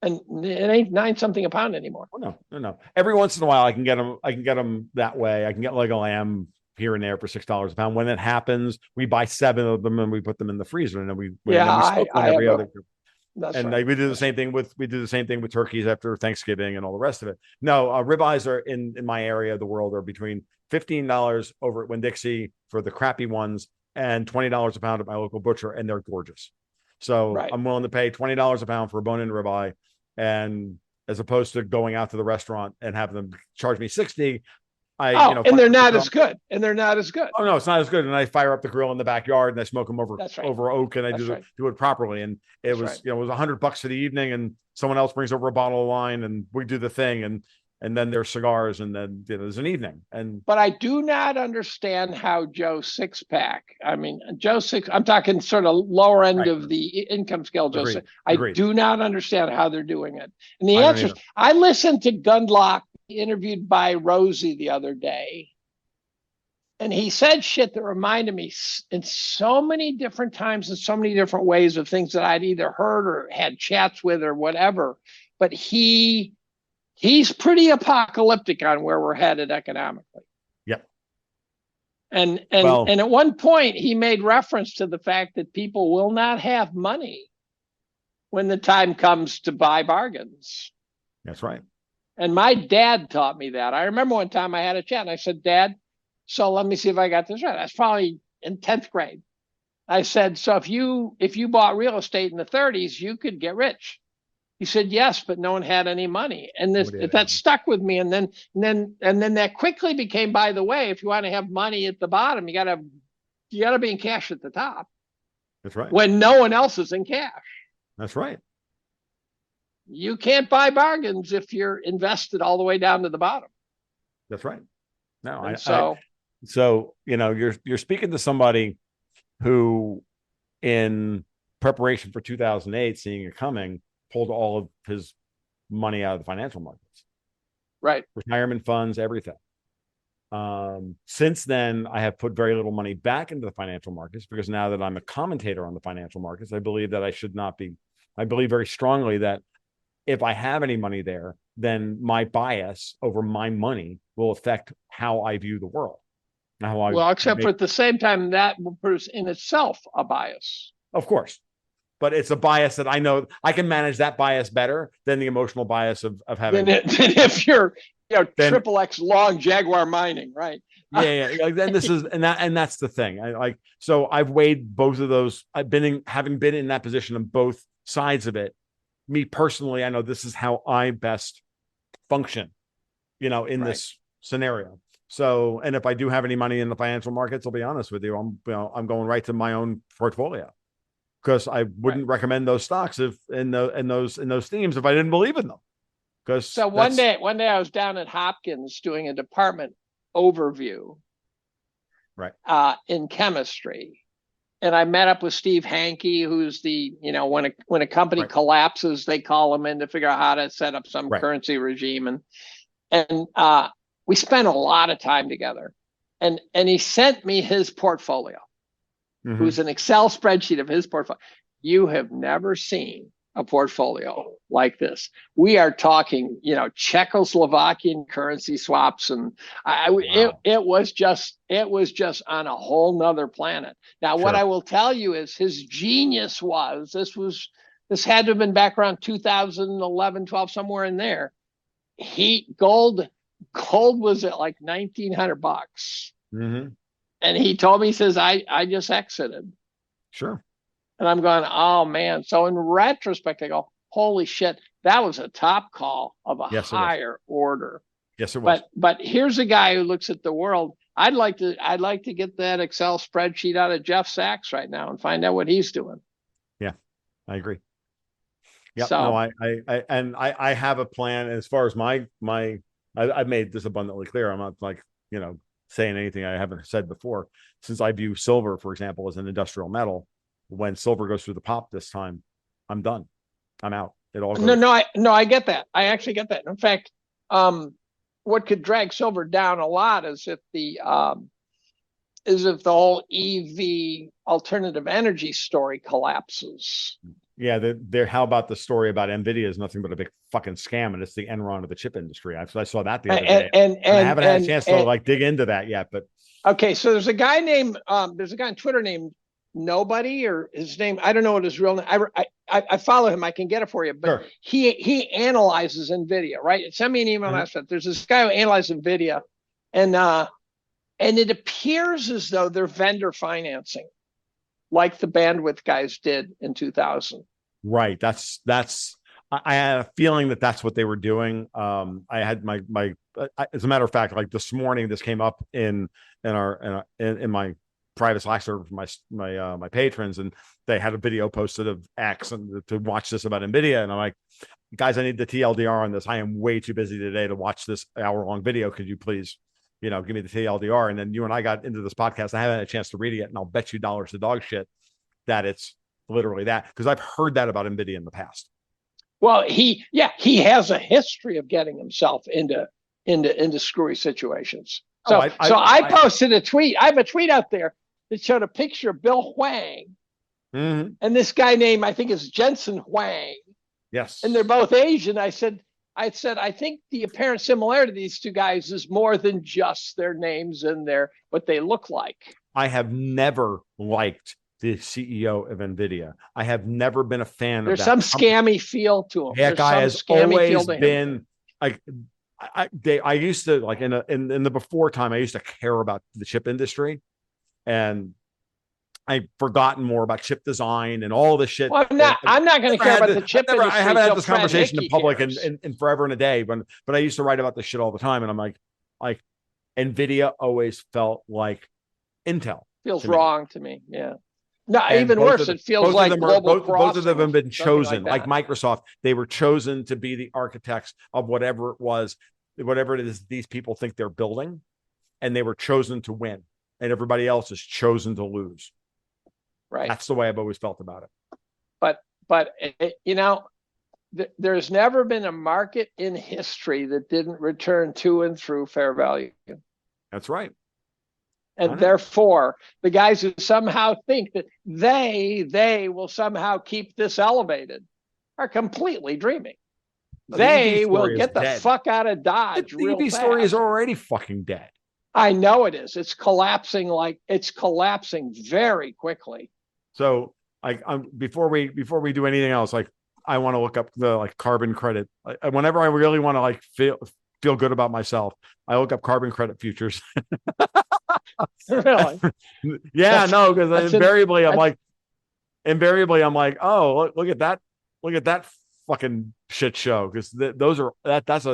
And it ain't $9 something a pound anymore. Oh, no. Every once in a while, I can get them that way. I can get like a lamb here and there for $6 a pound. When it happens, we buy 7 of them and we put them in the freezer, and then we smoke them every other. We do the same thing with turkeys after Thanksgiving and all the rest of it. No, ribeyes are in my area of the world are between $15 over at Winn-Dixie for the crappy ones and $20 a pound at my local butcher, and they're gorgeous. So I'm willing to pay $20 a pound for a bone-in ribeye, and as opposed to going out to the restaurant and having them charge me $60. And they're not as good. And they're not as good. Oh no, it's not as good. And I fire up the grill in the backyard and I smoke them over oak, and I do it properly. And it was it was $100 for the evening, and someone else brings over a bottle of wine and we do the thing, and then there's cigars, and then there's an evening. But I do not understand how Joe 6-pack. I mean, Joe 6. I'm talking sort of lower end of the income scale. Joe 6. I do not understand how they're doing it. And the answer is, I listened to Gundlach interviewed by Rosie the other day, and he said shit that reminded me in so many different times in so many different ways of things that I'd either heard or had chats with or whatever. But he's pretty apocalyptic on where we're headed economically. Yep. Well, And at one point he made reference to the fact that people will not have money when the time comes to buy bargains. that's right. And my dad taught me that. I remember one time I had a chat and I said, Dad, so let me see if I got this right. I was probably in 10th grade. I said, so if you bought real estate in the 30s, you could get rich. He said, yes, but no one had any money. And that stuck with me. And then that quickly became, by the way, if you want to have money at the bottom, you gotta be in cash at the top. That's right. When no one else is in cash. That's right. You can't buy bargains if you're invested all the way down to the bottom. That's right. No, So you're speaking to somebody who, in preparation for 2008, seeing it coming, pulled all of his money out of the financial markets, right? Retirement funds, everything. Since then, I have put very little money back into the financial markets because now that I'm a commentator on the financial markets, I believe that I should not be. I believe very strongly that if I have any money there, then my bias over my money will affect how I view the world. Except for at the same time, that will produce in itself a bias. Of course. But it's a bias that I know I can manage that bias better than the emotional bias of having. Than if you're, triple X long Jaguar mining, right? Yeah. Like, then this is, and that's the thing. So I've weighed both of those. Having been in that position on both sides of it. Me personally, I know this is how I best function, in this scenario. So, and if I do have any money in the financial markets, I'll be honest with you, I'm going right to my own portfolio because I wouldn't recommend those stocks in those themes if I didn't believe in them. Because one day I was down at Hopkins doing a department overview, in chemistry. And I met up with Steve Hankey, who's the, when a company collapses, they call him in to figure out how to set up some currency regime. And we spent a lot of time together. And he sent me his portfolio, who's an Excel spreadsheet of his portfolio. You have never seen a portfolio like this. We are talking, Czechoslovakian currency swaps, and it was just on a whole nother planet. Now, what I will tell you is his genius was this had to have been back around 2011, 12, somewhere in there. Gold was at like $1,900. And he told me, he says, I just exited. Sure. And I'm going, oh man. So in retrospect, I go, holy shit, that was a top call of a higher order. Yes, it was. But here's a guy who looks at the world. I'd like to get that Excel spreadsheet out of Jeff Sachs right now and find out what he's doing. Yeah, I agree. Yeah, so, no, I have a plan as far as I've made this abundantly clear. I'm not saying anything I haven't said before. Since I view silver, for example, as an industrial metal, when silver goes through the pop this time, I'm done. I'm out. It all goes. I get that. I actually get that. In fact, what could drag silver down a lot is if the whole EV alternative energy story collapses. Yeah, how about the story about NVIDIA is nothing but a big fucking scam, and it's the Enron of the chip industry. I saw that the other day, and I haven't had a chance to dig into that yet. But okay, so there's a guy on Twitter named Nobody, or his name, I don't know what his real name. I follow him. I can get it for you, but he analyzes NVIDIA. Right? Send me an email. Mm-hmm. There's this guy who analyzes NVIDIA, and it appears as though they're vendor financing, like the bandwidth guys did in 2000. Right. That's. I had a feeling that that's what they were doing. I had my as a matter of fact, like this morning, this came up in my private Slack server for my patrons, and they had a video posted of X and to watch this about NVIDIA, and I'm like, guys, I need the TLDR on this. I am way too busy today to watch this hour-long video. Could you please, give me the TLDR? And then you and I got into this podcast. I haven't had a chance to read it yet, and I'll bet you dollars to dog shit that it's literally that, because I've heard that about NVIDIA in the past. Well, he has a history of getting himself into screwy situations. So I posted a tweet. I have a tweet out there that showed a picture of Bill Huang, and this guy named, I think is Jensen Huang. Yes. And they're both Asian. I said, I said, I think the apparent similarity to these two guys is more than just their names and what they look like. I have never liked the CEO of NVIDIA. I have never been a fan There's of that. There's some scammy feel to him. That guy has always been like, I used to like in the before time, I used to care about the chip industry, and I've forgotten more about chip design and all this shit. Well, I'm not going to care about the chip industry. I haven't had this conversation in public in forever and a day, but I used to write about this shit all the time, and I'm like NVIDIA always felt like Intel. Feels wrong to me. Yeah. No, even worse, it feels like both of them have been chosen, like Microsoft. They were chosen to be the architects of whatever it is these people think they're building, and they were chosen to win, and everybody else is chosen to lose. Right. That's the way I've always felt about it. But there's never been a market in history that didn't return to and through fair value. That's right. And therefore, the guys who somehow think that they will somehow keep this elevated are completely dreaming. They will get the fuck out of Dodge. The EV story is already fucking dead. I know it is. It's collapsing very quickly. So before we do anything else, like I want to look up the carbon credit. Whenever I really want to feel good about myself, I look up carbon credit futures. Really? Yeah, no, because invariably I'm like, oh, look at that fucking shit show, because that's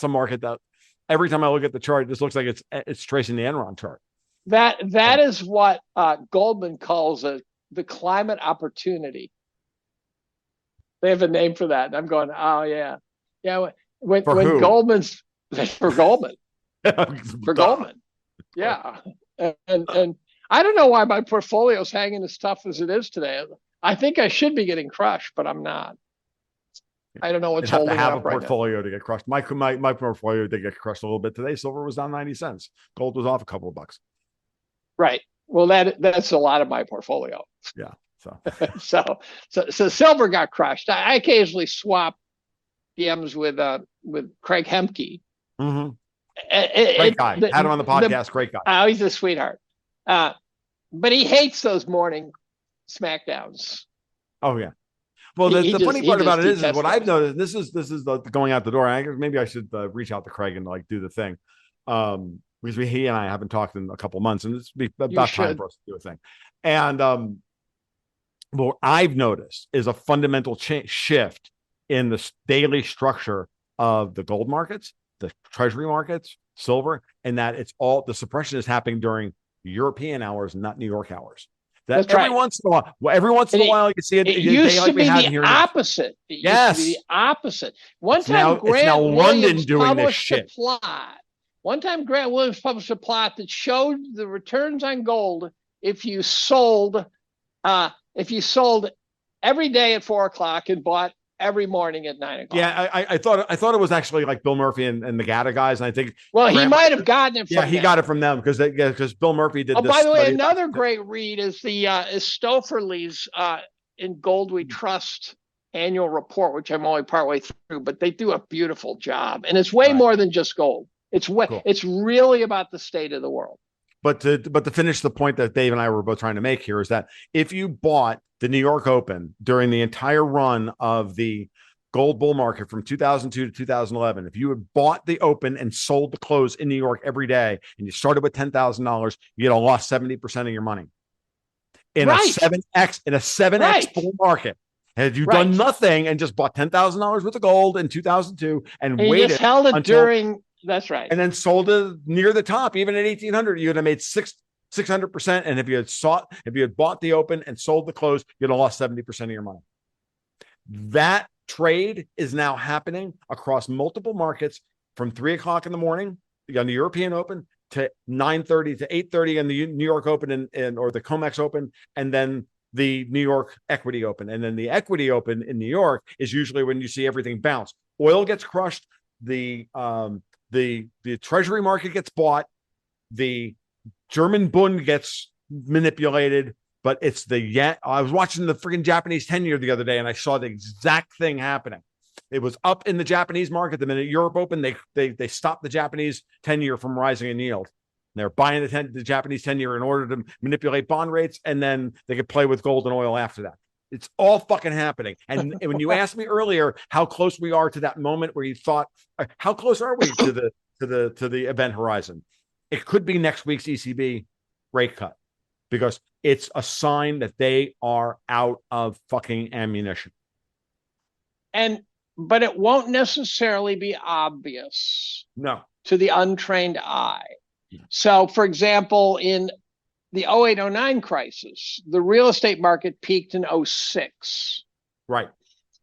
a market that every time I look at the chart, it just looks like it's tracing the Enron chart. That is what Goldman calls the climate opportunity. They have a name for that, and I'm going, oh yeah. When Goldman's for Goldman. For Goldman. Yeah. And I don't know why my portfolio is hanging as tough as it is today. I think I should be getting crushed, but I'm not. I don't know what's holding it up right now. You have to have a portfolio to get crushed. My portfolio did get crushed a little bit today. Silver was down 90 cents. Gold was off a couple of bucks. Right. Well, that's a lot of my portfolio. Yeah. So silver got crushed. I occasionally swap DMs with Craig Hemke. Mm-hmm. Great guy. Had him on the podcast. Great guy. Oh, he's a sweetheart. But he hates those morning smackdowns. Oh yeah. Well, the funny part about it is what I've noticed. This is the going out the door. Maybe I should reach out to Craig and do the thing, because he and I haven't talked in a couple of months, and it's about time for us to do a thing. And what I've noticed is a fundamental shift in the daily structure of the gold markets, the treasury markets, silver, and that it's all the suppression is happening during European hours, not New York hours. That every once in a while, you can see it. It used to be the opposite. It used to be the opposite. One time, Grant Williams published a plot. One time, Grant Williams published a plot that showed the returns on gold if you sold every day at 4:00 and bought every morning at 9:00. Yeah, I thought it was actually like Bill Murphy and the Gata guys, and I think he might have gotten it from them. He got it from them because Bill Murphy did. By the way, another great read is Stofferle's In Gold We Trust annual report, which I'm only partway through, but they do a beautiful job, and it's way more than just gold. It's really about the state of the world. But to finish the point that Dave and I were both trying to make here is that if you bought the New York Open during the entire run of the gold bull market from 2002 to 2011, if you had bought the Open and sold the close in New York every day, and you started with $10,000, you'd have lost 70% of your money in a 7x bull market. Had you done nothing and just bought $10,000 worth of gold in 2002 and waited, just held it during. That's right. And then sold it near the top, even at 1,800, you'd have made 600%. And if you had bought the Open and sold the close, you'd have lost 70% of your money. That trade is now happening across multiple markets from 3:00 in the morning on the European Open to 9:30 to 8:30 in the New York Open or the COMEX Open, and then the New York Equity Open. And then the Equity Open in New York is usually when you see everything bounce. Oil gets crushed. The treasury market gets bought, the German Bund gets manipulated, but it's the yen. I was watching the freaking Japanese 10-year the other day, and I saw the exact thing happening. It was up in the Japanese market. The minute Europe opened, they stopped the Japanese 10-year from rising in yield. They're buying the Japanese 10-year in order to manipulate bond rates, and then they could play with gold and oil after that. It's all fucking happening. And when you asked me earlier how close we are to that moment where you thought, how close are we to the event horizon? It could be next week's ECB rate cut, because it's a sign that they are out of fucking ammunition. But it won't necessarily be obvious. No. To the untrained eye. So, for example, in the 08-09 crisis, the real estate market peaked in 06. Right.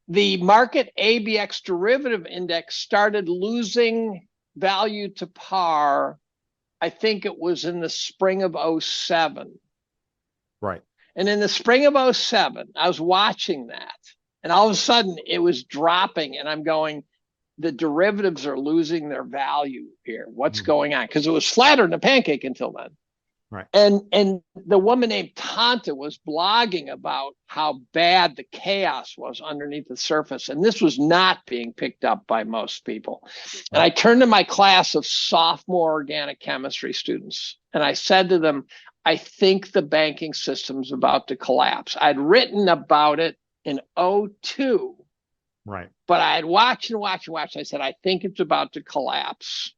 The market ABX derivative index started losing value to par. I think it was in the spring of 07. Right. And in the spring of 07, I was watching that. And all of a sudden it was dropping. And I'm going, the derivatives are losing their value here. What's going on? Because it was flatter than a pancake until then. Right. And the woman named Tanta was blogging about how bad the chaos was underneath the surface. And this was not being picked up by most people. And I turned to my class of sophomore organic chemistry students, and I said to them, I think the banking system's about to collapse. I'd written about it in 02. Right. But I had watched and watched and watched. I said, I think it's about to collapse.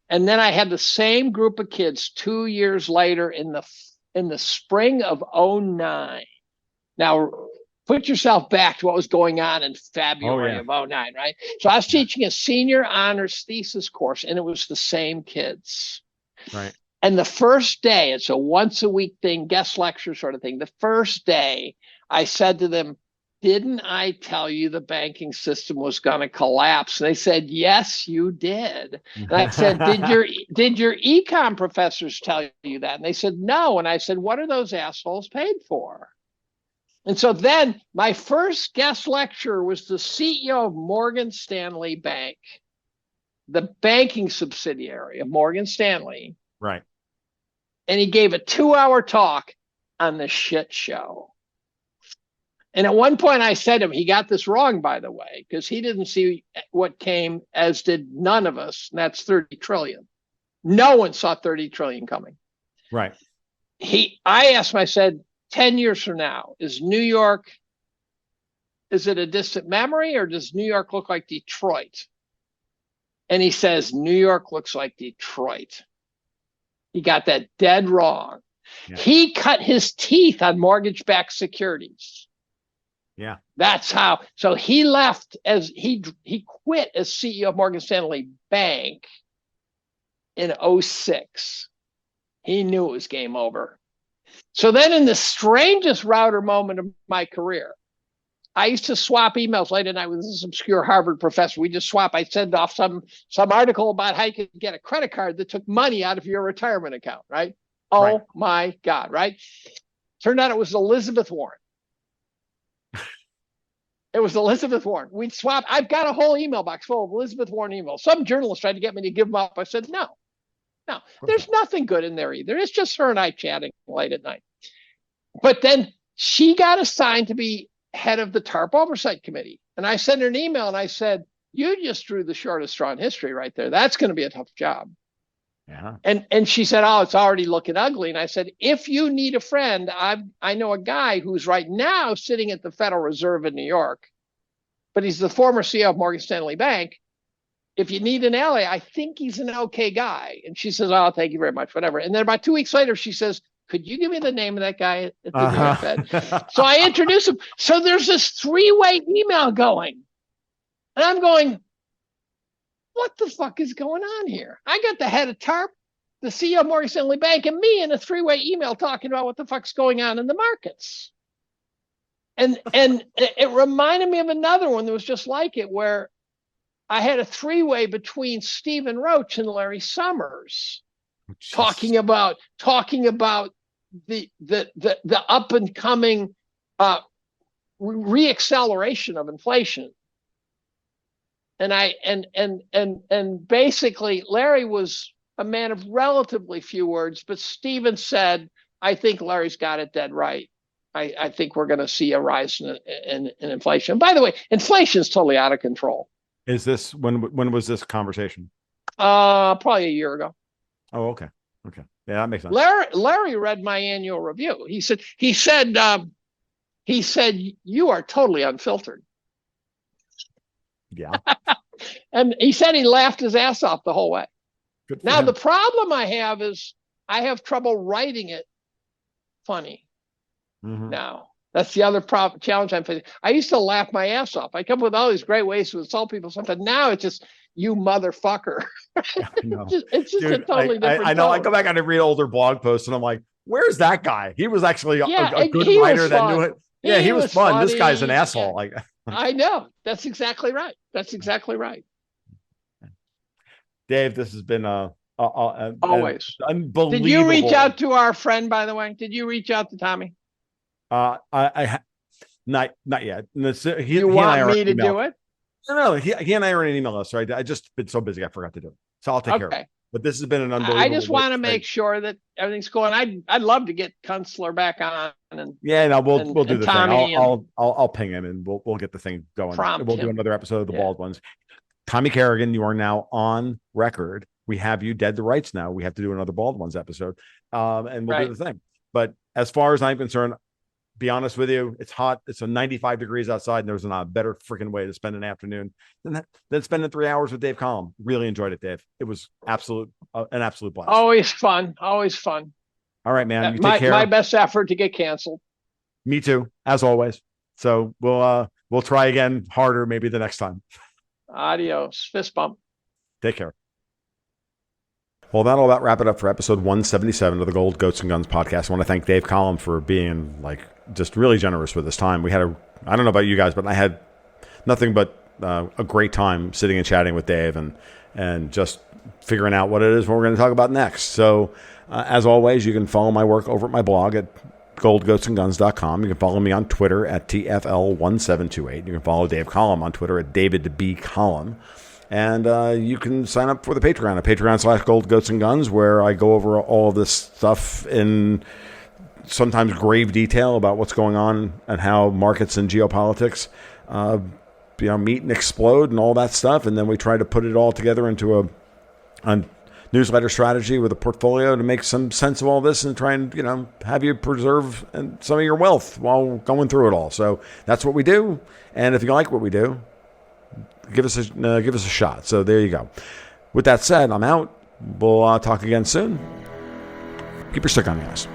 And then I had the same group of kids 2 years later in the spring of 09. Now, put yourself back to what was going on in February of 09, right? So I was teaching a senior honors thesis course, and it was the same kids. Right. And the first day, it's a once a week thing, guest lecture sort of thing. The first day I said to them, didn't I tell you the banking system was going to collapse? And they said, yes, you did. And I said, did your econ professors tell you that? And they said, no. And I said, what are those assholes paid for? And so then my first guest lecturer was the CEO of Morgan Stanley Bank, the banking subsidiary of Morgan Stanley. Right. And he gave a 2-hour talk on the shit show. And at one point I said to him, he got this wrong, by the way, because he didn't see what came, as did none of us. And that's 30 trillion. No one saw 30 trillion coming. Right. I asked him, I said, 10 years from now, is New York, is it a distant memory, or does New York look like Detroit? And he says, New York looks like Detroit. He got that dead wrong. Yeah. He cut his teeth on mortgage-backed securities. Yeah. That's how. So he left as he quit as CEO of Morgan Stanley Bank in 06. He knew it was game over. So then in the strangest router moment of my career, I used to swap emails late at night with this obscure Harvard professor. We just swap. I send off some article about how you could get a credit card that took money out of your retirement account, right? Oh my God, right? Turned out it was Elizabeth Warren. It was Elizabeth Warren. We'd swap. I've got a whole email box full of Elizabeth Warren emails. Some journalist tried to get me to give them up. I said, no, there's nothing good in there either. It's just her and I chatting late at night. But then she got assigned to be head of the TARP Oversight Committee. And I sent her an email and I said, you just drew the shortest straw in history right there. That's going to be a tough job. Yeah. And she said, oh, it's already looking ugly. And I said, if you need a friend, I know a guy who's right now sitting at the Federal Reserve in New York, but he's the former CEO of Morgan Stanley Bank. If you need an ally, I think he's an okay guy. And she says, oh, thank you very much, whatever. And then about 2 weeks later, she says, could you give me the name of that guy at the New York Fed? So I introduced him. So there's this 3-way email going. And I'm going, what the fuck is going on here? I got the head of TARP, the CEO of Morgan Stanley Bank, and me in a 3-way email talking about what the fuck's going on in the markets. And it reminded me of another one that was just like it, where I had a 3-way between Stephen Roach and Larry Summers, talking about the up and coming reacceleration of inflation. And basically Larry was a man of relatively few words, but Stephen said, I think Larry's got it dead right. I think we're going to see a rise in inflation. By the way, inflation is totally out of control. Is this when was this conversation? Probably a year ago. Oh, okay. Okay. Yeah, that makes sense. Larry read my annual review. He said, you are totally unfiltered. Yeah. And he said he laughed his ass off the whole way. Now, him. the problem I have is I have trouble writing it funny. Mm-hmm. Now, that's the other challenge I'm facing. I used to laugh my ass off. I come up with all these great ways to insult people. Sometimes now it's just, you motherfucker. It's just a totally different I know. tone. I go back and I read older blog posts and I'm like, where's that guy? He was actually a good writer that knew it. Yeah, he was fun. Funny. This guy's an asshole. Like, I know. That's exactly right. Dave, this has been always unbelievable. Did you reach out to our friend, by the way? Did you reach out to Tommy? I not yet. You want me to do it? No, he and I are in an email list. So I just been so busy I forgot to do it. So I'll take care of it. But this has been an unbelievable. I just want to make sure that everything's going. I'd love to get Kunstler back on. We'll do the Tommy thing. I'll ping him and we'll get the thing going. We'll do another episode of the Bald Ones. Tommy Kerrigan, you are now on record. We have you dead to rights now. We have to do another Bald Ones episode, and we'll do the thing. But as far as I'm concerned, be honest with you, it's hot. It's 95 degrees outside, and there's not a better freaking way to spend an afternoon than spending 3 hours with Dave Collum. Really enjoyed it, Dave. It was an absolute blast. Always fun. Always fun. All right, man. You take care. My best effort to get canceled. Me too, as always. So we'll try again harder maybe the next time. Adios. Fist bump. Take care. Well, that'll about wrap it up for episode 177 of the Gold Goats and Guns podcast. I want to thank Dave Collum for being just really generous with his time. I don't know about you guys, but I had nothing but a great time sitting and chatting with Dave and just figuring out what it is we're going to talk about next. So as always, you can follow my work over at my blog at goldgoatsandguns.com. You can follow me on Twitter at TFL1728. You can follow Dave Collum on Twitter at David B. Collum. And you can sign up for the Patreon at patreon.com/goldgoatsandguns, where I go over all of this stuff in sometimes grave detail about what's going on and how markets and geopolitics meet and explode and all that stuff. And then we try to put it all together into a newsletter strategy with a portfolio to make some sense of all this and try and, have you preserve some of your wealth while going through it all. So that's what we do. And if you like what we do, give us a shot. So there you go. With that said, I'm out. We'll talk again soon. Keep your stick on, guys.